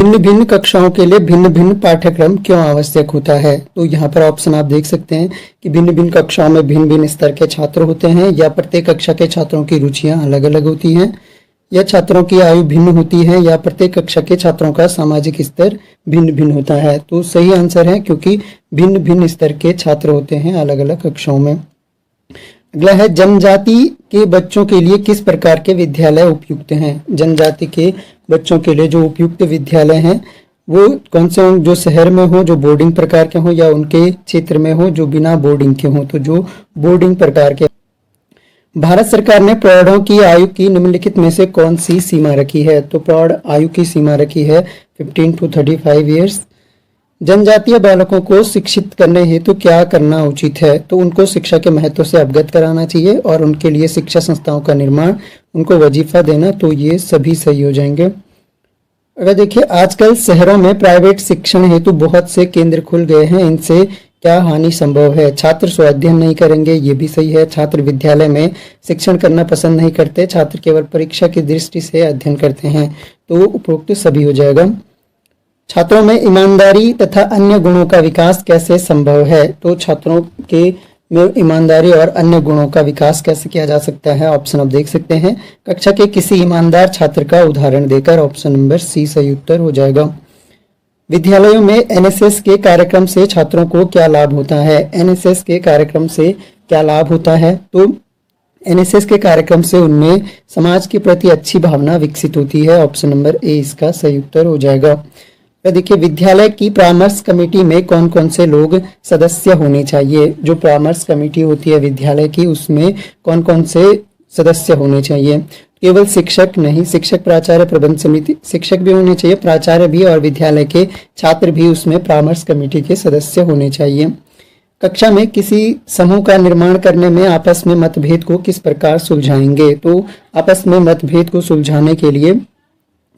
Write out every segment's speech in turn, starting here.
भिन्न भिन्न कक्षाओं के लिए भिन्न भिन्न पाठ्यक्रम क्यों आवश्यक होता है? तो यहाँ पर ऑप्शन आप देख सकते हैं कि भिन्न भिन्न कक्षाओं में भिन्न भिन्न स्तर के छात्र होते हैं, या प्रत्येक कक्षा के छात्रों की रुचियां अलग अलग होती हैं, या छात्रों की आयु भिन्न होती है, या प्रत्येक कक्षा के छात्रों का सामाजिक स्तर भिन्न भिन्न होता है। तो सही आंसर है क्योंकि भिन्न भिन्न स्तर के छात्र होते हैं अलग अलग कक्षाओं में। अगला है, जनजाति के बच्चों के लिए किस प्रकार के विद्यालय उपयुक्त हैं? जनजाति के बच्चों के लिए जो उपयुक्त विद्यालय हैं वो कौन से हों? जो शहर में हो, जो बोर्डिंग प्रकार के हों, या उनके क्षेत्र में हो जो बिना बोर्डिंग के हों। तो जो बोर्डिंग प्रकार के। भारत सरकार ने प्रौढ़ों की आयु की निम्नलिखित में से कौन सी सीमा रखी है? तो प्रौढ़ आयु की सीमा रखी है 15 to 35 ईयर्स। जनजातीय बालकों को शिक्षित करने हेतु क्या करना उचित है? तो उनको शिक्षा के महत्व से अवगत कराना चाहिए और उनके लिए शिक्षा संस्थाओं का निर्माण, उनको वजीफा देना। तो ये सभी सही हो जाएंगे। अगर देखिए, आजकल शहरों में प्राइवेट शिक्षण हेतु बहुत से केंद्र खुल गए हैं, इनसे क्या हानि संभव है? छात्र स्वाध्ययन नहीं करेंगे, ये भी सही है। छात्र विद्यालय में शिक्षण करना पसंद नहीं करते, छात्र केवल परीक्षा की दृष्टि से अध्ययन करते हैं। तो उपरोक्त सभी हो जाएगा। छात्रों में ईमानदारी तथा अन्य गुणों का विकास कैसे संभव है? तो छात्रों के में ईमानदारी और अन्य गुणों का विकास कैसे किया जा सकता है? ऑप्शन आप देख सकते हैं, कक्षा के किसी ईमानदार छात्र का उदाहरण देकर। ऑप्शन नंबर सी सही उत्तर हो जाएगा। विद्यालयों में एनएसएस के कार्यक्रम से छात्रों को क्या लाभ होता है? एनएसएस के कार्यक्रम से क्या लाभ होता है? तो एनएसएस के कार्यक्रम से उनमें समाज के प्रति अच्छी भावना विकसित होती है। ऑप्शन नंबर ए इसका सही उत्तर हो जाएगा। देखिए, विद्यालय की परामर्श कमेटी में कौन कौन से लोग सदस्य होने चाहिए? जो परामर्श कमेटी होती है विद्यालय की, उसमें कौन कौन से सदस्य होने चाहिए? केवल शिक्षक नहीं, शिक्षक, प्राचार्य, प्रबंध समिति, शिक्षक भी होने चाहिए, प्राचार्य भी, और विद्यालय के छात्र भी उसमें परामर्श कमेटी के सदस्य होने चाहिए। कक्षा में किसी समूह का निर्माण करने में आपस में मतभेद को किस प्रकार सुलझाएंगे? तो आपस में मतभेद को सुलझाने के लिए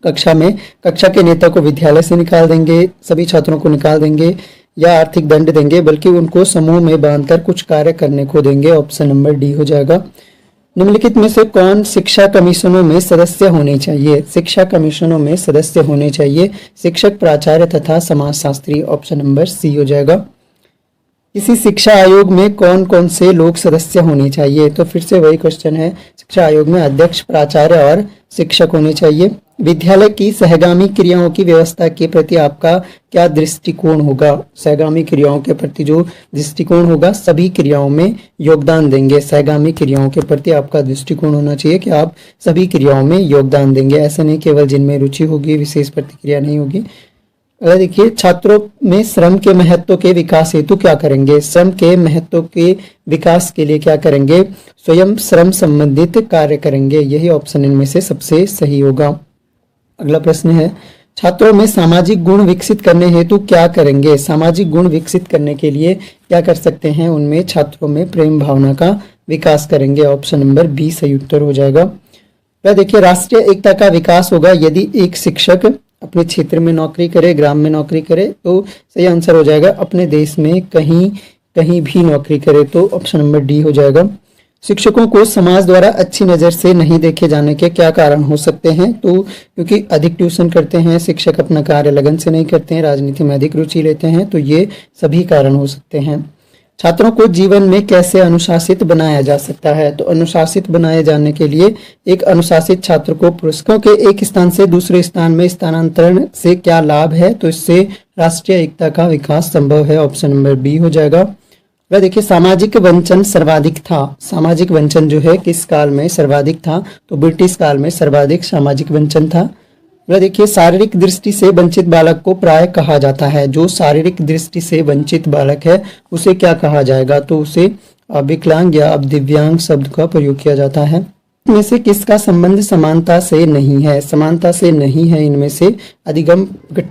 कक्षा के नेता को विद्यालय से निकाल देंगे, सभी छात्रों को निकाल देंगे, या आर्थिक दंड देंगे, बल्कि उनको समूह में बांधकर कुछ कार्य करने को देंगे। ऑप्शन नंबर डी हो जाएगा। निम्नलिखित में से कौन शिक्षा कमीशनों में सदस्य होने चाहिए? शिक्षा कमीशनों में सदस्य होने चाहिए शिक्षक, प्राचार्य तथा समाजशास्त्री। ऑप्शन नंबर सी हो जाएगा। किसी शिक्षा आयोग में कौन कौन से लोग सदस्य होने चाहिए? तो फिर से वही क्वेश्चन है, शिक्षा आयोग में अध्यक्ष, प्राचार्य और शिक्षक होने चाहिए। विद्यालय की सहगामी क्रियाओं की व्यवस्था के प्रति आपका क्या दृष्टिकोण होगा? सहगामी क्रियाओं के प्रति जो दृष्टिकोण होगा, सभी क्रियाओं में योगदान देंगे। सहगामी क्रियाओं के प्रति आपका दृष्टिकोण होना चाहिए कि आप सभी क्रियाओं में योगदान देंगे, ऐसा नहीं केवल जिनमें रुचि होगी, विशेष प्रतिक्रिया नहीं होगी। अगर देखिए, छात्रों में श्रम के महत्व के विकास हेतु क्या करेंगे? श्रम के महत्व के विकास के लिए क्या करेंगे? स्वयं श्रम संबंधित कार्य करेंगे। यही ऑप्शन इनमें से सबसे सही होगा। अगला प्रश्न है, छात्रों में सामाजिक गुण विकसित करने हेतु क्या करेंगे? सामाजिक गुण विकसित करने के लिए क्या कर सकते हैं? उनमें छात्रों में प्रेम भावना का विकास करेंगे। ऑप्शन नंबर बी सही उत्तर हो जाएगा। वह देखिए, राष्ट्रीय एकता का विकास होगा यदि एक शिक्षक अपने क्षेत्र में नौकरी करे, ग्राम में नौकरी करे। तो सही आंसर हो जाएगा अपने देश में कहीं भी नौकरी करे। तो ऑप्शन नंबर डी हो जाएगा। शिक्षकों को समाज द्वारा अच्छी नज़र से नहीं देखे जाने के क्या कारण हो सकते हैं? तो क्योंकि अधिक ट्यूशन करते हैं, शिक्षक अपना कार्य लगन से नहीं करते हैं, राजनीति में अधिक रुचि लेते हैं। तो ये सभी कारण हो सकते हैं। छात्रों को जीवन में कैसे अनुशासित बनाया जा सकता है? तो अनुशासित बनाए जाने के लिए एक अनुशासित छात्र को पुरस्कारों के एक स्थान से दूसरे स्थान में स्थानांतरण से क्या लाभ है? तो इससे राष्ट्रीय एकता का विकास संभव है। ऑप्शन नंबर बी हो जाएगा। वह देखिए, सामाजिक वंचन सर्वाधिक था। सामाजिक वंचन जो है किस काल में सर्वाधिक था? तो ब्रिटिश काल में सर्वाधिक सामाजिक वंचन था। वह देखिए, शारीरिक दृष्टि से वंचित बालक को प्राय कहा जाता है। जो शारीरिक दृष्टि से वंचित बालक है उसे क्या कहा जाएगा? तो उसे विकलांग या दिव्यांग शब्द का प्रयोग किया जाता है। इनमें से किसका संबंध समानता से नहीं है? समानता से नहीं है इनमें से अधिगम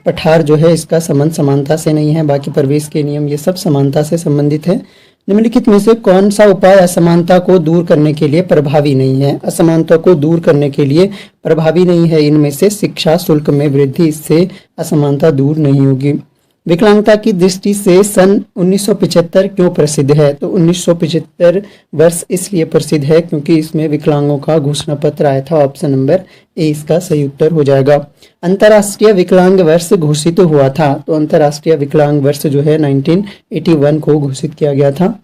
पठार जो है, इसका संबंध समानता से नहीं है। बाकी प्रवेश के नियम ये सब समानता से संबंधित है। निम्नलिखित में से कौन सा उपाय असमानता को दूर करने के लिए प्रभावी नहीं है? असमानता को दूर करने के लिए प्रभावी नहीं है इनमें से शिक्षा शुल्क में वृद्धि, इससे असमानता दूर नहीं होगी। विकलांगता की दृष्टि से सन 1975 क्यों प्रसिद्ध है? तो 1975 वर्ष इसलिए प्रसिद्ध है क्योंकि इसमें विकलांगों का घोषणा पत्र आया था। ऑप्शन नंबर ए इसका सही उत्तर हो जाएगा। अंतर्राष्ट्रीय विकलांग वर्ष घोषित हुआ था, तो अंतर्राष्ट्रीय विकलांग वर्ष जो है 1981 को घोषित किया गया था।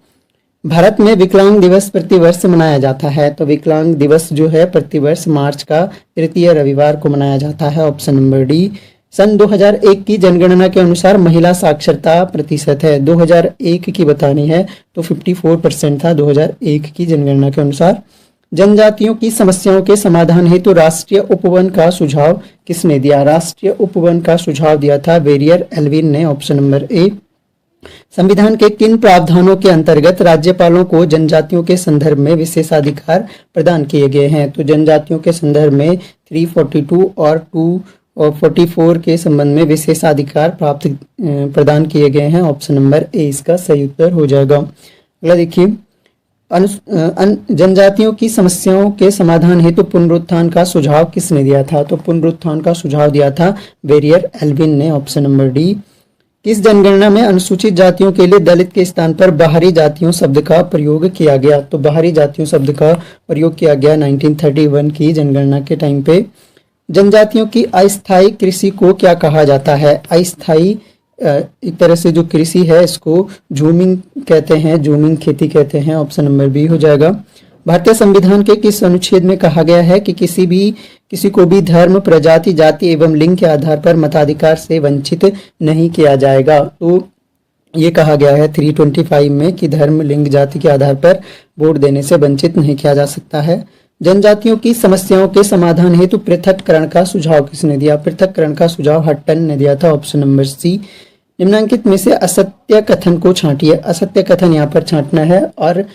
भारत में विकलांग दिवस प्रतिवर्ष मनाया जाता है, तो विकलांग दिवस जो है प्रतिवर्ष मार्च का तृतीय रविवार को मनाया जाता है। Option number D. सन 2001 की जनगणना के अनुसार महिला साक्षरता प्रतिशत है, 2001 की बतानी है तो 54% था 2001 की जनगणना के अनुसार। जनजातियों की समस्याओं के समाधान हेतु राष्ट्रीय उपवन का सुझाव किसने दिया? राष्ट्रीय उपवन का सुझाव दिया था वेरियर एल्विन ने। Option number A. संविधान के किन प्रावधानों के अंतर्गत राज्यपालों को जनजातियों के संदर्भ में विशेषाधिकार प्रदान किए गए हैं? तो जनजातियों के संदर्भ में 342 और 244 के संबंध में विशेषाधिकार प्रदान किए गए हैं। ऑप्शन नंबर ए इसका सही उत्तर हो जाएगा। अगला देखिए, जनजातियों की समस्याओं के समाधान हेतु पुनरुत्थान का सुझाव किसने दिया था? तो पुनरुत्थान का सुझाव दिया था वेरियर एल्विन ने। Option number D. किस जनगणना में अनुसूचित जातियों के लिए दलित के स्थान पर बाहरी जातियों शब्द का प्रयोग किया गया? तो बाहरी जातियों शब्द का प्रयोग किया गया 1931 की जनगणना के टाइम पे। जनजातियों की अस्थायी कृषि को क्या कहा जाता है? अस्थायी एक तरह से जो कृषि है इसको झूमिंग कहते हैं, झूमिंग खेती कहते हैं। ऑप्शन नंबर बी हो जाएगा। भारतीय संविधान के किस अनुच्छेद में कहा गया है कि किसी को भी धर्म, प्रजाति, जाति एवं लिंग के आधार पर मताधिकार से वंचित नहीं किया जाएगा? तो ये कहा गया है 325 में कि धर्म, लिंग, जाति के आधार पर वोट देने से वंचित नहीं किया जा सकता है। जनजातियों की समस्याओं के समाधान हेतु पृथक्करण का सुझाव किसने दिया? पृथक्करण का सुझाव हट्टन ने दिया था। Option number C. निम्नलिखित में से असत्य कथन को छांटिए। असत्य कथन यहाँ पर छांटना है। और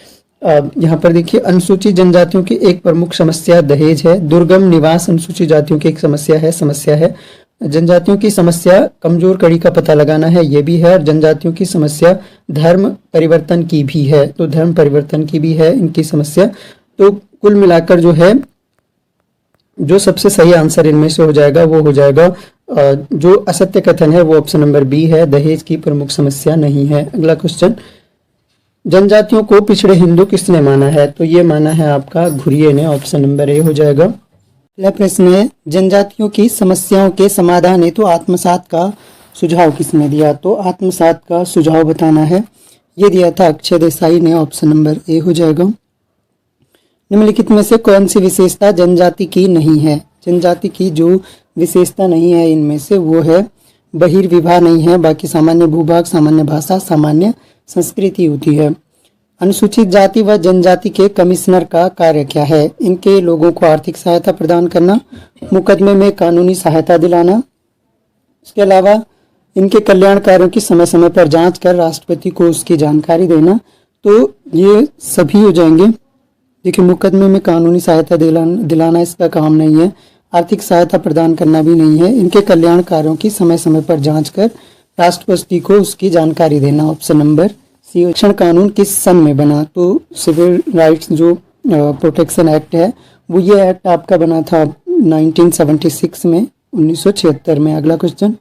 यहाँ पर देखिए, अनुसूचित जनजातियों की एक प्रमुख समस्या दहेज है। दुर्गम निवास अनुसूचित जातियों की एक समस्या है। जनजातियों की समस्या कमजोर कड़ी का पता लगाना है, ये भी है। और जनजातियों की समस्या धर्म परिवर्तन की भी है, तो धर्म परिवर्तन की भी है इनकी समस्या। तो कुल मिलाकर जो है, जो सबसे सही आंसर इनमें से हो जाएगा वो हो जाएगा जो असत्य कथन है वो ऑप्शन नंबर बी है, दहेज की प्रमुख समस्या नहीं है। अगला क्वेश्चन, जनजातियों को पिछड़े हिंदू किसने माना है? तो ये माना है आपका घुरिये ने। ऑप्शन नंबर ए हो जाएगा। अगला प्रश्न है, जनजातियों की समस्याओं के समाधान हेतु आत्मसात का सुझाव किसने दिया? तो आत्मसात का सुझाव बताना है, ये दिया था अक्षय देसाई ने। ऑप्शन नंबर ए हो जाएगा। निम्नलिखित में से कौन सी विशेषता जनजाति की नहीं है? जनजाति की जो विशेषता नहीं है इनमें से वो है बहिर्विवाह नहीं है, बाकी सामान्य भूभाग, सामान्य भाषा, सामान्य संस्कृति होती है। अनुसूचित जाति व जनजाति के कमिश्नर का कार्य क्या है? इनके लोगों को आर्थिक सहायता प्रदान करना, मुकदमे में कानूनी सहायता दिलाना, इसके अलावा इनके कल्याण कार्यों की समय समय पर जांच कर राष्ट्रपति को उसकी जानकारी देना। तो ये सभी हो जाएंगे। देखिए, मुकदमे में कानूनी सहायता दिलाना इसका काम नहीं है, आर्थिक सहायता प्रदान करना भी नहीं है। इनके कल्याण कार्यों की समय समय पर जांच कर राष्ट्रपति को उसकी जानकारी देना। Option number C. आरक्षण कानून किस सन में बना? तो सिविल राइट्स जो प्रोटेक्शन एक्ट है वो ये एक्ट आपका बना था 1976 में, 1976 में। अगला क्वेश्चन,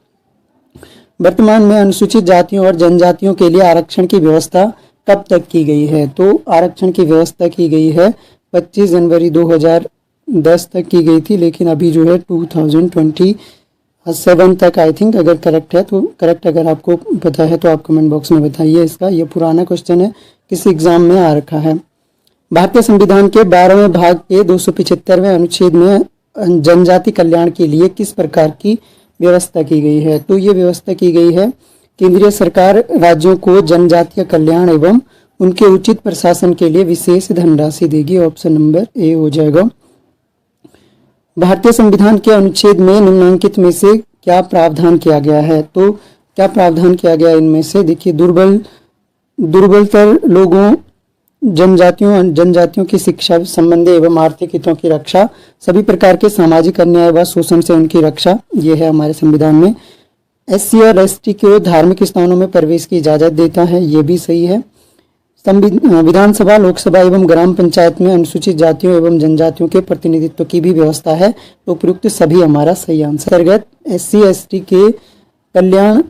वर्तमान में अनुसूचित जातियों और जनजातियों के लिए आरक्षण की व्यवस्था कब तक की गई है? तो आरक्षण की व्यवस्था की गई है 25 जनवरी 2010 तक की गई थी, लेकिन अभी जो है 2027 तक आई थिंक, अगर करेक्ट है तो करेक्ट, अगर आपको पता है तो आप कमेंट बॉक्स में बताइए इसका। ये पुराना क्वेश्चन है, किस एग्जाम में आ रखा है। भारतीय संविधान के 12वें भाग के 275वें अनुच्छेद में जनजाति कल्याण के लिए किस प्रकार की व्यवस्था की गई है? तो ये व्यवस्था की गई है, केंद्रीय सरकार राज्यों को जनजातीय कल्याण एवं उनके उचित प्रशासन के लिए विशेष धनराशि देगी। ऑप्शन नंबर ए हो जाएगा। भारतीय संविधान के अनुच्छेद में निम्नलिखित में से क्या प्रावधान किया गया है? तो क्या प्रावधान किया गया इनमें से? देखिए, दुर्बलतर लोगों, जनजातियों की शिक्षा संबंधी एवं आर्थिक हितों की रक्षा, सभी प्रकार के सामाजिक अन्याय व शोषण से उनकी रक्षा, ये है हमारे संविधान में। SC और ST को धार्मिक स्थानों में प्रवेश की इजाजत देता है, ये भी सही है। विधानसभा, लोकसभा एवं ग्राम पंचायत में अनुसूचित जातियों एवं जनजातियों के प्रतिनिधित्व की भी व्यवस्था है। तो उपयुक्त सभी हमारा सही आंसर। अंतर्गत SC ST के कल्याण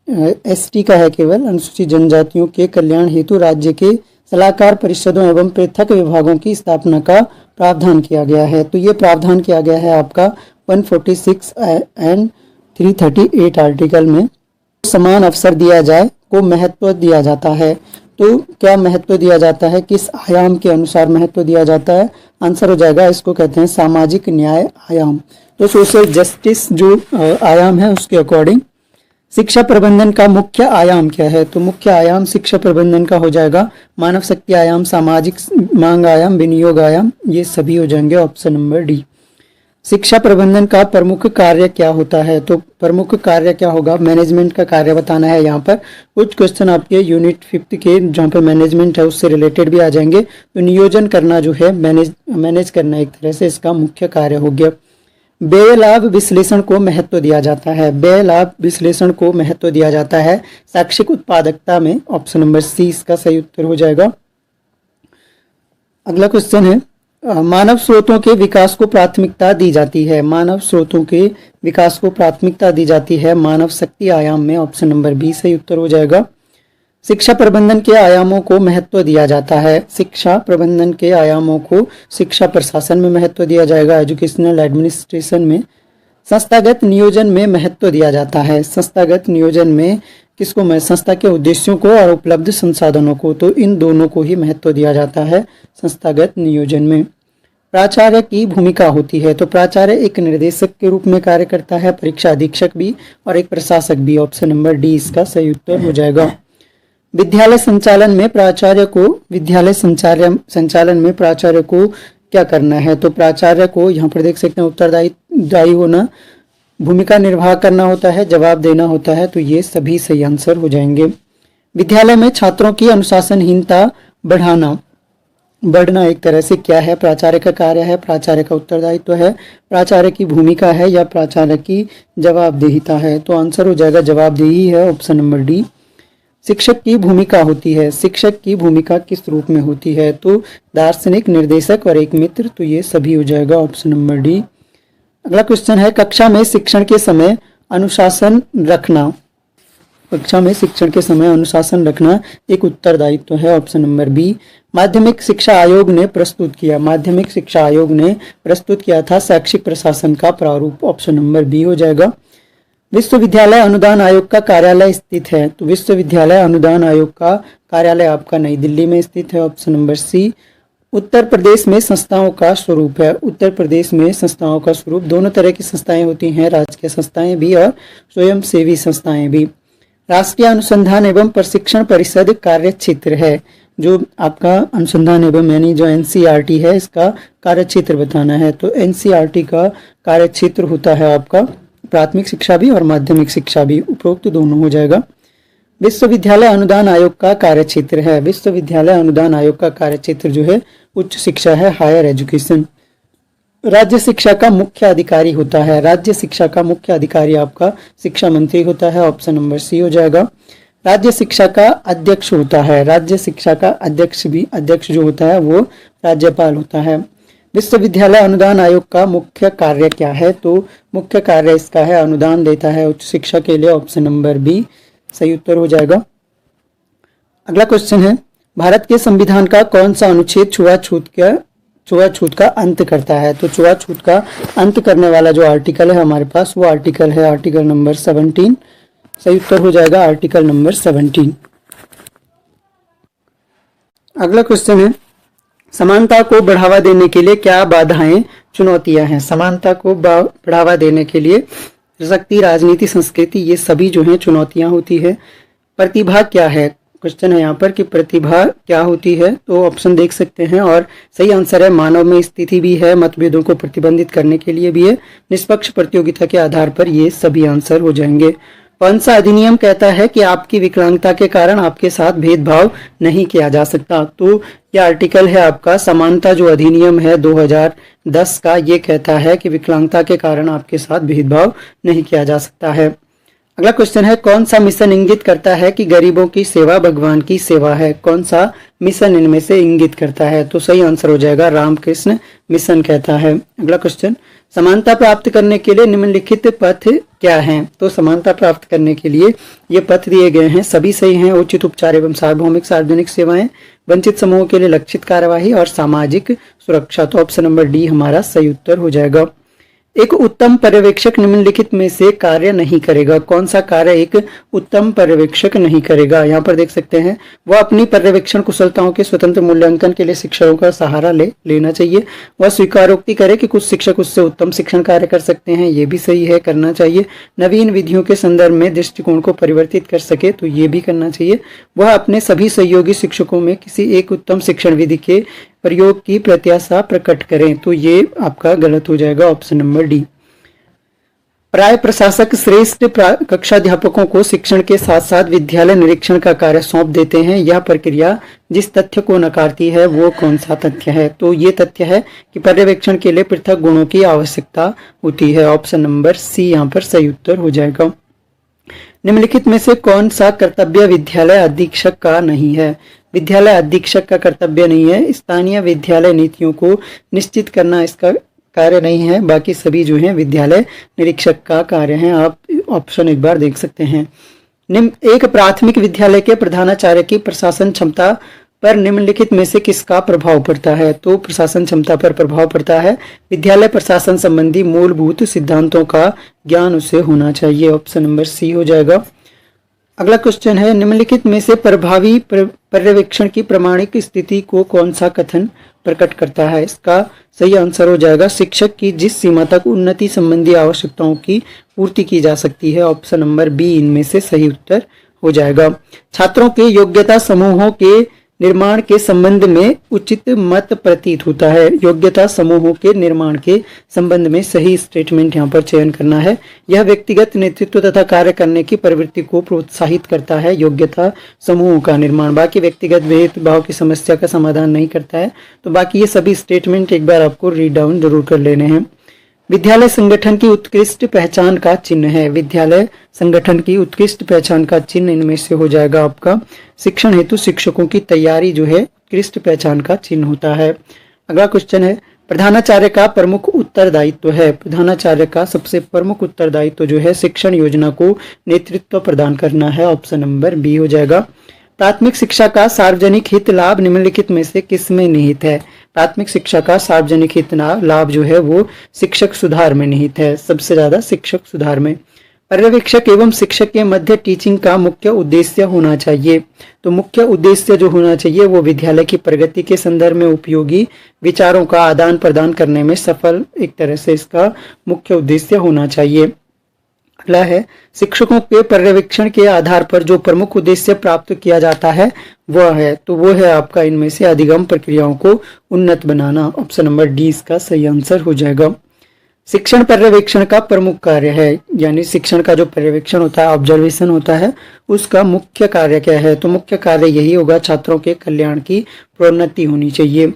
एसटी का है केवल, अनुसूचित जनजातियों के कल्याण हेतु राज्य के सलाहकार परिषदों एवं पृथक विभागों की स्थापना का प्रावधान किया गया है। तो ये प्रावधान किया गया है आपका 146 एंड 338 आर्टिकल में। समान अवसर दिया जाए को महत्व दिया जाता है। तो क्या महत्व दिया जाता है, किस आयाम के अनुसार महत्व दिया जाता है? आंसर हो जाएगा, इसको कहते हैं सामाजिक न्याय आयाम। तो सोशल जस्टिस जो आयाम है उसके अकॉर्डिंग। शिक्षा प्रबंधन का मुख्य आयाम क्या है? तो मुख्य आयाम शिक्षा प्रबंधन का हो जाएगा मानव शक्ति आयाम, सामाजिक मांग आयाम, विनियोग आयाम, ये सभी हो जाएंगे ऑप्शन नंबर डी। शिक्षा प्रबंधन का प्रमुख कार्य क्या होता है? तो प्रमुख कार्य क्या होगा? मैनेजमेंट का कार्य बताना है। यहाँ पर कुछ क्वेश्चन आपके यूनिट 5 के जहाँ पर मैनेजमेंट है उससे रिलेटेड भी आ जाएंगे। तो नियोजन करना जो है, मैनेज करना एक तरह से इसका मुख्य कार्य हो गया। व्यय लाभ विश्लेषण को महत्व दिया जाता है। व्यय लाभ विश्लेषण को महत्व दिया जाता है शैक्षिक उत्पादकता में। ऑप्शन नंबर सी इसका सही उत्तर हो जाएगा। अगला क्वेश्चन है, मानव स्रोतों के विकास को प्राथमिकता दी जाती है। मानव स्रोतों के विकास को प्राथमिकता दी जाती है मानव शक्ति आयाम में। ऑप्शन नंबर बी सही उत्तर हो जाएगा। शिक्षा प्रबंधन के आयामों को महत्व दिया जाता है। शिक्षा प्रबंधन के आयामों को शिक्षा प्रशासन में महत्व दिया जाएगा, एजुकेशनल एडमिनिस्ट्रेशन में। संस्थागत नियोजन में महत्व दिया जाता है। संस्थागत नियोजन में किसको? मैं संस्था के उद्देश्यों को और उपलब्ध संसाधनों को, तो इन दोनों को ही महत्व दिया जाता है संस्थागत नियोजन में। प्राचार्य की भूमिका होती है। तो प्राचार्य एक निर्देशक के रूप में कार्य करता है, परीक्षा अधीक्षक भी और एक प्रशासक भी। ऑप्शन नंबर डी इसका सही उत्तर हो जाएगा। विद्यालय संचालन में प्राचार्य को क्या करना है? तो प्राचार्य को यहाँ पर देख सकते हैं उत्तरदायी होना, भूमिका निर्वाह करना होता है, जवाब देना होता है। तो ये सभी सही आंसर हो जाएंगे। विद्यालय में छात्रों की अनुशासनहीनता बढ़ना एक तरह से क्या है? प्राचार्य का कार्य है, प्राचार्य का उत्तरदायित्व है, प्राचार्य की भूमिका है या प्राचार्य की जवाबदेहिता है? तो आंसर हो जाएगा जवाबदेही है, ऑप्शन नंबर डी। शिक्षक की भूमिका होती है। शिक्षक की भूमिका किस रूप में होती है? तो दार्शनिक, निर्देशक और एक मित्र। तो ये सभी हो जाएगा, ऑप्शन नंबर डी। अगला क्वेश्चन है, कक्षा में शिक्षण के समय अनुशासन रखना। कक्षा में शिक्षण के समय अनुशासन रखना एक उत्तरदायित्व है, ऑप्शन नंबर बी। माध्यमिक शिक्षा आयोग ने प्रस्तुत किया। माध्यमिक शिक्षा आयोग ने प्रस्तुत किया था शैक्षिक प्रशासन का प्रारूप। ऑप्शन नंबर बी हो जाएगा। विश्वविद्यालय अनुदान आयोग का कार्यालय स्थित है। तो विश्वविद्यालय अनुदान आयोग का कार्यालय आपका नई दिल्ली में स्थित है। ऑप्शन नंबर सी। उत्तर प्रदेश में संस्थाओं का स्वरूप है। उत्तर प्रदेश में संस्थाओं का स्वरूप, दोनों तरह की संस्थाएं होती हैं, राजकीय संस्थाएं भी और स्वयं सेवी संस्थाएं भी। राष्ट्रीय अनुसंधान एवं प्रशिक्षण परिषद कार्य क्षेत्र है। जो आपका अनुसंधान एवं यानी जो एनसीईआरटी है, इसका कार्य क्षेत्र बताना है। तो एनसीईआरटी का कार्य क्षेत्र होता है आपका प्राथमिक शिक्षा भी और माध्यमिक शिक्षा भी, उपरोक्त दोनों हो जाएगा। विश्वविद्यालय अनुदान आयोग का कार्य क्षेत्र है। विश्वविद्यालय अनुदान आयोग का कार्य क्षेत्र जो है उच्च शिक्षा है, हायर एजुकेशन। राज्य शिक्षा का मुख्य अधिकारी होता है। राज्य शिक्षा का मुख्य अधिकारी आपका शिक्षा मंत्री होता है। ऑप्शन नंबर सी हो जाएगा। राज्य शिक्षा का अध्यक्ष होता है। राज्य शिक्षा का अध्यक्ष जो होता है वो राज्यपाल होता है। विश्वविद्यालय अनुदान आयोग का मुख्य कार्य क्या है? तो मुख्य कार्य इसका है अनुदान देता है उच्च शिक्षा के लिए। ऑप्शन नंबर बी सही उत्तर हो जाएगा। अगला क्वेश्चन है, भारत के संविधान का कौन सा अनुच्छेद छुआछूत का अंत करता है? तो छुआछूत का अंत करने वाला जो आर्टिकल है हमारे पास वो आर्टिकल है आर्टिकल नंबर 17। सही उत्तर हो जाएगा आर्टिकल नंबर 17। अगला क्वेश्चन है, समानता को बढ़ावा देने के लिए क्या बाधाएं, चुनौतियां हैं? समानता को बढ़ावा देने के लिए शक्ति, राजनीति, संस्कृति, ये सभी जो है चुनौतियां होती है। प्रतिभा क्या है? क्वेश्चन है यहाँ पर कि प्रतिभा क्या होती है? तो ऑप्शन देख सकते हैं और सही आंसर है मानव में स्थिति भी है, मतभेदों को प्रतिबंधित करने के लिए भी है, निष्पक्ष प्रतियोगिता के आधार पर, ये सभी आंसर हो जाएंगे। कौन सा अधिनियम कहता है कि आपकी विकलांगता के कारण आपके साथ भेदभाव नहीं किया जा सकता? तो यह आर्टिकल है आपका समानता जो अधिनियम है 2010 का, ये कहता है कि विकलांगता के कारण आपके साथ भेदभाव नहीं किया जा सकता है। अगला क्वेश्चन है, कौन सा मिशन इंगित करता है कि गरीबों की सेवा भगवान की सेवा है? कौन सा मिशन इनमें से इंगित करता है? तो सही आंसर हो जाएगा रामकृष्ण मिशन कहता है। अगला क्वेश्चन, समानता प्राप्त करने के लिए निम्नलिखित पथ क्या हैं? तो समानता प्राप्त करने के लिए ये पथ दिए गए हैं, सभी सही हैं। उचित उपचार एवं सार्वभौमिक सार्वजनिक सेवाएं, वंचित समूहों के लिए लक्षित कार्यवाही और सामाजिक सुरक्षा। तो ऑप्शन नंबर डी हमारा सही उत्तर हो जाएगा। एक उत्तम पर्यवेक्षक निम्नलिखित में से कार्य नहीं करेगा। कौन सा कार्य एक उत्तम पर्यवेक्षक नहीं करेगा? यहाँ पर देख सकते हैं, वह अपनी पर्यवेक्षण कुशलताओं के स्वतंत्र मूल्यांकन के लिए शिक्षकों का सहारा लेना चाहिए। वह स्वीकारोक्ति करे कि कुछ शिक्षक उससे उत्तम शिक्षण कार्य कर सकते हैं, ये भी सही है, करना चाहिए। नवीन विधियों के संदर्भ में दृष्टिकोण को परिवर्तित कर सके, तो ये भी करना चाहिए। वह अपने सभी सहयोगी शिक्षकों में किसी एक उत्तम शिक्षण विधि के प्रयोग की प्रत्याशा प्रकट करें, तो ये आपका गलत हो जाएगा, ऑप्शन नंबर डी। प्राय प्रशासक श्रेष्ठ कक्षाध्यापकों को शिक्षण के साथ साथ विद्यालय निरीक्षण का कार्य सौंप देते हैं। यह प्रक्रिया जिस तथ्य को नकारती है वो कौन सा तथ्य है? तो ये तथ्य है कि पर्यवेक्षण के लिए पृथक गुणों की आवश्यकता होती है। ऑप्शन नंबर सी यहाँ पर सही उत्तर हो जाएगा। निम्नलिखित में से कौन सा कर्तव्य विद्यालय अधीक्षक का नहीं है? विद्यालय अधीक्षक का कर्तव्य नहीं है। स्थानीय विद्यालय नीतियों को निश्चित करना इसका कार्य नहीं है। बाकी सभी जो है विद्यालय निरीक्षक का कार्य है। आप ऑप्शन एक बार देख सकते हैं। एक प्राथमिक विद्यालय के प्रधानाचार्य की प्रशासन क्षमता पर निम्नलिखित में से किसका प्रभाव पड़ता है? तो प्रशासन क्षमता पर प्रभाव पड़ता है। विद्यालय प्रशासन संबंधी मूलभूत सिद्धांतों का ज्ञान उसे होना चाहिए। ऑप्शन नंबर सी हो जाएगा। अगला क्वेश्चन है, निम्नलिखित में से प्रभावी पर्यवेक्षण की प्रमाणिक स्थिति को कौन सा कथन प्रकट करता है? इसका सही आंसर हो जाएगा, शिक्षक की जिस सीमा तक उन्नति संबंधी आवश्यकताओं की पूर्ति की जा सकती है। ऑप्शन नंबर बी इनमें से सही उत्तर हो जाएगा। छात्रों के योग्यता समूहों के निर्माण के संबंध में उचित मत प्रतीत होता है। योग्यता समूहों के निर्माण के संबंध में सही स्टेटमेंट यहाँ पर चयन करना है। यह व्यक्तिगत नेतृत्व तथा कार्य करने की प्रवृत्ति को प्रोत्साहित करता है। योग्यता समूहों का निर्माण, बाकी व्यक्तिगत भेदभाव की समस्या का समाधान नहीं करता है। तो बाकी ये सभी स्टेटमेंट एक बार आपको रीड डाउन जरूर कर लेने हैं। विद्यालय संगठन की उत्कृष्ट पहचान का चिन्ह है। विद्यालय संगठन की उत्कृष्ट पहचान का चिन्ह इनमें से हो जाएगा आपका शिक्षण हेतु शिक्षकों की तैयारी जो है उत्कृष्ट पहचान का चिन्ह होता है। अगला क्वेश्चन है, प्रधानाचार्य का प्रमुख उत्तरदायित्व है। प्रधानाचार्य का सबसे प्रमुख उत्तरदायित्व जो है शिक्षण योजना को नेतृत्व प्रदान करना है। ऑप्शन नंबर बी हो जाएगा। प्राथमिक शिक्षा का सार्वजनिक हित लाभ निम्नलिखित में से किसमें निहित है? प्राथमिक शिक्षा का सार्वजनिक हित लाभ जो है वो शिक्षक सुधार में निहित है, सबसे ज्यादा शिक्षक सुधार में। पर्यवेक्षक एवं शिक्षक के मध्य टीचिंग का मुख्य उद्देश्य होना चाहिए। तो मुख्य उद्देश्य जो होना चाहिए वो विद्यालय की प्रगति के संदर्भ में उपयोगी विचारों का आदान प्रदान करने में सफल, एक तरह से इसका मुख्य उद्देश्य होना चाहिए। अगला है, शिक्षकों के पर्यवेक्षण के आधार पर जो प्रमुख उद्देश्य प्राप्त किया जाता है वह है, तो वो है आपका इनमें से अधिगम प्रक्रियाओं को उन्नत बनाना। ऑप्शन नंबर डी इसका सही आंसर हो जाएगा। शिक्षण पर्यवेक्षण का प्रमुख कार्य है, यानी शिक्षण का जो पर्यवेक्षण होता है, ऑब्जर्वेशन होता है, उसका मुख्य कार्य क्या है? तो मुख्य कार्य यही होगा, छात्रों के कल्याण की प्रोन्नति होनी चाहिए।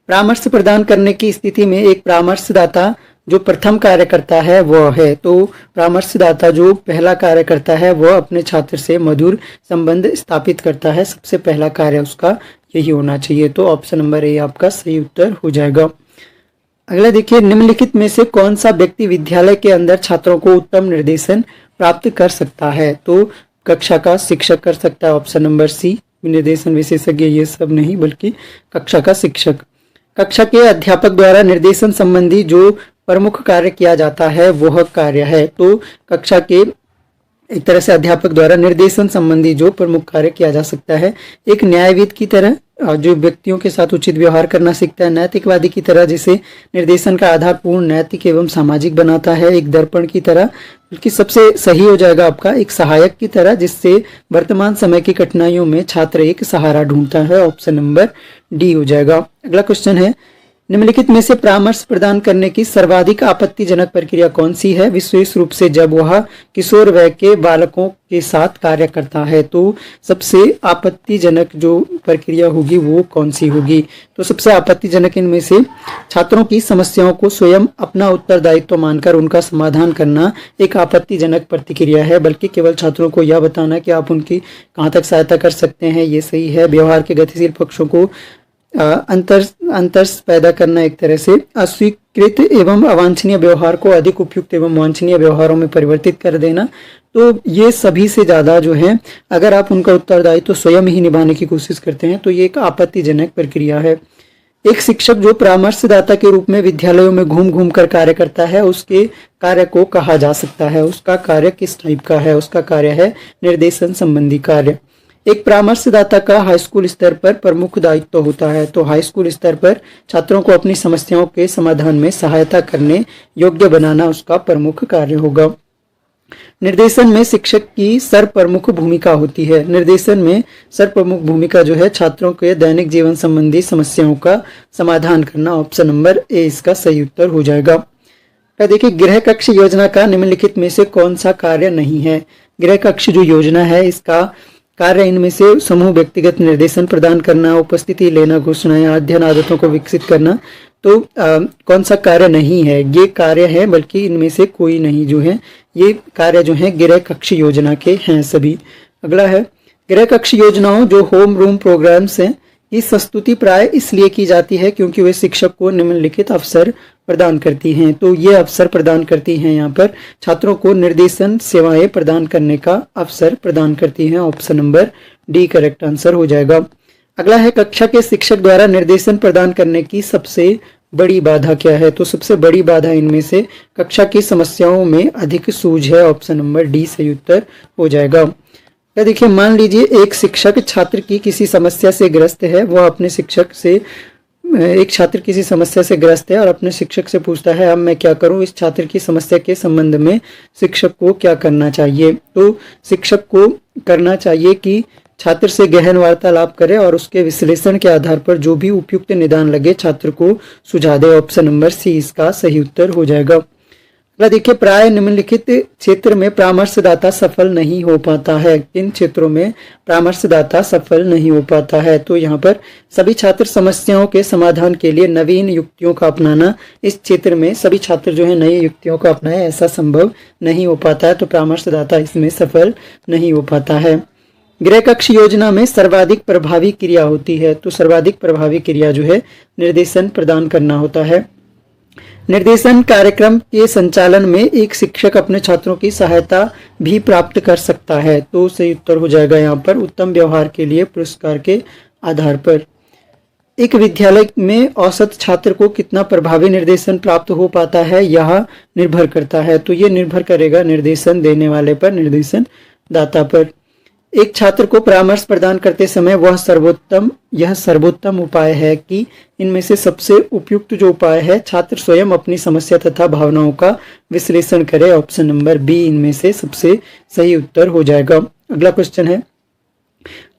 परामर्श प्रदान करने की स्थिति में एक परामर्शदाता जो प्रथम कार्य करता है वह है, तो परामर्शदाता जो पहला कार्य करता है वह अपने छात्र से मधुर संबंध स्थापित करता है। सबसे पहला कार्य उसका यही होना चाहिए। तो ऑप्शन नंबर ए आपका सही उत्तर हो जाएगा। अगला देखिए, निम्नलिखित में से कौन सा व्यक्ति विद्यालय के अंदर छात्रों को उत्तम निर्देशन प्राप्त कर सकता है? तो कक्षा का शिक्षक कर सकता है। Option number C. निर्देशन विशेषज्ञ ये सब नहीं, बल्कि कक्षा का शिक्षक। कक्षा के अध्यापक द्वारा निर्देशन संबंधी जो प्रमुख कार्य किया जाता है वह कार्य है, तो कक्षा के एक तरह से अध्यापक द्वारा निर्देशन संबंधी जो प्रमुख कार्य किया जा सकता है, एक न्यायविद की तरह जो व्यक्तियों के साथ उचित व्यवहार करना सीखता है, नैतिकवादी की तरह जिसे निर्देशन का आधार पूर्ण नैतिक एवं सामाजिक बनाता है, एक दर्पण की तरह, बल्कि सबसे सही हो जाएगा आपका एक सहायक की तरह जिससे वर्तमान समय की कठिनाइयों में छात्र एक सहारा ढूंढता है। ऑप्शन नंबर डी हो जाएगा। अगला क्वेश्चन है, निम्नलिखित में से परामर्श प्रदान करने की सर्वाधिक आपत्तिजनक प्रक्रिया कौन सी है, विशेष रूप से जब वह किशोर वय के बालकों के साथ कार्य करता है। तो सबसे आपत्तिजनक जो प्रक्रिया होगी वो कौन सी होगी? तो सबसे आपत्तिजनक इनमें से छात्रों की समस्याओं को स्वयं अपना उत्तरदायित्व मानकर उनका समाधान करना एक आपत्तिजनक प्रतिक्रिया है, बल्कि केवल छात्रों को यह बताना कि आप उनकी कहाँ तक सहायता कर सकते हैं ये सही है। व्यवहार के गतिशील पक्षों को अंतर पैदा करना, एक तरह से अस्वीकृत एवं अवांछनीय व्यवहार को अधिक उपयुक्त एवं वांछनीय व्यवहारों में परिवर्तित कर देना। तो ये सभी से ज़्यादा जो है, अगर आप उनका उत्तरदायित्व तो स्वयं ही निभाने की कोशिश करते हैं तो ये एक आपत्तिजनक प्रक्रिया है। एक शिक्षक जो परामर्शदाता के रूप में विद्यालयों में घूम घूम कर कार्य करता है, उसके कार्य को कहा जा सकता है। उसका कार्य किस टाइप का है? उसका कार्य है निर्देशन संबंधी कार्य। एक परामर्शदाता का हाई स्कूल स्तर पर प्रमुख दायित्व होता है। तो हाई स्कूल स्तर पर छात्रों को अपनी समस्याओं के समाधान में सहायता करने योग्य बनाना उसका प्रमुख कार्य होगा। निर्देशन में शिक्षक की सर्वप्रमुख भूमिका होती है। निर्देशन में सर्वप्रमुख भूमिका जो है छात्रों के दैनिक जीवन संबंधी समस्याओं का समाधान करना। ऑप्शन नंबर ए इसका सही उत्तर हो जाएगा। तो देखिए, गृह कक्ष योजना का निम्नलिखित में से कौन सा कार्य नहीं है? गृह कक्ष जो योजना है इसका कार्य इनमें से समूह व्यक्तिगत निर्देशन प्रदान करना, उपस्थिति लेना, घोषणाएं, अध्ययन आदतों को विकसित करना। तो कौन सा कार्य नहीं है? ये कार्य है, बल्कि इनमें से कोई नहीं जो है ये कार्य जो है गृह कक्ष योजना के हैं सभी। अगला है, गृह कक्ष योजनाओं जो होम रूम प्रोग्राम्स हैं की प्रस्तुति प्राय इसलिए की जाती है क्योंकि वे शिक्षक को निम्नलिखित अवसर प्रदान करती हैं। तो ये अवसर प्रदान करती हैं, यहाँ पर छात्रों को निर्देशन सेवाएं प्रदान करने का अवसर प्रदान करती हैं। Option number D correct answer हो जाएगा। अगला है, कक्षा के शिक्षक द्वारा निर्देशन प्रदान करने की सबसे बड़ी बाधा क्या है? तो सबसे बड़ी बाधा इनमें से कक्षा की समस्याओं में अधिक सूझ है। ऑप्शन नंबर डी सही उत्तर हो जाएगा। या देखिए, मान लीजिए एक शिक्षक छात्र की किसी समस्या से ग्रस्त है, वह अपने शिक्षक से एक छात्र किसी समस्या से ग्रस्त है और अपने शिक्षक से पूछता है अब मैं क्या करूं, इस छात्र की समस्या के संबंध में शिक्षक को क्या करना चाहिए? तो शिक्षक को करना चाहिए कि छात्र से गहन वार्तालाप करे और उसके विश्लेषण के आधार पर जो भी उपयुक्त निदान लगे छात्र को सुझा दे। ऑप्शन नंबर सी इसका सही उत्तर हो जाएगा। देखिए, प्राय निम्नलिखित क्षेत्र में परामर्शदाता सफल नहीं हो पाता है। किन क्षेत्रों में परामर्शदाता सफल नहीं हो पाता है? तो यहाँ पर सभी छात्र समस्याओं के समाधान के लिए नवीन युक्तियों का अपनाना, इस क्षेत्र में सभी छात्र जो है नई युक्तियों का अपनाएं, ऐसा संभव नहीं हो पाता है। तो परामर्शदाता इसमें सफल नहीं हो पाता है। गृह कक्ष योजना में सर्वाधिक प्रभावी क्रिया होती है। तो सर्वाधिक प्रभावी क्रिया जो है निर्देशन प्रदान करना होता है। निर्देशन कार्यक्रम के संचालन में एक शिक्षक अपने छात्रों की सहायता भी प्राप्त कर सकता है। तो सही उत्तर हो जाएगा यहाँ पर उत्तम व्यवहार के लिए पुरस्कार के आधार पर। एक विद्यालय में औसत छात्र को कितना प्रभावी निर्देशन प्राप्त हो पाता है, यह निर्भर करता है। तो ये निर्भर करेगा निर्देशन देने वाले पर, निर्देशन दाता पर। एक छात्र को परामर्श प्रदान करते समय यह सर्वोत्तम उपाय है कि इनमें से सबसे उपयुक्त जो उपाय है छात्र स्वयं अपनी समस्या तथा भावनाओं का विश्लेषण करे। ऑप्शन नंबर बी इनमें से सबसे सही उत्तर हो जाएगा। अगला क्वेश्चन है,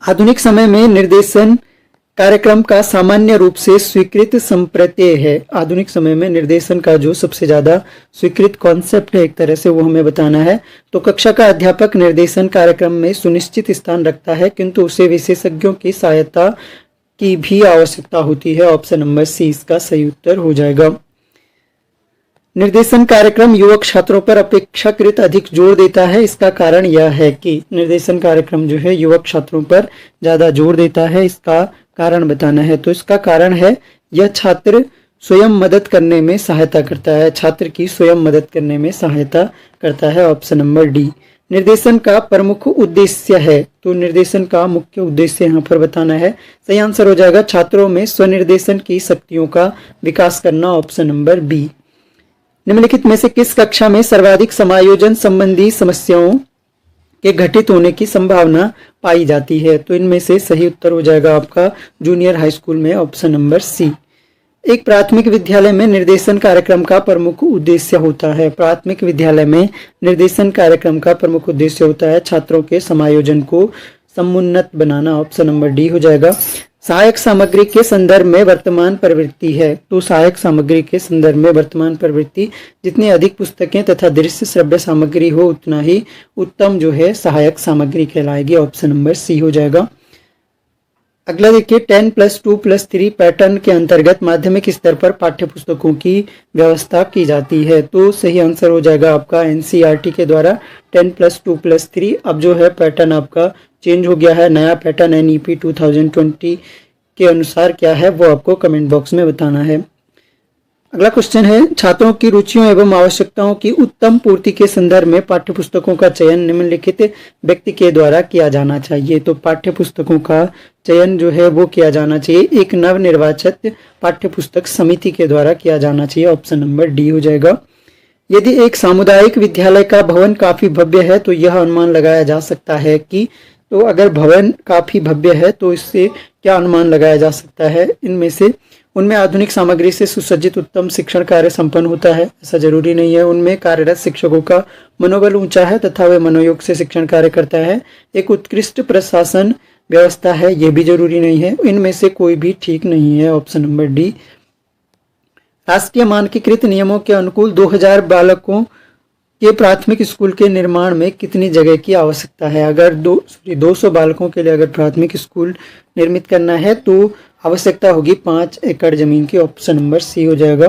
आधुनिक समय में निर्देशन कार्यक्रम का सामान्य रूप से स्वीकृत संप्रत्यय है। आधुनिक समय में निर्देशन का जो सबसे ज्यादा स्वीकृत कॉन्सेप्ट है एक तरह से वो हमें बताना है। तो कक्षा का अध्यापक निर्देशन कार्यक्रम में सुनिश्चित स्थान रखता है, किंतु उसे विशेषज्ञों की सहायता की भी आवश्यकता होती है। ऑप्शन नंबर सी इसका सही उत्तर हो जाएगा। निर्देशन कार्यक्रम युवक छात्रों पर अपेक्षाकृत अधिक जोर देता है। इसका कारण यह है कि निर्देशन कार्यक्रम जो है युवक छात्रों पर ज्यादा जोर देता है। इसका कारण बताना है। तो इसका कारण है यह छात्र स्वयं मदद करने में सहायता करता है, छात्र की स्वयं मदद करने में सहायता करता है। Option number D. निर्देशन का प्रमुख उद्देश्य है। तो निर्देशन का मुख्य उद्देश्य यहाँ पर बताना है। सही आंसर हो जाएगा छात्रों में स्वनिर्देशन की शक्तियों का विकास करना। Option number B. निम्नलिखित में से किस कक्षा में सर्वाधिक समायोजन संबंधी समस्याओं के घटित होने की संभावना पाई जाती है? तो इनमें से सही उत्तर हो जाएगा आपका जूनियर हाई स्कूल में। Option number C. एक प्राथमिक विद्यालय में निर्देशन कार्यक्रम का प्रमुख उद्देश्य होता है। प्राथमिक विद्यालय में निर्देशन कार्यक्रम का प्रमुख उद्देश्य होता है छात्रों के समायोजन को समुन्नत बनाना, ऑप्शन नंबर डी हो जाएगा। सहायक सामग्री के संदर्भ में वर्तमान प्रवृत्ति है, तो सहायक सामग्री के संदर्भ में वर्तमान प्रवृत्ति, जितनी अधिक पुस्तकें तथा दृश्य श्रव्य सामग्री हो उतना ही उत्तम जो है सहायक सामग्री कहलाएगी, ऑप्शन नंबर सी हो जाएगा। अगला देखिए 10+2+3 पैटर्न के अंतर्गत माध्यमिक स्तर पर पाठ्य पुस्तकों की व्यवस्था की जाती है, तो सही आंसर हो जाएगा आपका एनसीईआरटी के द्वारा 10+2+3। अब जो है पैटर्न आपका चेंज हो गया है, नया पैटर्न एनईपी 2020 के अनुसार क्या है वो आपको कमेंट बॉक्स में बताना है। अगला क्वेश्चन है, छात्रों की रुचियों एवं आवश्यकताओं की उत्तम पूर्ति के संदर्भ में पाठ्य पुस्तकों का चयन निम्नलिखित व्यक्ति के द्वारा किया जाना चाहिए। तो पाठ्य पुस्तकों का चयन जो है वो किया जाना चाहिए एक नवनिर्वाचित पाठ्य पुस्तक समिति के द्वारा किया जाना चाहिए, ऑप्शन नंबर डी हो जाएगा। यदि एक सामुदायिक विद्यालय का भवन काफी भव्य है तो यह अनुमान लगाया जा सकता है कि, तो अगर भवन काफी भव्य है तो इससे क्या अनुमान लगाया जा सकता है, इनमें से उनमें आधुनिक सामग्री से सुसज्जित उत्तम शिक्षण कार्य संपन्न होता है, ऐसा जरूरी नहीं है। उनमें कार्यरत शिक्षकों का मनोबल ऊंचा है तथा वे मनोयोग से शिक्षण कार्य करता है। एक उत्कृष्ट प्रशासन व्यवस्था है, यह भी जरूरी नहीं है। इनमें से कोई भी ठीक नहीं है, ऑप्शन नंबर डी। राष्ट्रीय मानकीकृत नियमों के अनुकूल 2000 बालकों के प्राथमिक स्कूल के निर्माण में कितनी जगह की आवश्यकता है। अगर 200 बालकों के लिए अगर प्राथमिक स्कूल निर्मित करना है तो आवश्यकता होगी 5 एकड़ जमीन की, ऑप्शन नंबर सी हो जाएगा।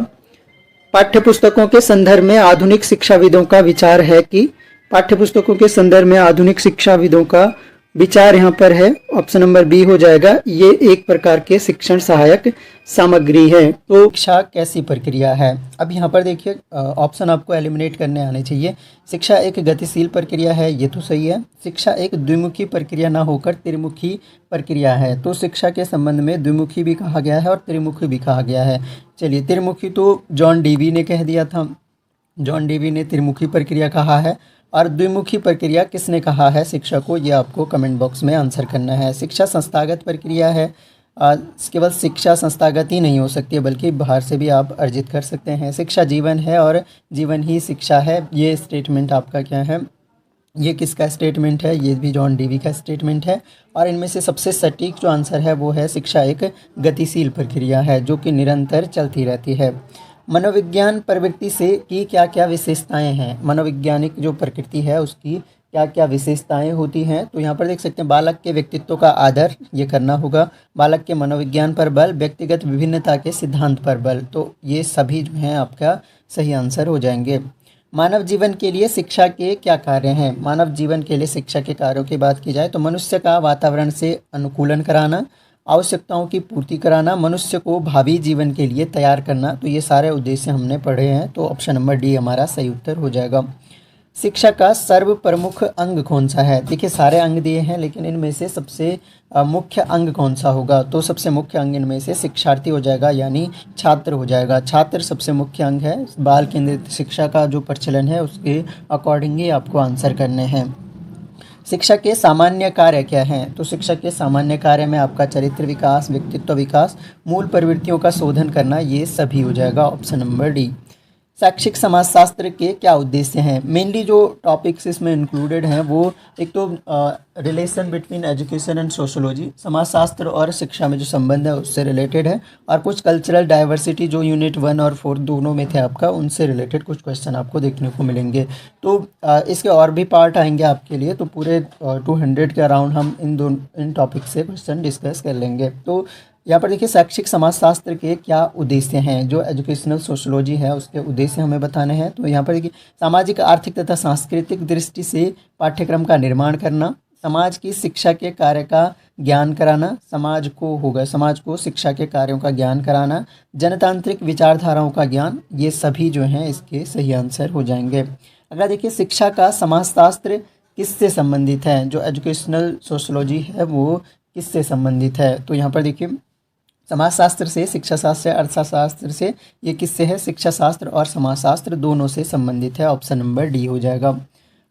पाठ्य पुस्तकों के संदर्भ में आधुनिक शिक्षाविदों का विचार है कि, पाठ्य पुस्तकों के संदर्भ में आधुनिक शिक्षाविदों का विचार यहाँ पर है, ऑप्शन नंबर बी हो जाएगा। ये एक प्रकार के शिक्षण सहायक सामग्री है। तो शिक्षा कैसी प्रक्रिया है, अब यहाँ पर देखिए ऑप्शन आपको एलिमिनेट करने आने चाहिए। शिक्षा एक गतिशील प्रक्रिया है, ये तो सही है। शिक्षा एक द्विमुखी प्रक्रिया ना होकर त्रिमुखी प्रक्रिया है, तो शिक्षा के संबंध में द्विमुखी भी कहा गया है और त्रिमुखी भी कहा गया है। चलिए, त्रिमुखी तो जॉन डीवी ने कह दिया था, जॉन डीवी ने त्रिमुखी प्रक्रिया कहा है, और द्विमुखी प्रक्रिया किसने कहा है शिक्षा को, ये आपको कमेंट बॉक्स में आंसर करना है। शिक्षा संस्थागत प्रक्रिया है, केवल शिक्षा संस्थागत ही नहीं हो सकती है बल्कि बाहर से भी आप अर्जित कर सकते हैं। शिक्षा जीवन है और जीवन ही शिक्षा है, ये स्टेटमेंट आपका क्या है, ये किसका स्टेटमेंट है, ये भी जॉन डीवी का स्टेटमेंट है। और इनमें से सबसे सटीक जो आंसर है वो है शिक्षा एक गतिशील प्रक्रिया है जो कि निरंतर चलती रहती है। मनोविज्ञान प्रवृत्ति से की क्या क्या विशेषताएं हैं, मनोवैज्ञानिक जो प्रकृति है उसकी क्या क्या विशेषताएं होती हैं, तो यहाँ पर देख सकते हैं बालक के व्यक्तित्व का आदर ये करना होगा, बालक के मनोविज्ञान पर बल, व्यक्तिगत विभिन्नता के सिद्धांत पर बल, तो ये सभी जो हैं आपका सही आंसर हो जाएंगे। मानव जीवन के लिए शिक्षा के क्या कार्य हैं, मानव जीवन के लिए शिक्षा के कार्यों की बात की जाए तो मनुष्य का वातावरण से अनुकूलन कराना, आवश्यकताओं की पूर्ति कराना, मनुष्य को भावी जीवन के लिए तैयार करना, तो ये सारे उद्देश्य हमने पढ़े हैं, तो ऑप्शन नंबर डी हमारा सही उत्तर हो जाएगा। शिक्षा का सर्व प्रमुख अंग कौन सा है, देखिए सारे अंग दिए हैं लेकिन इनमें से सबसे मुख्य अंग कौन सा होगा, तो सबसे मुख्य अंग इनमें से शिक्षार्थी हो जाएगा, यानी छात्र हो जाएगा। छात्र सबसे मुख्य अंग है। बाल केंद्रित शिक्षा का जो प्रचलन है उसके अकॉर्डिंग ही आपको आंसर करने हैं। शिक्षा के सामान्य कार्य क्या हैं, तो शिक्षा के सामान्य कार्य में आपका चरित्र विकास, व्यक्तित्व विकास, मूल प्रवृत्तियों का शोधन करना, ये सभी हो जाएगा, ऑप्शन नंबर डी। शैक्षिक समाजशास्त्र के क्या उद्देश्य हैं, मेनली जो टॉपिक्स इसमें इंक्लूडेड हैं वो एक तो relation between education and sociology, समाजशास्त्र और शिक्षा में जो संबंध है उससे रिलेटेड है, और कुछ कल्चरल डाइवर्सिटी जो यूनिट 1 और 4 दोनों में थे आपका, उनसे रिलेटेड कुछ क्वेश्चन आपको देखने को मिलेंगे। तो इसके और भी पार्ट आएंगे आपके लिए, तो पूरे 200 के अराउंड हम इन टॉपिक से क्वेश्चन डिस्कस कर लेंगे। तो यहाँ पर देखिए शैक्षिक समाजशास्त्र के क्या उद्देश्य हैं, जो एजुकेशनल सोशोलॉजी है उसके उद्देश्य हमें बताने हैं। तो यहाँ पर देखिए सामाजिक, आर्थिक तथा सांस्कृतिक दृष्टि से पाठ्यक्रम का निर्माण करना, समाज की शिक्षा के कार्य का ज्ञान कराना, समाज को शिक्षा के कार्यों का ज्ञान कराना, जनतांत्रिक विचारधाराओं का ज्ञान, ये सभी जो हैं इसके सही आंसर हो जाएंगे। अगर देखिए शिक्षा का समाजशास्त्र किससे संबंधित है, जो एजुकेशनल सोशोलॉजी है वो किससे संबंधित है, तो यहाँ पर देखिए समाजशास्त्र से, शिक्षा शास्त्र, अर्थशास्त्र से, ये किससे है, शिक्षा शास्त्र और समाजशास्त्र दोनों से संबंधित है, ऑप्शन नंबर डी हो जाएगा।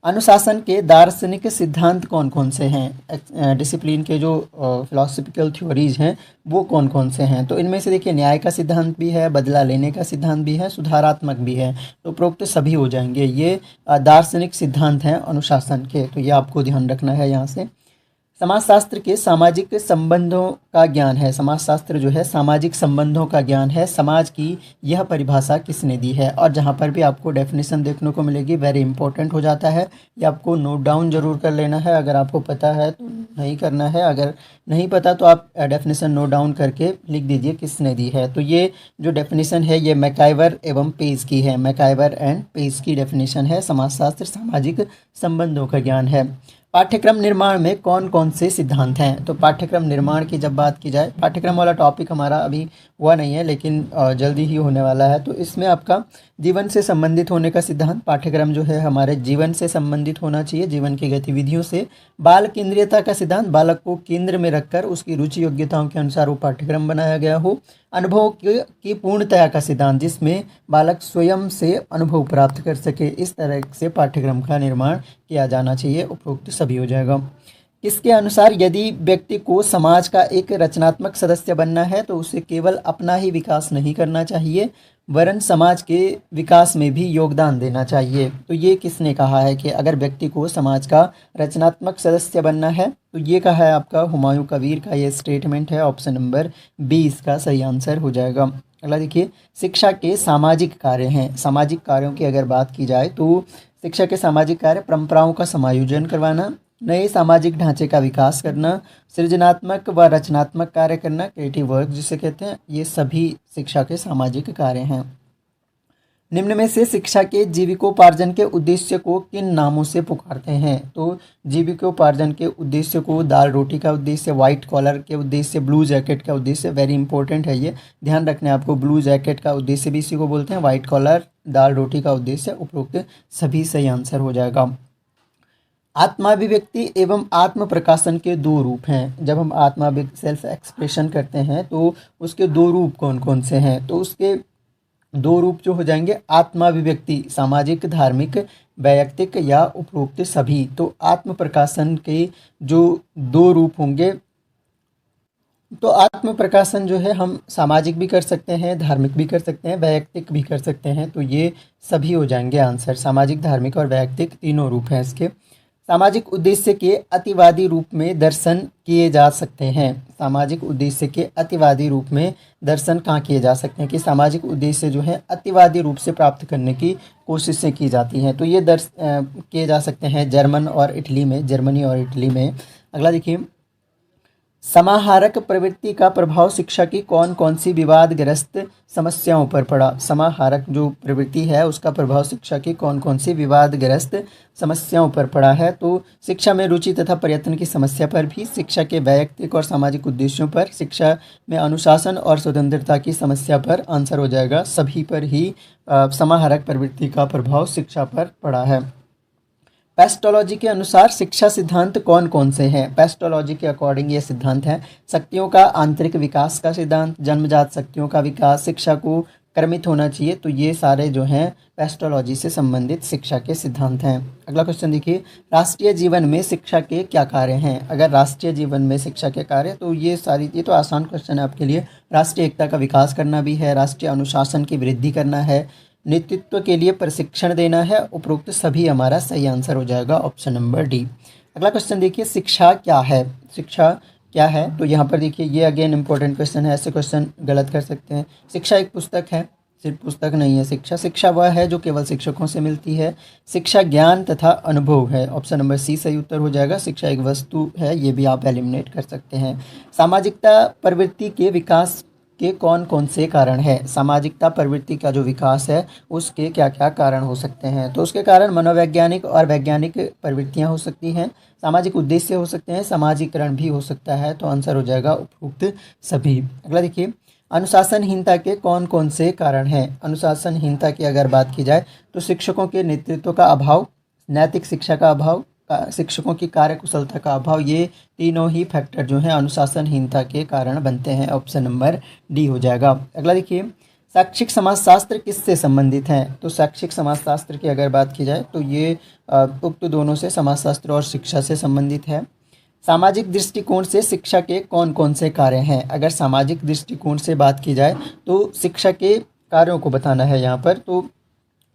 अनुशासन के दार्शनिक सिद्धांत कौन कौन से हैं, डिसिप्लिन के जो फिलोसफिकल थ्योरीज हैं वो कौन कौन से हैं, तो इनमें से देखिए न्याय का सिद्धांत भी है, बदला लेने का सिद्धांत भी है, सुधारात्मक भी है, तो उपरोक्त सभी हो जाएंगे। ये दार्शनिक सिद्धांत हैं अनुशासन के, तो ये आपको ध्यान रखना है यहाँ से। समाजशास्त्र के सामाजिक संबंधों का ज्ञान है। समाजशास्त्र जो है सामाजिक संबंधों का ज्ञान है। समाज की यह परिभाषा किसने दी है? और जहाँ पर भी आपको डेफिनेशन देखने को मिलेगी, वेरी इंपॉर्टेंट हो जाता है, ये आपको नोट डाउन जरूर कर लेना है। अगर आपको पता है तो नहीं करना है, अगर नहीं पता तो आप डेफिनेशन नोट डाउन करके लिख दीजिए किसने दी है। तो ये जो डेफिनेशन है ये मैकाइवर एवं पेज की है। मैकाइवर एंड पेज की डेफिनेशन है। समाजशास्त्र सामाजिक संबंधों का ज्ञान है। पाठ्यक्रम निर्माण में कौन कौन से सिद्धांत हैं? तो पाठ्यक्रम निर्माण की जब बात की जाए, पाठ्यक्रम वाला टॉपिक हमारा अभी हुआ नहीं है लेकिन जल्दी ही होने वाला है। तो इसमें आपका जीवन से संबंधित होने का सिद्धांत, पाठ्यक्रम जो है हमारे जीवन से संबंधित होना चाहिए, जीवन की गतिविधियों से। बाल केंद्रीयता का सिद्धांत, बालक को केंद्र में रखकर उसकी रुचि योग्यताओं के अनुसार वो पाठ्यक्रम बनाया गया हो। अनुभव की पूर्णतया का सिद्धांत, जिसमें बालक स्वयं से अनुभव प्राप्त कर सके, इस तरह से पाठ्यक्रम का निर्माण किया जाना चाहिए। उपरोक्त सभी हो जाएगा। इसके अनुसार यदि व्यक्ति को समाज का एक रचनात्मक सदस्य बनना है तो उसे केवल अपना ही विकास नहीं करना चाहिए वरन समाज के विकास में भी योगदान देना चाहिए। तो ये किसने कहा है कि अगर व्यक्ति को समाज का रचनात्मक सदस्य बनना है? तो ये कहा है आपका हुमायूं कबीर का ये स्टेटमेंट है। ऑप्शन नंबर 20 का सही आंसर हो जाएगा। अगला देखिए, शिक्षा के सामाजिक कार्य हैं। सामाजिक कार्यों की अगर बात की जाए तो शिक्षा के सामाजिक कार्य परंपराओं का समायोजन करवाना, नए सामाजिक ढांचे का विकास करना, सृजनात्मक व रचनात्मक कार्य करना, क्रिएटिव वर्क जिसे कहते हैं, ये सभी शिक्षा के सामाजिक कार्य हैं। निम्न में से शिक्षा के जीविकोपार्जन के उद्देश्य को किन नामों से पुकारते हैं? तो जीविकोपार्जन के उद्देश्य को दाल रोटी का उद्देश्य, व्हाइट कॉलर के उद्देश्य, ब्लू जैकेट का उद्देश्य, वेरी इंपॉर्टेंट है ये, ध्यान रखना है आपको। ब्लू जैकेट का उद्देश्य भी इसी को बोलते हैं, व्हाइट कॉलर, दाल रोटी का उद्देश्य। उपरोक्त सभी सही आंसर हो जाएगा। आत्माभिव्यक्ति एवं आत्म प्रकाशन के दो रूप हैं। जब हम आत्माभिव्यक्ति सेल्फ एक्सप्रेशन करते हैं तो उसके दो रूप कौन कौन से हैं? तो उसके दो रूप जो हो जाएंगे, आत्माभिव्यक्ति सामाजिक, धार्मिक, वैयक्तिक या उपरोक्त सभी। तो आत्म प्रकाशन के जो दो रूप होंगे, तो आत्म प्रकाशन जो है हम सामाजिक भी कर सकते हैं, धार्मिक भी कर सकते हैं, वैयक्तिक भी कर सकते हैं। तो ये सभी हो जाएंगे आंसर। सामाजिक, धार्मिक और वैयक्तिक तीनों रूप हैं इसके। सामाजिक उद्देश्य के अतिवादी रूप में दर्शन किए जा सकते हैं। सामाजिक उद्देश्य के अतिवादी रूप में दर्शन कहाँ किए जा सकते हैं? कि सामाजिक उद्देश्य जो है अतिवादी रूप से प्राप्त करने की कोशिशें की जाती हैं। तो ये किए जा सकते हैं जर्मन और इटली में, जर्मनी और इटली में। अगला देखिए, समाहारक प्रवृत्ति का प्रभाव शिक्षा की कौन कौन सी विवादग्रस्त समस्याओं पर पड़ा? समाहारक जो प्रवृत्ति है उसका प्रभाव शिक्षा की कौन कौन सी विवादग्रस्त समस्याओं पर पड़ा है? तो शिक्षा में रुचि तथा प्रयत्न की समस्या पर भी, शिक्षा के वैयक्तिक और सामाजिक उद्देश्यों पर, शिक्षा में अनुशासन और स्वतंत्रता की समस्या पर। आंसर हो जाएगा सभी पर ही समाहारक प्रवृत्ति का प्रभाव शिक्षा पर पड़ा है। पेस्टोलॉजी के अनुसार शिक्षा सिद्धांत कौन कौन से हैं? पेस्टोलॉजी के अकॉर्डिंग ये सिद्धांत हैं। शक्तियों का आंतरिक विकास का सिद्धांत, जन्मजात शक्तियों का विकास, शिक्षा को क्रमित होना चाहिए। तो ये सारे जो हैं पेस्टोलॉजी से संबंधित शिक्षा के सिद्धांत हैं। अगला क्वेश्चन देखिए, राष्ट्रीय जीवन में शिक्षा के क्या कार्य हैं? अगर राष्ट्रीय जीवन में शिक्षा के कार्य, तो ये तो आसान क्वेश्चन है आपके लिए। राष्ट्रीय एकता का विकास करना भी है, राष्ट्रीय अनुशासन की वृद्धि करना है, नेतृत्व के लिए प्रशिक्षण देना है। उपरोक्त सभी हमारा सही आंसर हो जाएगा। Option number D. अगला क्वेश्चन देखिए, शिक्षा क्या है? शिक्षा क्या है? तो यहाँ पर देखिए, ये अगेन इंपॉर्टेंट क्वेश्चन है, ऐसे क्वेश्चन गलत कर सकते हैं। शिक्षा एक पुस्तक है? सिर्फ पुस्तक नहीं है शिक्षा। शिक्षा वह है जो केवल शिक्षकों से मिलती है। शिक्षा ज्ञान तथा अनुभव है। ऑप्शन नंबर सी सही उत्तर हो जाएगा। शिक्षा एक वस्तु है, ये भी आप एलिमिनेट कर सकते हैं। सामाजिकता प्रवृत्ति के विकास के कौन कौन से कारण है? सामाजिकता प्रवृत्ति का जो विकास है उसके क्या क्या कारण हो सकते हैं? तो उसके कारण मनोवैज्ञानिक और वैज्ञानिक प्रवृत्तियां हो सकती हैं, सामाजिक उद्देश्य हो सकते हैं, सामाजिकरण भी हो सकता है। तो आंसर हो जाएगा उपरोक्त सभी। अगला देखिए, अनुशासनहीनता के कौन कौन से कारण हैं? अनुशासनहीनता की अगर बात की जाए तो शिक्षकों के नेतृत्व का अभाव, नैतिक शिक्षा का अभाव, शिक्षकों की कार्यकुशलता का अभाव, ये तीनों ही फैक्टर जो हैं अनुशासनहीनता के कारण बनते हैं। ऑप्शन नंबर डी हो जाएगा। अगला देखिए, शैक्षिक समाजशास्त्र किससे संबंधित हैं? तो शैक्षिक समाजशास्त्र की अगर बात की जाए तो ये उक्त दोनों से, समाजशास्त्र और शिक्षा से संबंधित है। सामाजिक दृष्टिकोण से शिक्षा के कौन कौन से कार्य हैं? अगर सामाजिक दृष्टिकोण से बात की जाए तो शिक्षा के कार्यों को बताना है यहाँ पर। तो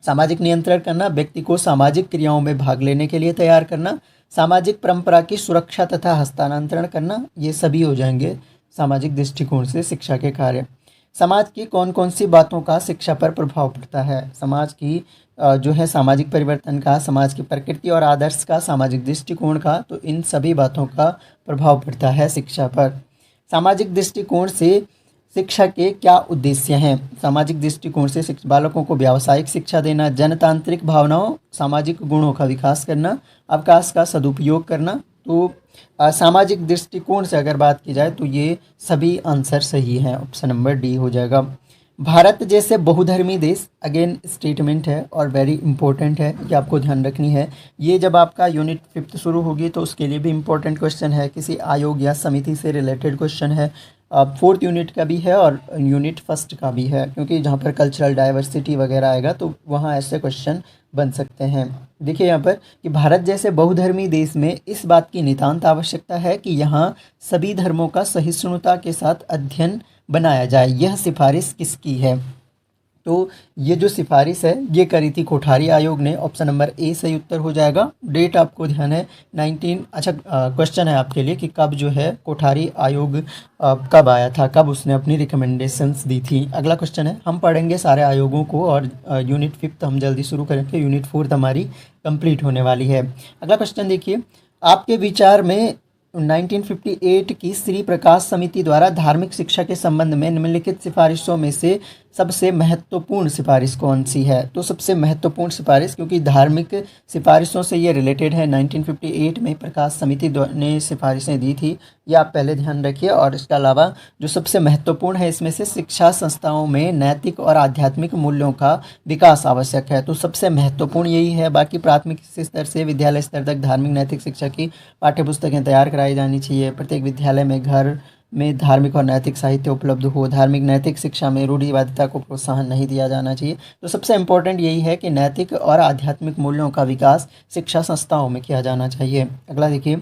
सामाजिक नियंत्रण करना, व्यक्ति को सामाजिक क्रियाओं में भाग लेने के लिए तैयार करना, सामाजिक परंपरा की सुरक्षा तथा हस्तांतरण करना, ये सभी हो जाएंगे सामाजिक दृष्टिकोण से शिक्षा के कार्य। समाज की कौन कौन सी बातों का शिक्षा पर प्रभाव पड़ता है? समाज की जो है सामाजिक परिवर्तन का, समाज की प्रकृति और आदर्श का, सामाजिक दृष्टिकोण का, तो इन सभी बातों का प्रभाव पड़ता है शिक्षा पर। सामाजिक दृष्टिकोण से शिक्षा के क्या उद्देश्य हैं? सामाजिक दृष्टिकोण से बालकों को व्यावसायिक शिक्षा देना, जनतांत्रिक भावनाओं, सामाजिक गुणों का विकास करना, अवकाश का सदुपयोग करना। तो सामाजिक दृष्टिकोण से अगर बात की जाए तो ये सभी आंसर सही हैं, ऑप्शन नंबर डी हो जाएगा। भारत जैसे बहुधर्मी देश, अगेन स्टेटमेंट है और वेरी इंपॉर्टेंट है, ये आपको ध्यान रखनी है। ये जब आपका यूनिट 5 शुरू होगी तो उसके लिए भी इंपॉर्टेंट क्वेश्चन है, किसी आयोग या समिति से रिलेटेड क्वेश्चन है। 4th यूनिट का भी है और यूनिट 1 का भी है, क्योंकि जहाँ पर कल्चरल डाइवर्सिटी वगैरह आएगा तो वहाँ ऐसे क्वेश्चन बन सकते हैं। देखिए यहाँ पर कि भारत जैसे बहुधर्मी देश में इस बात की नितांत आवश्यकता है कि यहाँ सभी धर्मों का सहिष्णुता के साथ अध्ययन बनाया जाए। यह सिफारिश किसकी है? तो ये जो सिफारिश है ये करी थी कोठारी आयोग ने, ऑप्शन नंबर ए सही उत्तर हो जाएगा। डेट आपको ध्यान है 19। अच्छा क्वेश्चन है आपके लिए कि कब जो है कोठारी आयोग कब आया था, कब उसने अपनी रिकमेंडेशंस दी थी। अगला क्वेश्चन है, हम पढ़ेंगे सारे आयोगों को और यूनिट 5 हम जल्दी शुरू करेंगे, यूनिट 4 हमारी कंप्लीट होने वाली है। अगला क्वेश्चन देखिए, आपके विचार में 1958 की श्री प्रकाश समिति द्वारा धार्मिक शिक्षा के संबंध में निम्नलिखित सिफारिशों में से सबसे महत्वपूर्ण सिफारिश कौन सी है? तो सबसे महत्वपूर्ण सिफारिश, क्योंकि धार्मिक सिफारिशों से ये रिलेटेड है, 1958 में प्रकाश समिति ने सिफारिशें दी थी, ये आप पहले ध्यान रखिए। और इसके अलावा जो सबसे महत्वपूर्ण है इसमें से शिक्षा संस्थाओं में नैतिक और आध्यात्मिक मूल्यों का विकास आवश्यक है, तो सबसे महत्वपूर्ण यही है। बाकी प्राथमिक स्तर से विद्यालय स्तर तक धार्मिक नैतिक शिक्षा की पाठ्यपुस्तकें तैयार कराई जानी चाहिए। प्रत्येक विद्यालय में घर में धार्मिक और नैतिक साहित्य उपलब्ध हो। धार्मिक नैतिक शिक्षा में रूढ़िवादिता को प्रोत्साहन नहीं दिया जाना चाहिए। तो सबसे इम्पोर्टेंट यही है कि नैतिक और आध्यात्मिक मूल्यों का विकास शिक्षा संस्थाओं में किया जाना चाहिए। अगला देखिए,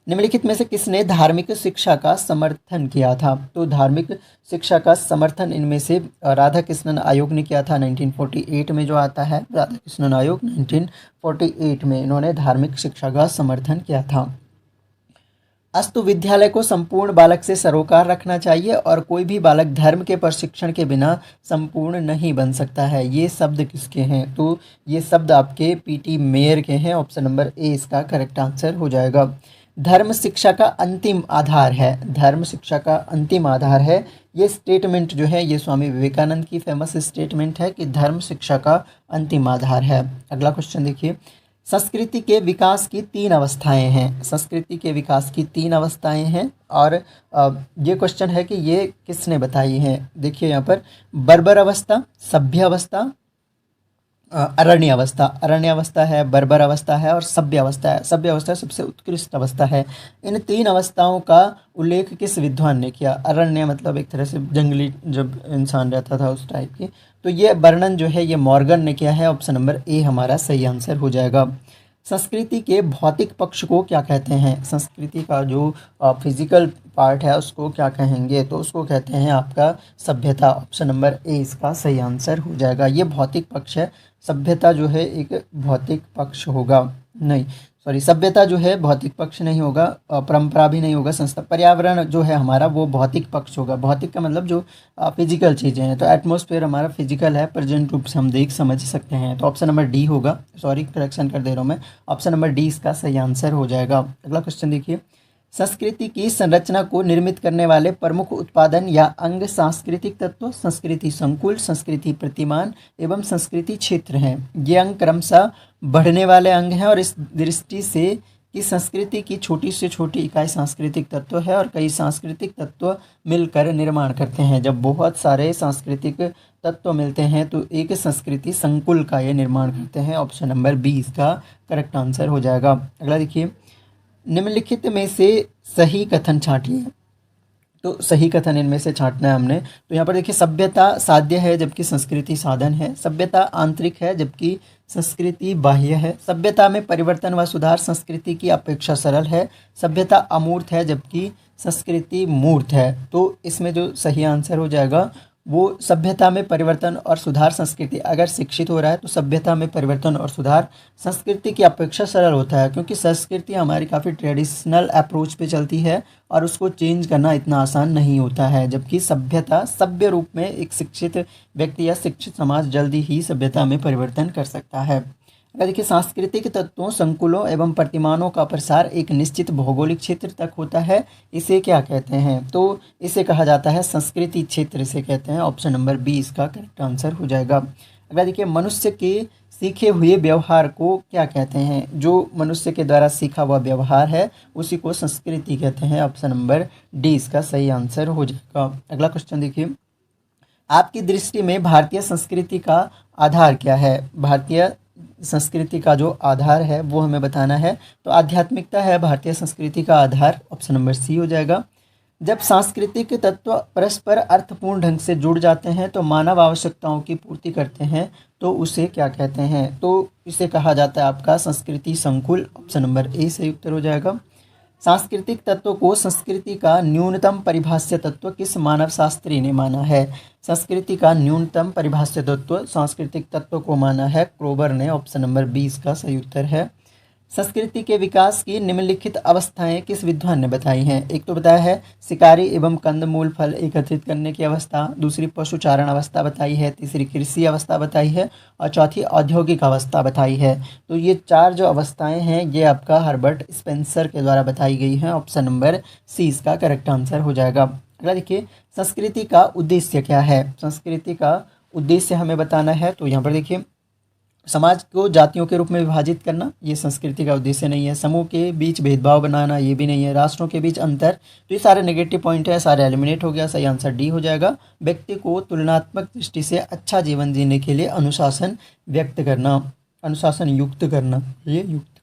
निम्नलिखित में से किसने धार्मिक शिक्षा का समर्थन किया था? तो धार्मिक शिक्षा का समर्थन इनमें से राधा कृष्णन आयोग ने किया था, 1948 में जो आता है राधा कृष्णन आयोग, 1948 में इन्होंने धार्मिक शिक्षा का समर्थन किया था। अस्तु विद्यालय को संपूर्ण बालक से सरोकार रखना चाहिए और कोई भी बालक धर्म के प्रशिक्षण के बिना संपूर्ण नहीं बन सकता है। ये शब्द किसके हैं? तो ये शब्द आपके पीटी मेयर के हैं, ऑप्शन नंबर ए इसका करेक्ट आंसर हो जाएगा। धर्म शिक्षा का अंतिम आधार है, धर्म शिक्षा का अंतिम आधार है। ये स्टेटमेंट जो है ये स्वामी विवेकानंद की फेमस स्टेटमेंट है कि धर्म शिक्षा का अंतिम आधार है। अगला क्वेश्चन देखिए, संस्कृति के विकास की 3 अवस्थाएं हैं। संस्कृति के विकास की 3 अवस्थाएं हैं और ये क्वेश्चन है कि ये किसने बताई हैं? देखिए यहाँ पर बर्बर अवस्था, सभ्य अवस्था, अरण्य अवस्था। अरण्य अवस्था है, बर्बर अवस्था है और सभ्य अवस्था है। सभ्य अवस्था सबसे उत्कृष्ट अवस्था है। इन 3 अवस्थाओं का उल्लेख किस विद्वान ने किया? अरण्य मतलब एक तरह से जंगली जब इंसान रहता था उस टाइप की, तो ये वर्णन जो है ये मॉर्गन ने किया है, ऑप्शन नंबर ए हमारा सही आंसर हो जाएगा। संस्कृति के भौतिक पक्ष को क्या कहते हैं? संस्कृति का जो फिजिकल पार्ट है उसको क्या कहेंगे? तो उसको कहते हैं आपका सभ्यता, ऑप्शन नंबर ए इसका सही आंसर हो जाएगा। ये भौतिक पक्ष है, सभ्यता जो है एक भौतिक पक्ष होगा, नहीं सॉरी, सभ्यता जो है भौतिक पक्ष नहीं होगा, परंपरा भी नहीं होगा, संस्था। पर्यावरण जो है हमारा वो भौतिक पक्ष होगा। भौतिक का मतलब जो फिजिकल चीज़ें हैं, तो एटमॉस्फेयर हमारा फिजिकल है, प्रेजेंट रूप से हम देख समझ सकते हैं, तो ऑप्शन नंबर डी होगा। सॉरी करेक्शन कर दे रहा हूँ मैं, ऑप्शन नंबर डी इसका सही आंसर हो जाएगा। अगला क्वेश्चन देखिए, संस्कृति की संरचना को निर्मित करने वाले प्रमुख उत्पादन या अंग सांस्कृतिक तत्व, संस्कृति संकुल, संस्कृति प्रतिमान एवं संस्कृति क्षेत्र हैं। ये अंग क्रमशः बढ़ने वाले अंग हैं और इस दृष्टि से कि संस्कृति की छोटी से छोटी इकाई सांस्कृतिक तत्व है और कई सांस्कृतिक तत्व मिलकर निर्माण करते हैं। जब बहुत सारे सांस्कृतिक तत्व मिलते हैं तो एक संस्कृति संकुल का ये निर्माण करते हैं, ऑप्शन नंबर बी इसका करेक्ट आंसर हो जाएगा। अगला देखिए, निम्नलिखित में से सही कथन छांटिए। तो सही कथन इनमें से छांटना है हमने। तो यहाँ पर देखिए, सभ्यता साध्य है जबकि संस्कृति साधन है। सभ्यता आंतरिक है जबकि संस्कृति बाह्य है। सभ्यता में परिवर्तन व सुधार संस्कृति की अपेक्षा सरल है। सभ्यता अमूर्त है जबकि संस्कृति मूर्त है। तो इसमें जो सही आंसर हो जाएगा वो सभ्यता में परिवर्तन और सुधार संस्कृति, अगर शिक्षित हो रहा है तो सभ्यता में परिवर्तन और सुधार संस्कृति की अपेक्षा सरल होता है, क्योंकि संस्कृति हमारी काफ़ी ट्रेडिशनल अप्रोच पे चलती है और उसको चेंज करना इतना आसान नहीं होता है, जबकि सभ्यता सभ्य रूप में एक शिक्षित व्यक्ति या शिक्षित समाज जल्दी ही सभ्यता में परिवर्तन कर सकता है। अगर देखिए सांस्कृतिक तत्वों, संकुलों एवं प्रतिमानों का प्रसार एक निश्चित भौगोलिक क्षेत्र तक होता है, इसे क्या कहते हैं? तो इसे कहा जाता है संस्कृति क्षेत्र, इसे कहते हैं। ऑप्शन नंबर बी इसका करेक्ट आंसर हो जाएगा। अगर देखिए मनुष्य के सीखे हुए व्यवहार को क्या कहते हैं? जो मनुष्य के द्वारा सीखा हुआ व्यवहार है उसी को संस्कृति कहते हैं। ऑप्शन नंबर डी इसका सही आंसर हो जाएगा। अगला क्वेश्चन देखिए, आपकी दृष्टि में भारतीय संस्कृति का आधार क्या है? भारतीय संस्कृति का जो आधार है वो हमें बताना है। तो आध्यात्मिकता है भारतीय संस्कृति का आधार। ऑप्शन नंबर सी हो जाएगा। जब सांस्कृतिक तत्व परस्पर अर्थपूर्ण ढंग से जुड़ जाते हैं तो मानव आवश्यकताओं की पूर्ति करते हैं, तो उसे क्या कहते हैं? तो इसे कहा जाता है आपका संस्कृति संकुल। ऑप्शन नंबर ए सही उत्तर हो जाएगा। सांस्कृतिक तत्व को संस्कृति का न्यूनतम परिभाष्य तत्व किस मानव शास्त्री ने माना है? संस्कृति का न्यूनतम परिभाष्य तत्व सांस्कृतिक तत्व को माना है क्रोबर ने। ऑप्शन नंबर 20 का सही उत्तर है। संस्कृति के विकास की निम्नलिखित अवस्थाएं किस विद्वान ने बताई हैं? एक तो बताया है शिकारी एवं कंदमूल फल एकत्रित करने की अवस्था, दूसरी पशुचारण अवस्था बताई है, तीसरी कृषि अवस्था बताई है और चौथी औद्योगिक अवस्था बताई है। तो ये चार जो अवस्थाएं हैं ये आपका हर्बर्ट स्पेंसर के द्वारा बताई गई हैं। ऑप्शन नंबर सी इसका करेक्ट आंसर हो जाएगा। अगला देखिए, संस्कृति का उद्देश्य क्या है? संस्कृति का उद्देश्य हमें बताना है। तो यहाँ पर देखिए, समाज को जातियों के रूप में विभाजित करना ये संस्कृति का उद्देश्य नहीं है। समूह के बीच भेदभाव बनाना ये भी नहीं है। राष्ट्रों के बीच अंतर, तो ये सारे नेगेटिव पॉइंट है, सारे एलिमिनेट हो गया। सही आंसर डी हो जाएगा। व्यक्ति को तुलनात्मक दृष्टि से अच्छा जीवन जीने के लिए अनुशासन व्यक्त करना, अनुशासन युक्त करना, ये युक्त।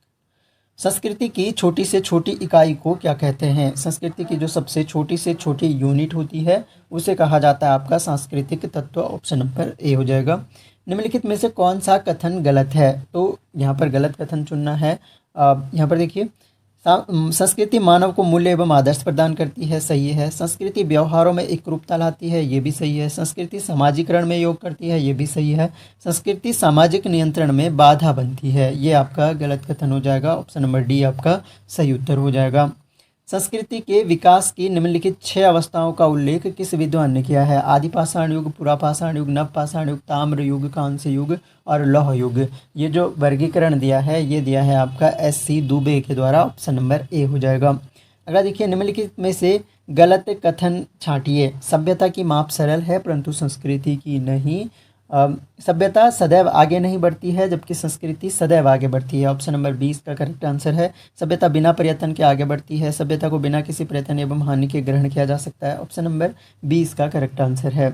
संस्कृति की छोटी से छोटी इकाई को क्या कहते हैं? संस्कृति की जो सबसे छोटी से छोटी यूनिट होती है उसे कहा जाता है आपका सांस्कृतिक तत्व। ऑप्शन नंबर ए हो जाएगा। निम्नलिखित में से कौन सा कथन गलत है? तो यहाँ पर गलत कथन चुनना है। यहाँ पर देखिए, संस्कृति मानव को मूल्य एवं आदर्श प्रदान करती है, सही है। संस्कृति व्यवहारों में एकरूपता लाती है, ये भी सही है। संस्कृति सामाजिकरण में योग करती है, ये भी सही है। संस्कृति सामाजिक नियंत्रण में बाधा बनती है, ये आपका गलत कथन हो जाएगा। ऑप्शन नंबर डी आपका सही उत्तर हो जाएगा। संस्कृति के विकास की निम्नलिखित 6 अवस्थाओं का उल्लेख किस विद्वान ने किया है? आदि पाषाण युग, पुरापाषाण युग, नव पाषाण युग, ताम्र युग, कांस्य युग और लौह युग। ये जो वर्गीकरण दिया है ये दिया है आपका SC दुबे के द्वारा। ऑप्शन नंबर ए हो जाएगा। अगला देखिए, निम्नलिखित में से गलत कथन छांटिए। सभ्यता की माप सरल है परंतु संस्कृति की नहीं। सभ्यता सदैव आगे नहीं बढ़ती है जबकि संस्कृति सदैव आगे बढ़ती है। ऑप्शन नंबर 20 का करेक्ट आंसर है। सभ्यता बिना प्रयत्न के आगे बढ़ती है, सभ्यता को बिना किसी प्रयत्न एवं हानि के ग्रहण किया जा सकता है। ऑप्शन नंबर 20 का करेक्ट आंसर है।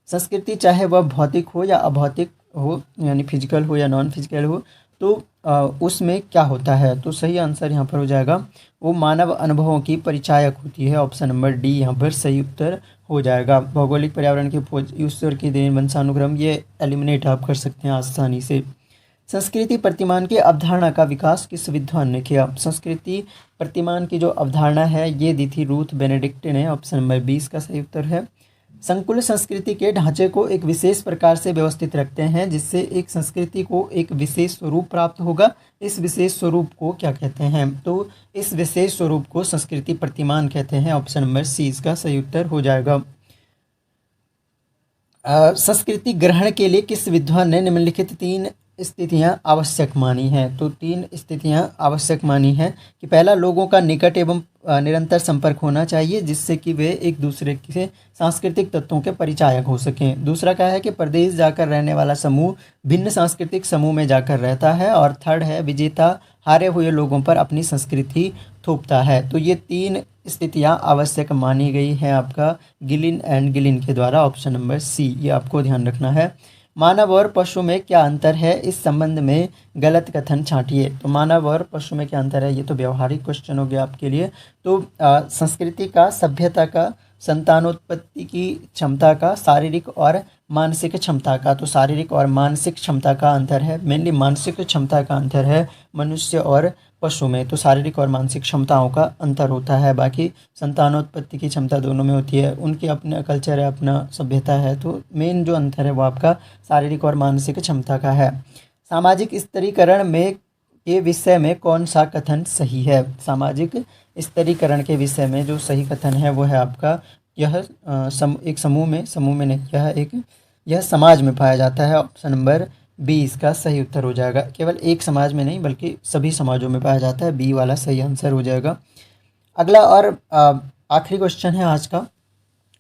संस्कृति चाहे वह भौतिक हो या अभौतिक हो, यानी फिजिकल हो या नॉन फिजिकल हो, तो उसमें क्या होता है? तो सही आंसर यहाँ पर हो जाएगा, वो मानव अनुभवों की परिचायक होती है। ऑप्शन नंबर डी यहाँ पर सही उत्तर हो जाएगा। भौगोलिक पर्यावरण की खोज, ईश्वर की देन, वंशानुक्रम, ये एलिमिनेट आप कर सकते हैं आसानी से। संस्कृति प्रतिमान की अवधारणा का विकास किस विद्वान ने किया? संस्कृति प्रतिमान की जो अवधारणा है ये दी थी रूथ बेनेडिक्ट ने। ऑप्शन नंबर 20 का सही उत्तर है। संकुल संस्कृति के ढांचे को एक विशेष प्रकार से व्यवस्थित रखते हैं जिससे एक संस्कृति को एक विशेष स्वरूप प्राप्त होगा। इस विशेष स्वरूप को क्या कहते हैं? तो इस विशेष स्वरूप को संस्कृति प्रतिमान कहते हैं। ऑप्शन नंबर सी इसका सही उत्तर हो जाएगा। संस्कृति ग्रहण के लिए किस विद्वान ने निम्नलिखित 3 स्थितियां आवश्यक मानी हैं? तो 3 स्थितियां आवश्यक मानी हैं कि पहला, लोगों का निकट एवं निरंतर संपर्क होना चाहिए जिससे कि वे एक दूसरे के सांस्कृतिक तत्वों के परिचायक हो सकें। दूसरा क्या है कि प्रदेश जाकर रहने वाला समूह भिन्न सांस्कृतिक समूह में जाकर रहता है। और थर्ड है, विजेता हारे हुए लोगों पर अपनी संस्कृति थोपता है। तो ये 3 स्थितियां आवश्यक मानी गई हैं आपका गिलिन एंड गिलिन के द्वारा। ऑप्शन नंबर सी ये आपको ध्यान रखना है। मानव और पशु में क्या अंतर है? इस संबंध में गलत कथन छांटिए। तो मानव और पशु में क्या अंतर है? ये तो व्यवहारिक क्वेश्चन हो गया आपके लिए। तो संस्कृति का, सभ्यता का, संतानोत्पत्ति की क्षमता का, शारीरिक और मानसिक क्षमता का। तो शारीरिक और मानसिक क्षमता का अंतर है, मेनली मानसिक क्षमता का अंतर है मनुष्य और पशु में। तो शारीरिक और मानसिक क्षमताओं का अंतर होता है। बाकी संतानोत्पत्ति की क्षमता दोनों में होती है, उनकी अपना कल्चर है, अपना सभ्यता है। तो मेन जो अंतर है वो आपका शारीरिक और मानसिक क्षमता का है। सामाजिक स्तरीकरण में के विषय में कौन सा कथन सही है? सामाजिक स्तरीकरण के विषय में जो सही कथन है वो है आपका यह एक समूह में नहीं, यह समाज में पाया जाता है। ऑप्शन नंबर बी इसका सही उत्तर हो जाएगा। केवल एक समाज में नहीं बल्कि सभी समाजों में पाया जाता है, बी वाला सही आंसर हो जाएगा। अगला और आखिरी क्वेश्चन है आज का,